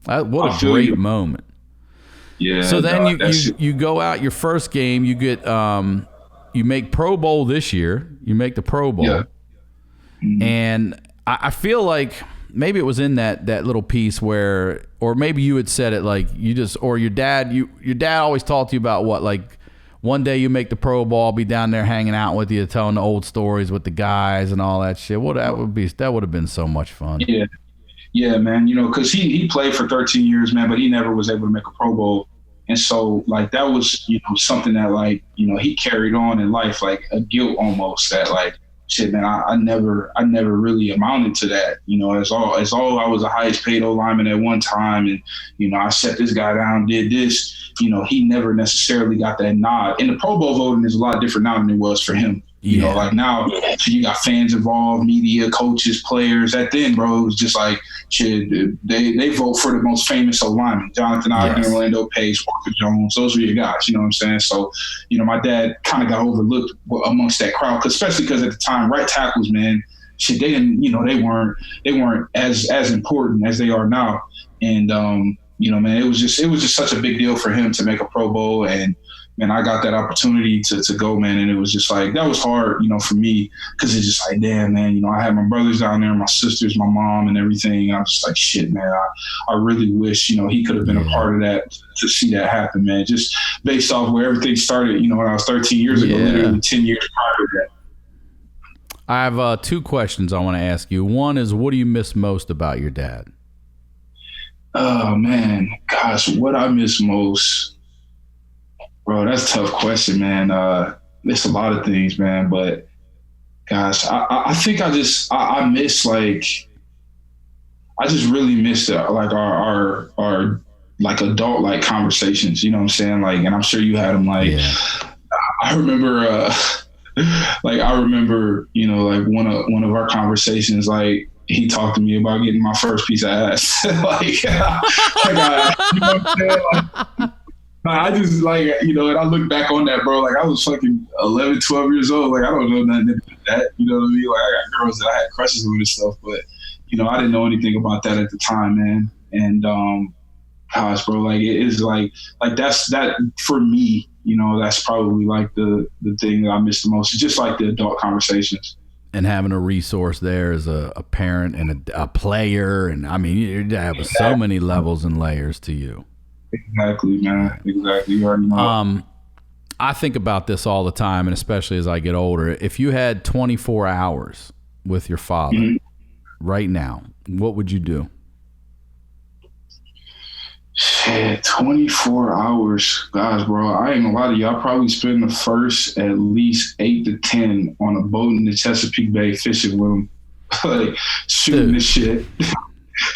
What a great moment. Yeah. So then you go out your first game, you get you make Pro Bowl this year. You make the Pro Bowl. Yeah. Mm-hmm. And I feel like maybe it was in that little piece where, or maybe you had said it like you just, or your dad always talked to you about what, like, one day you make the Pro Bowl, I'll be down there hanging out with you, telling the old stories with the guys and all that shit. That would have been so much fun. Yeah. Yeah, man, you know, because he played for 13 years, man, but he never was able to make a Pro Bowl. And so, like, that was, you know, something that, like, you know, he carried on in life, like a guilt almost that, like, shit, man, I never really amounted to that. You know, as all I was the highest paid O-lineman at one time, and, you know, I set this guy down, did this. You know, he never necessarily got that nod. And the Pro Bowl voting is a lot different now than it was for him. You know, like now, so you got fans involved, media, coaches, players. At then, bro, it was just like, shit, they vote for the most famous O-linemen. Jonathan Ogden, Orlando Pace, Walker Jones. Those were your guys, you know what I'm saying? So, you know, my dad kind of got overlooked amongst that crowd, especially because at the time, right tackles, man, shit, they didn't, you know, they weren't as important as they are now. And, you know, man, it was just such a big deal for him to make a Pro Bowl. And, man, I got that opportunity to go, man, and it was just like, that was hard, you know, for me, because it's just like, damn, man, you know, I had my brothers down there, my sisters, my mom, and everything, and I'm just like, shit, man, I really wish, you know, he could have been a part of that, to see that happen, man, just based off where everything started, you know, when I was 13 years ago, literally 10 years prior to that. I have 2 questions I want to ask you. One is, what do you miss most about your dad? Oh, man, gosh, what I miss most... Bro, that's a tough question, man. There's a lot of things, man, but Gosh, I think I miss like, I just really miss like our like adult like conversations. You know what I'm saying? Like, and I'm sure you had them. Like, Yeah. I remember, like I remember, you know, like one of our conversations. Like he talked to me about getting my first piece of ass. Like, you know what I'm saying? Like, I just like, you know, and I look back on that, bro. Like I was fucking 11, 12 years old. Like I don't know nothing about that. You know what I mean? Like I got girls that I had crushes with and stuff, but you know, I didn't know anything about that at the time, man. And gosh, bro, like it is like that's that for me. You know, that's probably like the thing that I miss the most. It's just like the adult conversations. And having a resource there as a parent and a player, and I mean, you have so many levels and layers to you. Exactly, man. Exactly. You already know. I think about this all the time, and especially as I get older. If you had 24 hours with your father right now, what would you do? Shit, 24 hours. Gosh, bro, I ain't gonna lie to you. I'll probably spend the first at least 8 to 10 on a boat in the Chesapeake Bay fishing with him. Like, shooting this shit.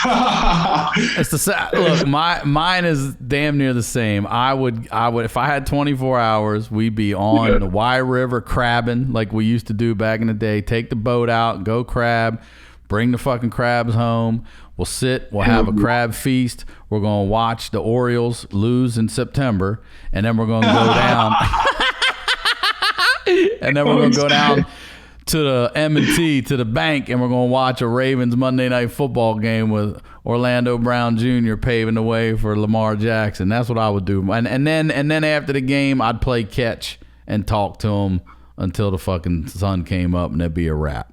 It's the look. Mine is damn near the same. I would if I had 24 hours, we'd be on the Wye River crabbing like we used to do back in the day. Take the boat out, go crab, bring the fucking crabs home. We'll sit. We'll have a crab feast. We're gonna watch the Orioles lose in September, and then we're gonna go down. And then we're gonna go down to the M&T, to the bank, and we're going to watch a Ravens Monday Night Football game with Orlando Brown Jr. paving the way for Lamar Jackson. That's what I would do. And then after the game, I'd play catch and talk to him until the fucking sun came up, and that'd be a wrap.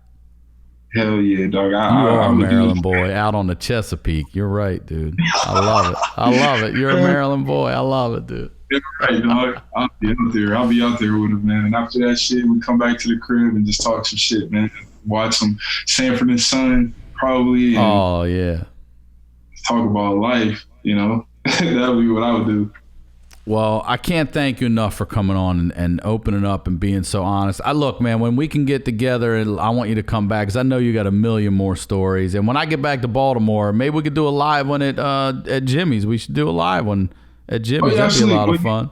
Hell yeah, dog. You are a Maryland boy out on the Chesapeake. You're right, dude. I love it. I love it. You're a Maryland boy. I love it, dude. Right, dog. I'll be out there with him, man. And after that shit, we come back to the crib and just talk some shit, man. Watch some Sanford and Son, probably. And oh yeah. Talk about life, you know. That would be what I would do. Well, I can't thank you enough for coming on and opening up and being so honest. Look, man, when we can get together, I want you to come back because I know you got a million more stories. And when I get back to Baltimore, maybe we could do a live one at Jimmy's. We should do a live one at Jimmy's. That'd be a lot of fun.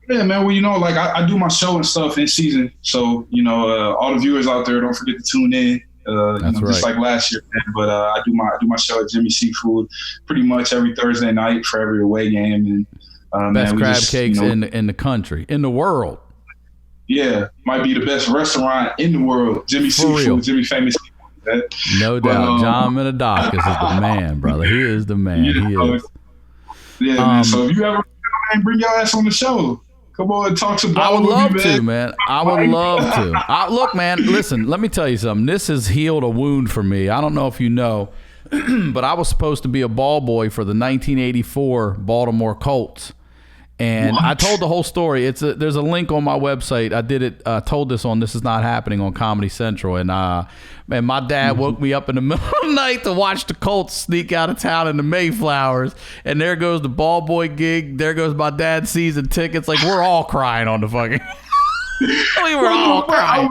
Yeah, man. Well, you know, like I do my show and stuff in season. So, you know, all the viewers out there, don't forget to tune in. That's right. Just like last year, man. But I do my show at Jimmy Seafood pretty much every Thursday night for every away game. And best crab cakes in the country, in the world. Yeah, might be the best restaurant in the world. Jimmy Seafood, Jimmy Famous Seafood. No doubt. John Menadakis is the man, brother. He is the man. He is. Yeah, man. So if you ever bring your ass on the show, come on and talk some ball. I would love me, to, man. I would love to. Look, man, listen, let me tell you something. This has healed a wound for me. I don't know if you know, but I was supposed to be a ball boy for the 1984 Baltimore Colts. And I told the whole story. There's a link on my website. I did it. Told this on This Is Not Happening on Comedy Central. And man, my dad woke me up in the middle of the night to watch the Colts sneak out of town in the Mayflowers. And there goes the ball boy gig. There goes my dad's season tickets. Like we're all crying on the fucking. We were all crying.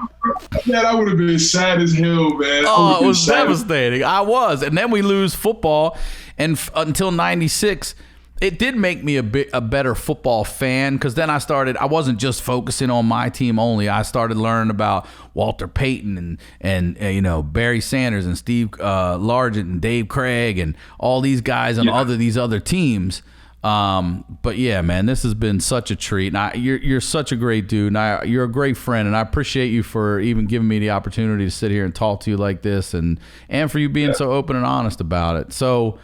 Man, I would have been sad as hell, man. Oh, it was devastating. I was. And then we lose football, and until '96. It did make me a better football fan because then I wasn't just focusing on my team only. I started learning about Walter Payton and you know, Barry Sanders and Steve Largent and Dave Craig and all these guys on these other teams. But yeah, man, this has been such a treat. And you're such a great dude. And you're a great friend, and I appreciate you for even giving me the opportunity to sit here and talk to you like this, and for you being so open and honest about it. So.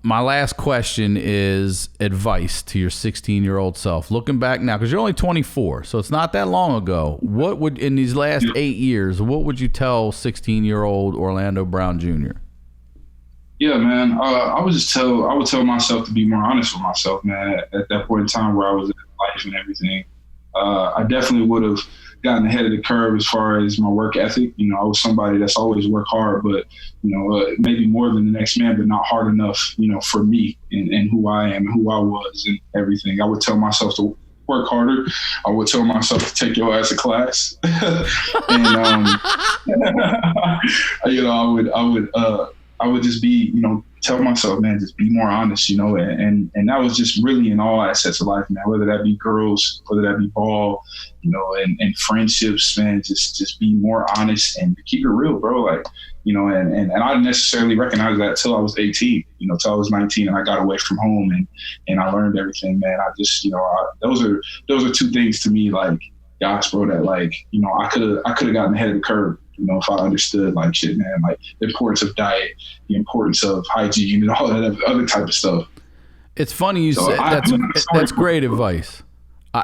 My last question is advice to your 16-year-old self. Looking back now, because you're only 24, so it's not that long ago. What would, in these last 8 years, what would you tell 16-year-old Orlando Brown Jr.? Yeah, man. I would tell myself to be more honest with myself, man. At that point in time where I was in life and everything, I definitely would have gotten ahead of the curve as far as my work ethic. You know, I was somebody that's always worked hard, but, you know, maybe more than the next man, but not hard enough, you know, for me and who I am and who I was and everything. I would tell myself to work harder. I would tell myself to take your ass to class. And, you know, I would just be, you know, tell myself, man, just be more honest, you know, and that was just really in all aspects of life, man, whether that be girls, whether that be ball, you know, and friendships, man, just be more honest and keep it real, bro. Like, you know, and I didn't necessarily recognize that till I was 18, you know, till I was 19 and I got away from home and I learned everything, man. I just, you know, those are two things to me, like, gosh, bro, that like, you know, I could have gotten ahead of the curve. You know, if I understood like shit, man, like the importance of diet, the importance of hygiene, and all that other type of stuff. It's funny you say that's great advice.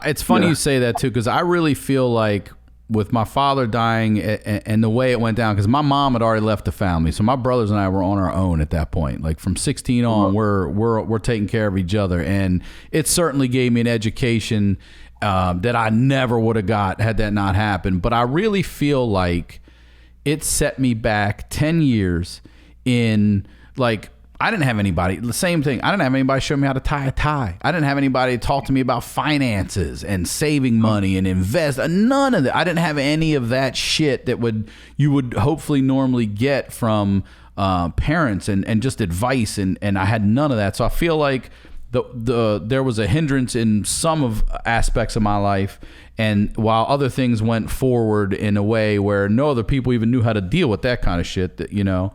It's funny you say that too, because I really feel like with my father dying and the way it went down, because my mom had already left the family, so my brothers and I were on our own at that point. Like from 16 on, we're taking care of each other, and it certainly gave me an education that I never would have got had that not happened. But I really feel like it set me back 10 years in, like, I didn't have anybody, the same thing. I didn't have anybody show me how to tie a tie. I didn't have anybody talk to me about finances and saving money and invest. None of that. I didn't have any of that shit that you would hopefully normally get from parents and just advice. And I had none of that. So I feel like there was a hindrance in some of aspects of my life, and while other things went forward in a way where no other people even knew how to deal with that kind of shit, that, you know.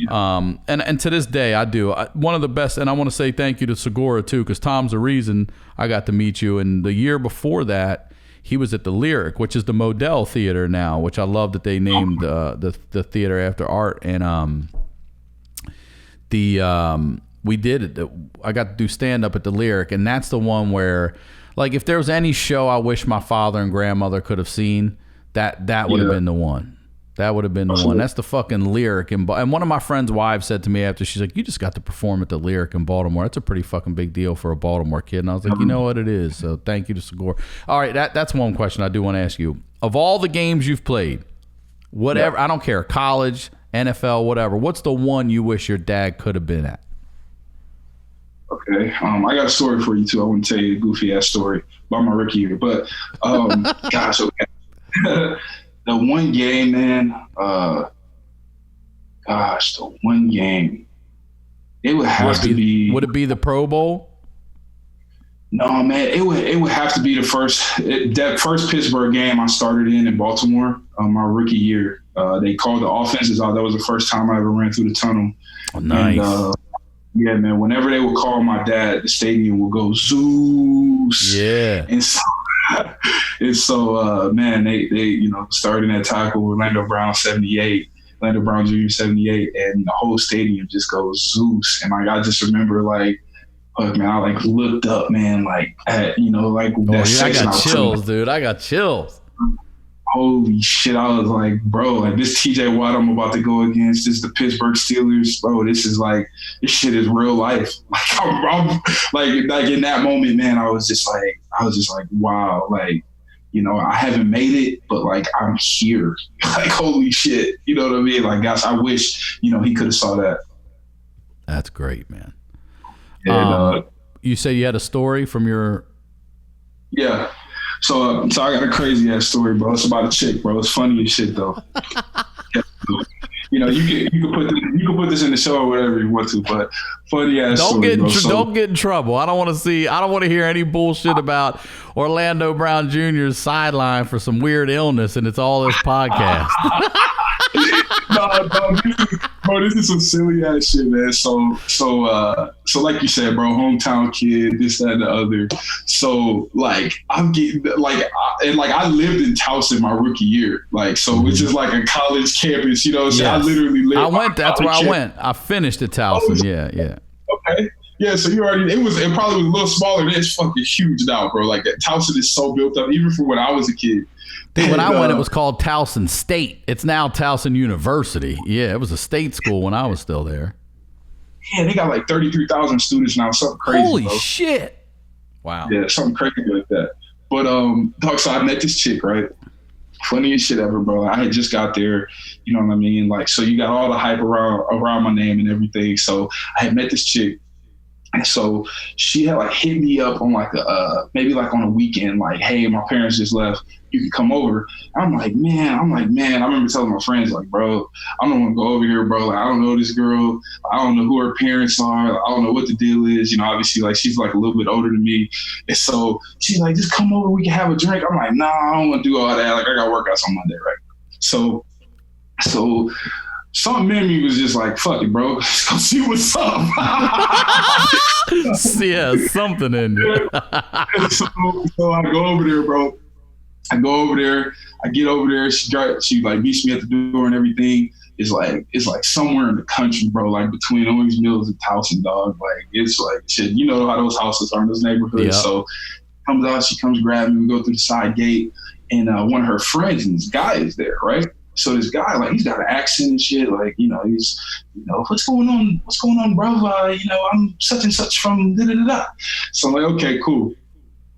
And to this day I do. One of the best, and I want to say thank you to Segura too, because Tom's the reason I got to meet you. And the year before that, he was at the Lyric, which is the Modell Theater now, which I love that they named the theater after art. And we did it. I got to do stand up at the Lyric, and that's the one where, like, if there was any show I wish my father and grandmother could have seen, that would have been the one. That would have been the one. That's the fucking Lyric. And one of my friend's wives said to me after, she's like, you just got to perform at the Lyric in Baltimore. That's a pretty fucking big deal for a Baltimore kid. And I was like, you know what, it is. So thank you to Segura. All right, that's one question I do want to ask you. Of all the games you've played, whatever, I don't care, college, NFL, whatever, what's the one you wish your dad could have been at? Okay, I got a story for you too. I wouldn't tell you a goofy ass story about my rookie year, but gosh, okay. The one game, man. The one game. It would have to be. Would it be the Pro Bowl? No, man. It would have to be that first Pittsburgh game I started in Baltimore, my rookie year. They called the offenses out. That was the first time I ever ran through the tunnel. Oh, nice. And, yeah, man. Whenever they would call my dad, the stadium would go Zeus. Yeah. And so, man, they you know, starting at tackle, Orlando Brown Jr. 78, and the whole stadium just goes Zeus. And like, I just remember, like, fuck, man, I like looked up, man, like at, you know, like that section. I got chills, dude. I got chills. Holy shit, I was like, bro, like this TJ Watt I'm about to go against, this is the Pittsburgh Steelers, bro. This shit is real life. Like I'm like in that moment, man, I was just like, wow, like, you know, I haven't made it, but like I'm here. Like, holy shit, you know what I mean? Like, gosh, I wish, you know, he could have saw that. That's great, man. And, you said you had a story from your. Yeah. So I got a crazy ass story, bro. It's about a chick, bro. It's funny as shit, though. You know, you can put this in the show or whatever you want to, but funny ass story, bro. Don't get in trouble. I don't want to hear any bullshit about Orlando Brown Jr.'s sideline for some weird illness, and it's all this podcast. No, this is some silly ass shit, man. So like you said, bro, hometown kid, this, that, and the other. So like I'm getting I lived in Towson my rookie year, like so, which is like a college campus, you know. What I'm saying? I literally lived. I went. That's where I went. I finished at Towson. Yeah. Okay. Yeah, so you already, it probably was a little smaller. It's fucking huge now, bro. Like that Towson is so built up, even from when I was a kid. Dude, when I went, it was called Towson State. It's now Towson University. Yeah, it was a state school when I was still there. Yeah, they got like 33,000 students now. Something crazy. Holy bro. Shit. Wow. Yeah, something crazy like that. But, dog, so I met this chick, right? Funniest shit ever, bro. I had just got there, you know what I mean? Like, so you got all the hype around my name and everything. So I had met this chick, And so she had like hit me up on like maybe like on a weekend, like, hey, my parents just left, you can come over. I'm like, man, I remember telling my friends, like, bro, I don't want to go over here, bro. Like, I don't know this girl. I don't know who her parents are. Like, I don't know what the deal is. You know, obviously, like, she's like a little bit older than me. And so she's like, just come over, we can have a drink. I'm like, nah, I don't want to do all that. Like, I got workouts on Monday, right? So something in me was just like, fuck it, bro. Let's go see what's up. Yeah, something in you. So I go over there, bro. I get over there. She like meets me at the door and everything. It's like somewhere in the country, bro. Like between Owings Mills and Towson, dog. Like it's like shit. You know how those houses are in those neighborhoods. Yep. So comes out, she comes grab me. We go through the side gate, and one of her friends and this guy is there, right? So this guy, like, he's got an accent and shit. Like, you know, he's, you know, what's going on, bro? You know, I'm such and such from da-da-da-da. So I'm like, okay, cool.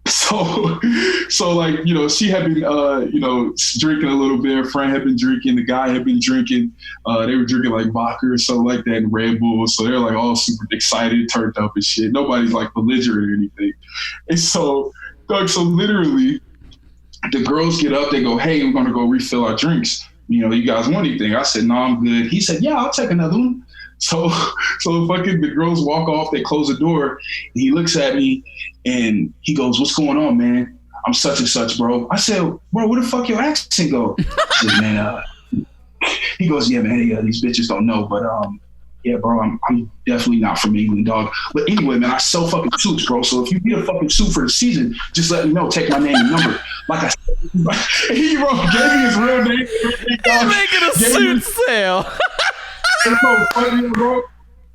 So like, you know, she had been, you know, drinking a little bit. Her friend had been drinking. The guy had been drinking. They were drinking like vodka or something like that and Red Bull. So they're like all super excited, turned up and shit. Nobody's like belligerent or anything. And so literally the girls get up. They go, hey, we're going to go refill our drinks. You know, you guys want anything? I said, no, I'm good. He said, yeah, I'll take another one. So fucking the girls walk off, they close the door, and he looks at me and he goes, what's going on, man? I'm such and such, bro. I said, bro, where the fuck your accent go? He said, man, he goes, yeah, man, these bitches don't know, but yeah, bro, I'm definitely not from England, dog. But anyway, man, I sell fucking suits, bro. So if you need a fucking suit for the season, just let me know. Take my name and number. Like I said, he gave me his real name. You're making a suit sale. It's so funny, bro.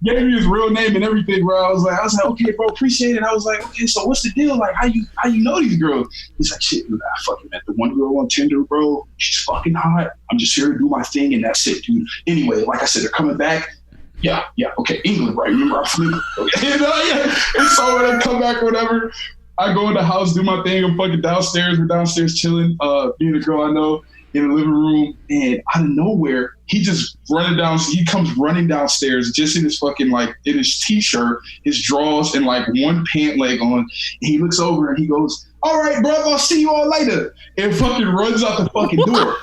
Gave me his real name and everything, bro. I was like, okay, bro, appreciate it. I was like, okay, so what's the deal? Like, how you know these girls? He's like, shit, dude, I fucking met the one girl on Tinder, bro. She's fucking hot. I'm just here to do my thing, and that's it, dude. Anyway, like I said, they're coming back. Yeah, okay, England, right? Remember, I'm from England. Yeah. And so when I come back or whatever, I go in the house, do my thing. I'm fucking downstairs. We're downstairs chilling, being a girl I know in the living room. And out of nowhere, he comes running downstairs just in his fucking, like, in his t-shirt, his drawers, and like one pant leg on. And he looks over and he goes, all right, bro, I'll see you all later. And fucking runs out the fucking door.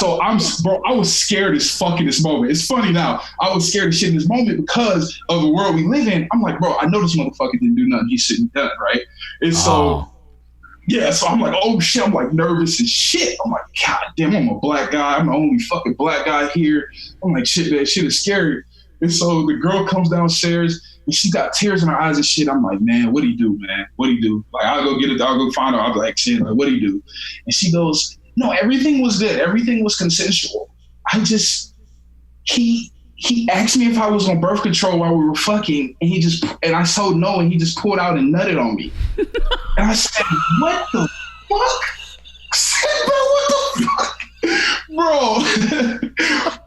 So I was scared as fuck in this moment. It's funny now. I was scared as shit in this moment because of the world we live in. I'm like, bro, I know this motherfucker didn't do nothing. He's sitting done, right? And so, yeah, so I'm like, oh shit, I'm like nervous as shit. I'm like, God damn, I'm a black guy. I'm the only fucking black guy here. I'm like, shit, that shit is scary. And so the girl comes downstairs and she got tears in her eyes and shit. I'm like, man, what do you do, man? What do you do? Like, I'll go get it. I'll go find her. I'll be like, shit, like, what do you do? And she goes, no, everything was good. Everything was consensual. He asked me if I was on birth control while we were fucking, and I told no, and he just pulled out and nutted on me. And I said, what the fuck? I said, bro, what the fuck?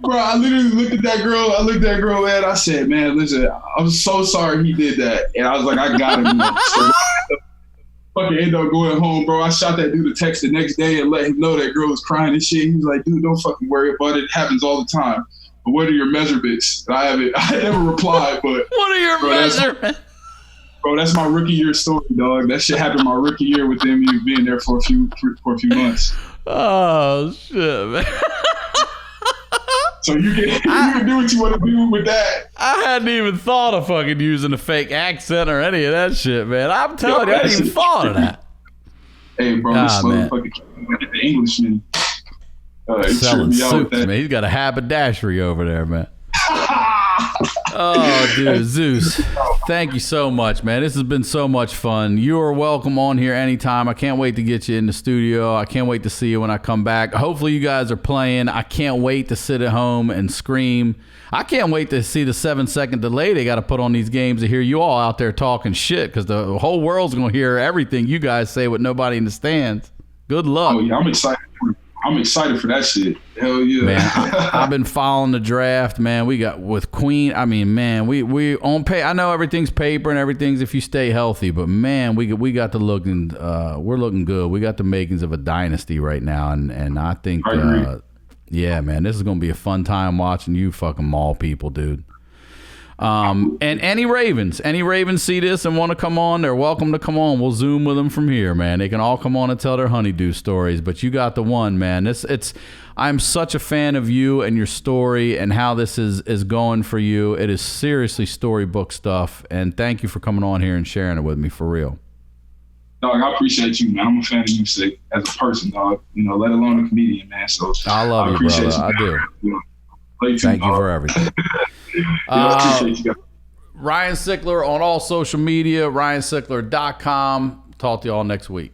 Bro, I literally looked at that girl. And I said, man, listen, I'm so sorry he did that. And I was like, I got him. So, fucking end up going home, bro. I shot that dude a text the next day and let him know that girl was crying and shit. He was like, dude, don't fucking worry about it. It happens all the time. But what are your measurements? And I never replied, but what are your measurements? Bro, that's my rookie year story, dog. That shit happened my rookie year with them being there for a few months. Oh shit, man. So you can do what you want to do with that. I hadn't even thought of fucking using a fake accent or any of that shit, man. I'm telling you, I hadn't even thought of that. Hey, bro, this motherfucker get the Englishman. Selling soups, man. He's got a haberdashery over there, man. Oh, dude, Zeus, thank you so much, man. This has been so much fun. You are welcome on here anytime. I can't wait to get you in the studio. I can't wait to see you when I come back. Hopefully you guys are playing. I can't wait to sit at home and scream. I can't wait to see the 7-second delay they got to put on these games to hear you all out there talking shit, because the whole world's going to hear everything you guys say with nobody in the stands. Good luck. Oh, yeah, I'm excited for that shit. Hell yeah. Man, I've been following the draft, man. We got with Queen. I mean, man, we on pay. I know everything's paper and everything's if you stay healthy, but man, we got the looking. We're looking good. We got the makings of a dynasty right now, and I think, yeah, man, this is gonna be a fun time watching you fucking maul people, dude. And any Ravens see this and want to come on, they're welcome to come on. We'll Zoom with them from here, man. They can all come on and tell their honeydew stories. But you got the one, man. I'm such a fan of you and your story and how this is going for you. It is seriously storybook stuff. And thank you for coming on here and sharing it with me, for real. Dog, I appreciate you, man. I'm a fan of you, Sick, as a person, dog. Let alone a comedian, man. So I love you, brother. I do. Thank you for everything. I appreciate you guys. Ryan Sickler on all social media, ryansickler.com. Talk to y'all next week.